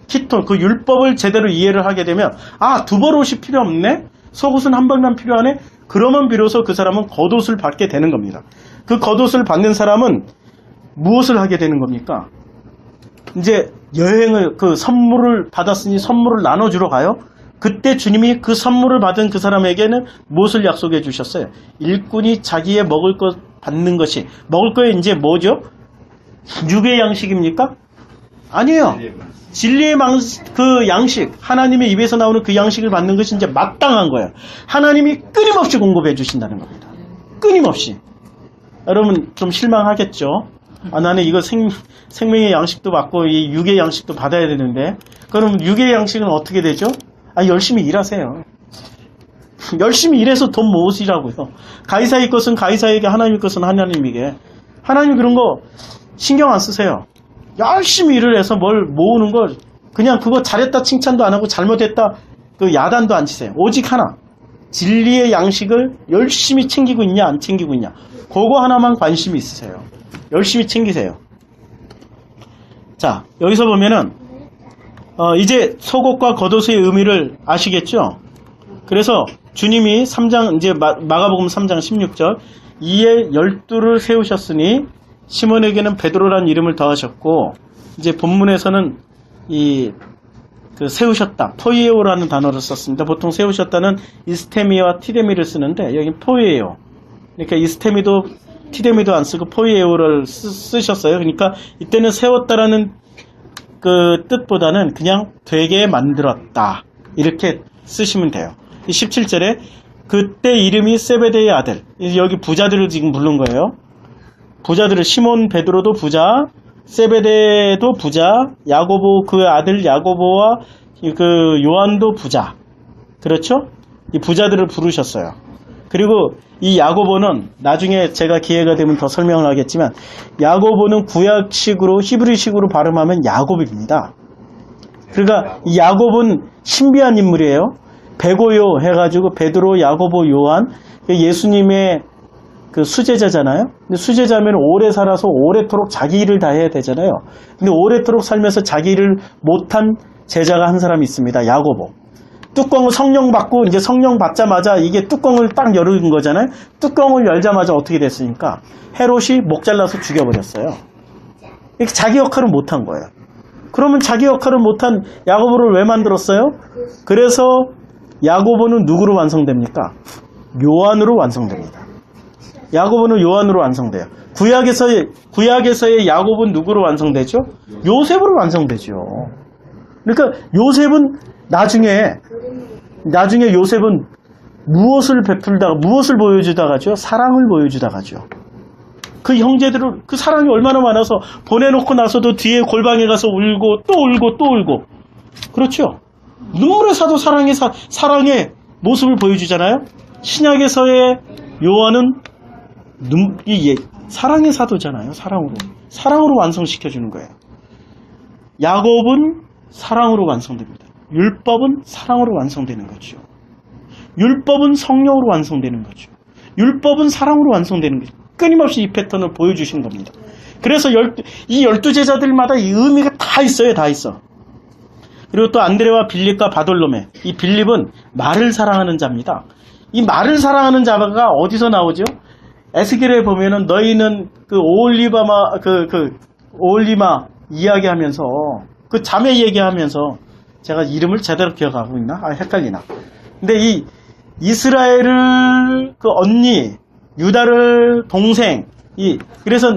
키톤, 그 율법을 제대로 이해를 하게 되면, 아, 두 벌 옷이 필요 없네? 속옷은 한 벌만 필요하네? 그러면 비로소 그 사람은 겉옷을 받게 되는 겁니다. 그 겉옷을 받는 사람은 무엇을 하게 되는 겁니까? 이제 여행을, 그 선물을 받았으니 선물을 나눠주러 가요? 그때 주님이 그 선물을 받은 그 사람에게는 무엇을 약속해 주셨어요? 일꾼이 자기의 먹을 것 받는 것이, 먹을 거에 이제 뭐죠? 육의 양식입니까? 아니에요. 진리의 그 양식, 하나님의 입에서 나오는 그 양식을 받는 것이 이제 마땅한 거예요. 하나님이 끊임없이 공급해 주신다는 겁니다. 끊임없이. 여러분 좀 실망하겠죠? 아, 나는 이거 생명의 양식도 받고 이 육의 양식도 받아야 되는데, 그럼 육의 양식은 어떻게 되죠? 아, 열심히 일하세요. 열심히 일해서 돈 모으시라고요. 가이사의 것은 가이사에게, 하나님의 것은 하나님에게. 하나님 그런 거 신경 안 쓰세요. 열심히 일을 해서 뭘 모으는 걸, 그냥 그거 잘했다 칭찬도 안 하고 잘못했다 그 야단도 안 치세요. 오직 하나, 진리의 양식을 열심히 챙기고 있냐 안 챙기고 있냐, 그거 하나만 관심이 있으세요. 열심히 챙기세요. 자, 여기서 보면은 이제 속옷과 겉옷의 의미를 아시겠죠? 그래서 주님이 3장, 이제 마가복음 3장 16절, 이에 12를 세우셨으니 시몬에게는 베드로라는 이름을 더하셨고, 이제 본문에서는 그 세우셨다, 포이에오라는 단어를 썼습니다. 보통 세우셨다는 이스테미와 티데미를 쓰는데 여기 포이에오. 그러니까 이스테미도 티데미도 안 쓰고 포이에오를 쓰셨어요. 그러니까 이때는 세웠다라는 그 뜻보다는 그냥 되게 만들었다, 이렇게 쓰시면 돼요. 17절에 그때 이름이 세베데의 아들, 여기 부자들을 지금 부른 거예요. 부자들을, 시몬 베드로도 부자, 세베데도 부자, 야고보 그 아들 야고보와 그 요한도 부자. 그렇죠? 이 부자들을 부르셨어요. 그리고 이 야고보는 나중에 제가 기회가 되면 더 설명을 하겠지만, 야고보는 구약식으로 히브리식으로 발음하면 야곱입니다. 그러니까 이 야곱은 신비한 인물이에요. 베고요 해가지고 베드로, 야고보, 요한, 예수님의 그 수제자잖아요. 근데 수제자면 오래 살아서 오래도록 자기 일을 다 해야 되잖아요. 근데 오래도록 살면서 자기 일을 못한 제자가 한 사람이 있습니다. 야고보. 뚜껑을 성령 받고, 이제 성령 받자마자 이게 뚜껑을 딱 열은 거잖아요. 뚜껑을 열자마자 어떻게 됐습니까? 헤롯이 목 잘라서 죽여버렸어요. 이렇게 자기 역할을 못한 거예요. 그러면 자기 역할을 못한 야고보를 왜 만들었어요? 그래서 야고보는 누구로 완성됩니까? 요한으로 완성됩니다. 야고보는 요한으로 완성돼요. 구약에서의 야고보는 누구로 완성되죠? 요셉으로 완성되죠. 그러니까 요셉은 나중에 요셉은 무엇을 베풀다가, 무엇을 보여주다가죠? 사랑을 보여주다가죠. 그 형제들을, 그 사랑이 얼마나 많아서 보내놓고 나서도 뒤에 골방에 가서 울고 또 울고 또 울고. 그렇죠? 눈물의 사도 사랑의 모습을 보여주잖아요. 신약에서의 요한은 사랑의 사도잖아요. 사랑으로 완성시켜주는 거예요. 야곱은 사랑으로 완성됩니다. 율법은 사랑으로 완성되는 거죠. 율법은 성령으로 완성되는 거죠. 율법은 사랑으로 완성되는 거죠. 끊임없이 이 패턴을 보여주신 겁니다. 그래서 이 12제자들마다 이 의미가 다 있어요. 다 있어. 그리고 또 안드레와 빌립과 바돌로메. 이 빌립은 말을 사랑하는 자입니다. 이 말을 사랑하는 자가 어디서 나오죠? 에스겔에 보면은 너희는 그 오올리마 이야기하면서, 그 자매 얘기하면서 제가 이름을 제대로 기억하고 있나? 헷갈리나. 근데 이 이스라엘을 그 언니, 유다를 동생, 그래서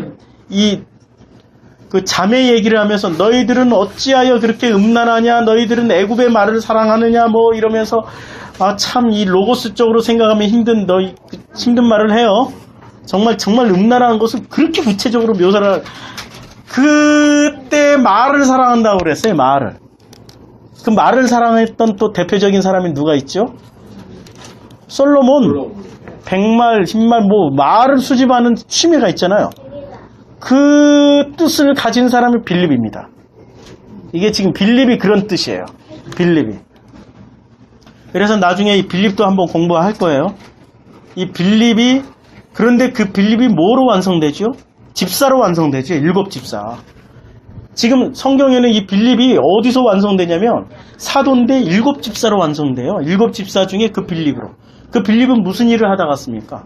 그 자매 얘기를 하면서 너희들은 어찌하여 그렇게 음란하냐? 너희들은 애굽의 말을 사랑하느냐? 뭐 이러면서 참 이 로고스 쪽으로 생각하면 힘든 말을 해요. 정말 음란한 것을 그렇게 구체적으로 묘사를 그때 말을 사랑한다고 그랬어요. 말을. 그 말을 사랑했던 또 대표적인 사람이 누가 있죠? 솔로몬. 백말, 흰말, 뭐 말을 수집하는 취미가 있잖아요. 그 뜻을 가진 사람이 빌립입니다. 이게 지금 빌립이 그런 뜻이에요. 빌립이. 그래서 나중에 이 빌립도 한번 공부할 거예요. 이 빌립이, 그런데 그 빌립이 뭐로 완성되죠? 집사로 완성되죠. 7집사. 지금 성경에는 이 빌립이 어디서 완성되냐면 사도인데 7집사로 완성돼요. 7집사 중에 그 빌립으로. 그 빌립은 무슨 일을 하다 갔습니까?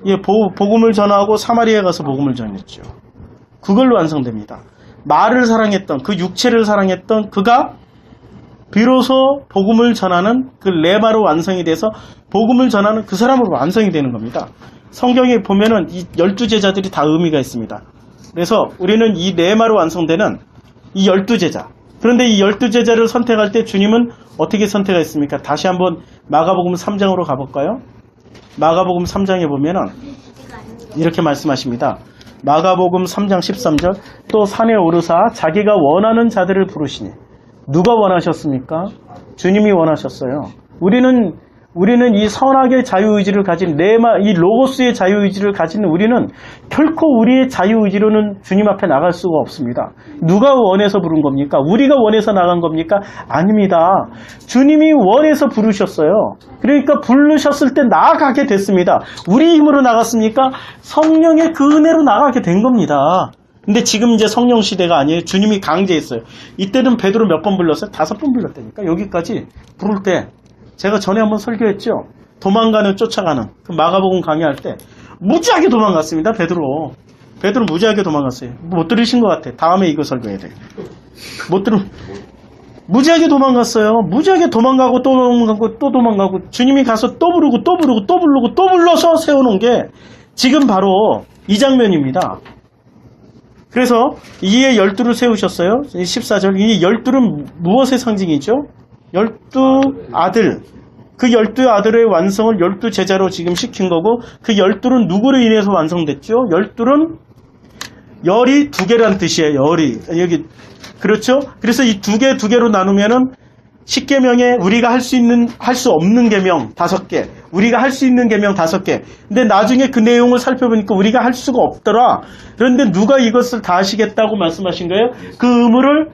예, 복음을 전하고 사마리아에 가서 복음을 전했죠. 그걸로 완성됩니다. 말을 사랑했던, 그 육체를 사랑했던 그가 비로소 복음을 전하는 그 레마로 완성이 돼서 복음을 전하는 그 사람으로 완성이 되는 겁니다. 성경에 보면은 이 12제자들이 다 의미가 있습니다. 그래서 우리는 이 레마로 완성되는 이 12제자. 그런데 이 12제자를 선택할 때 주님은 어떻게 선택했습니까? 다시 한번 마가복음 3장으로 가볼까요? 마가복음 3장에 보면은 이렇게 말씀하십니다. 마가복음 3장 13절 또 산에 오르사 자기가 원하는 자들을 부르시니 누가 원하셨습니까? 주님이 원하셨어요. 우리는 이 선악의 자유의지를 가진 이 로고스의 자유의지를 가진 우리는 결코 우리의 자유의지로는 주님 앞에 나갈 수가 없습니다. 누가 원해서 부른 겁니까? 우리가 원해서 나간 겁니까? 아닙니다. 주님이 원해서 부르셨어요. 그러니까 부르셨을 때 나아가게 됐습니다. 우리 힘으로 나갔습니까? 성령의 그 은혜로 나가게 된 겁니다. 근데 지금 이제 성령 시대가 아니에요. 주님이 강제했어요. 이때는 베드로 몇 번 불렀어요? 5번 불렀다니까. 여기까지 부를 때 제가 전에 한번 설교했죠. 도망가는 쫓아가는 그 마가복음 강의할 때 무지하게 도망갔습니다. 베드로 무지하게 도망갔어요. 못 들으신 것 같아. 다음에 이거 설교해야 돼. 무지하게 도망갔어요. 무지하게 도망가고 또 도망가고 또 도망가고 주님이 가서 또 부르고 또 부르고 또 부르고 또 불러서 세워놓은 게 지금 바로 이 장면입니다. 그래서 이에 12를 세우셨어요. 14절. 이 12는 무엇의 상징이죠? 12아들. 그 12아들의 완성을 12제자로 지금 시킨 거고 그 12는 누구로 인해서 완성됐죠? 12는 열이 2개란 뜻이에요. 열이. 여기 그렇죠? 그래서 이 2개로 나누면은 10계명에 우리가 할 수 없는 계명 5개, 우리가 할 수 있는 계명 5개. 근데 나중에 그 내용을 살펴보니까 우리가 할 수가 없더라. 그런데 누가 이것을 다 하시겠다고 말씀하신 거예요? 그 의무를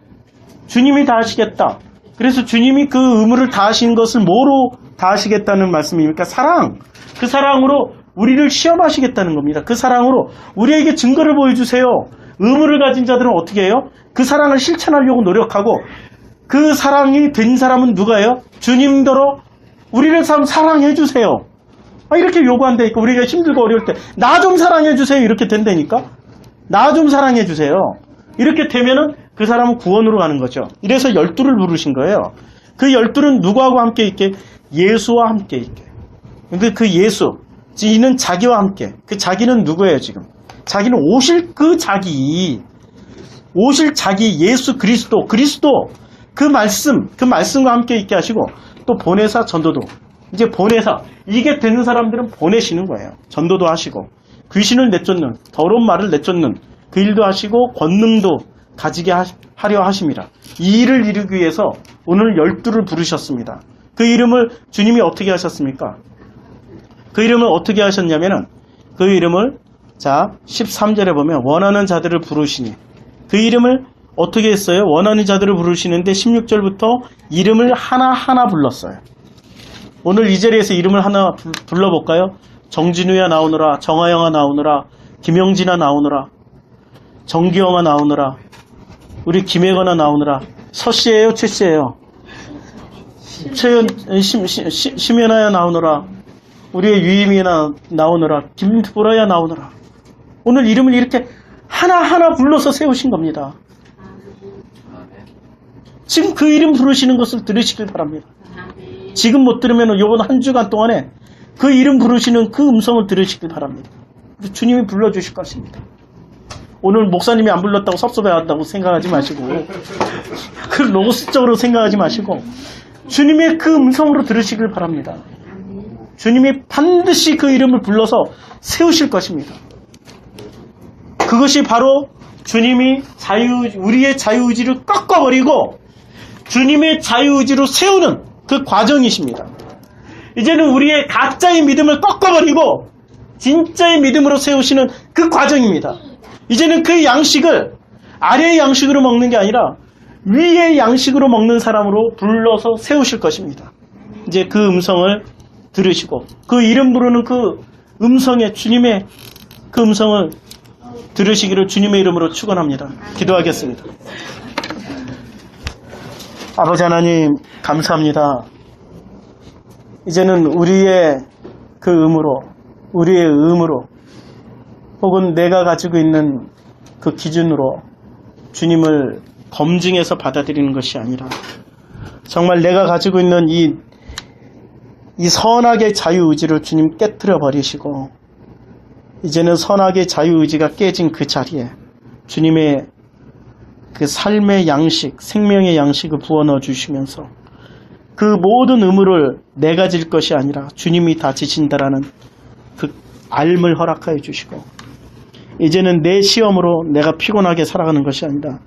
주님이 다 하시겠다. 그래서 주님이 그 의무를 다 하신 것을 뭐로 다 하시겠다는 말씀입니까? 사랑. 그 사랑으로 우리를 시험하시겠다는 겁니다. 그 사랑으로 우리에게 증거를 보여주세요. 의무를 가진 자들은 어떻게 해요? 그 사랑을 실천하려고 노력하고 그 사랑이 된 사람은 누가요? 주님더러 우리를 사랑해 주세요. 이렇게 요구한다니까. 우리가 힘들고 어려울 때 나 좀 사랑해 주세요. 이렇게 된다니까. 나 좀 사랑해 주세요. 이렇게 되면은 그 사람은 구원으로 가는 거죠. 이래서 12를 부르신 거예요. 그 12는 누구하고 함께 있게? 예수와 함께 있게. 근데 그 예수, 이는 자기와 함께. 그 자기는 누구예요 지금? 자기는 오실 그 자기 예수 그리스도 그 말씀과 함께 있게 하시고 또 보내사 전도도. 이제 보내사, 이게 되는 사람들은 보내시는 거예요. 전도도 하시고 귀신을 내쫓는, 더러운 말을 내쫓는 그 일도 하시고 권능도 가지게 하려 하십니다. 이 일을 이루기 위해서 오늘 12를 부르셨습니다. 그 이름을 주님이 어떻게 하셨습니까? 그 이름을 어떻게 하셨냐면은 그 이름을 13절에 보면 원하는 자들을 부르시니 그 이름을 어떻게 했어요? 원하는 자들을 부르시는데 16절부터 이름을 하나하나 불렀어요. 오늘 이 자리에서 이름을 하나 불러볼까요? 정진우야 나오느라, 정하영아 나오느라, 김영진아 나오느라, 정기영아 나오느라, 우리 김혜건아 나오느라. 서씨예요? 최씨예요? 심연아야 나오느라, 우리의 유임이나 나오느라, 김보라야 나오느라. 오늘 이름을 이렇게 하나하나 불러서 세우신 겁니다. 지금 그 이름 부르시는 것을 들으시길 바랍니다. 지금 못 들으면 요번 한 주간 동안에 그 이름 부르시는 그 음성을 들으시길 바랍니다. 주님이 불러주실 것입니다. 오늘 목사님이 안 불렀다고 섭섭해한다고 생각하지 마시고 그 로고스적으로 생각하지 마시고 주님의 그 음성으로 들으시길 바랍니다. 주님이 반드시 그 이름을 불러서 세우실 것입니다. 그것이 바로 주님이 우리의 자유의지를 꺾어버리고 주님의 자유의지로 세우는 그 과정이십니다. 이제는 우리의 가짜의 믿음을 꺾어버리고 진짜의 믿음으로 세우시는 그 과정입니다. 이제는 그 양식을 아래의 양식으로 먹는 게 아니라 위의 양식으로 먹는 사람으로 불러서 세우실 것입니다. 이제 그 음성을 들으시고 그 이름 부르는 그 음성에 주님의 그 음성을 들으시기를 주님의 이름으로 축원합니다. 기도하겠습니다. 아버지 하나님 감사합니다. 이제는 우리의 그 우리의 의무로 혹은 내가 가지고 있는 그 기준으로 주님을 검증해서 받아들이는 것이 아니라 정말 내가 가지고 있는 이 선악의 자유의지를 주님 깨뜨려 버리시고 이제는 선악의 자유의지가 깨진 그 자리에 주님의 그 삶의 양식, 생명의 양식을 부어 넣어 주시면서 그 모든 의무를 내가 질 것이 아니라 주님이 다 지신다라는 그 알을 허락하여 주시고 이제는 내 시험으로 내가 피곤하게 살아가는 것이 아니라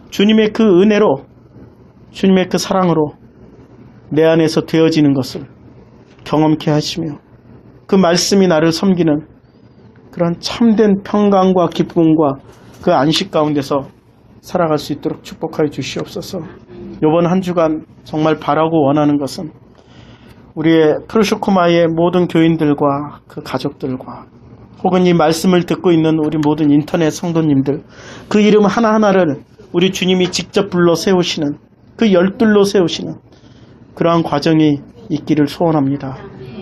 주님의 그 은혜로 주님의 그 사랑으로 내 안에서 되어지는 것을 경험케 하시며 그 말씀이 나를 섬기는 그런 참된 평강과 기쁨과 그 안식 가운데서 살아갈 수 있도록 축복하여 주시옵소서. 이번 한 주간 정말 바라고 원하는 것은 우리의 프로쇼코마의 모든 교인들과 그 가족들과 혹은 이 말씀을 듣고 있는 우리 모든 인터넷 성도님들 그 이름 하나하나를 우리 주님이 직접 불러 세우시는 그 열둘로 세우시는 그러한 과정이 있기를 소원합니다.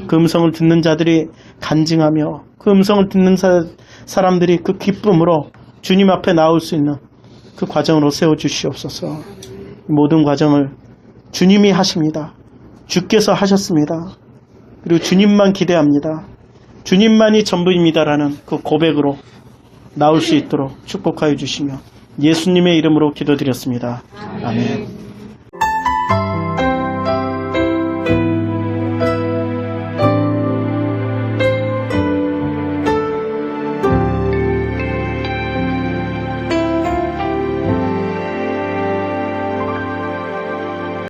그 음성을 듣는 자들이 간증하며 그 음성을 듣는 사람들이 그 기쁨으로 주님 앞에 나올 수 있는 그 과정으로 세워주시옵소서. 모든 과정을 주님이 하십니다. 주께서 하셨습니다. 그리고 주님만 기대합니다. 주님만이 전부입니다라는 그 고백으로 나올 수 있도록 축복하여 주시며 예수님의 이름으로 기도드렸습니다. 아멘.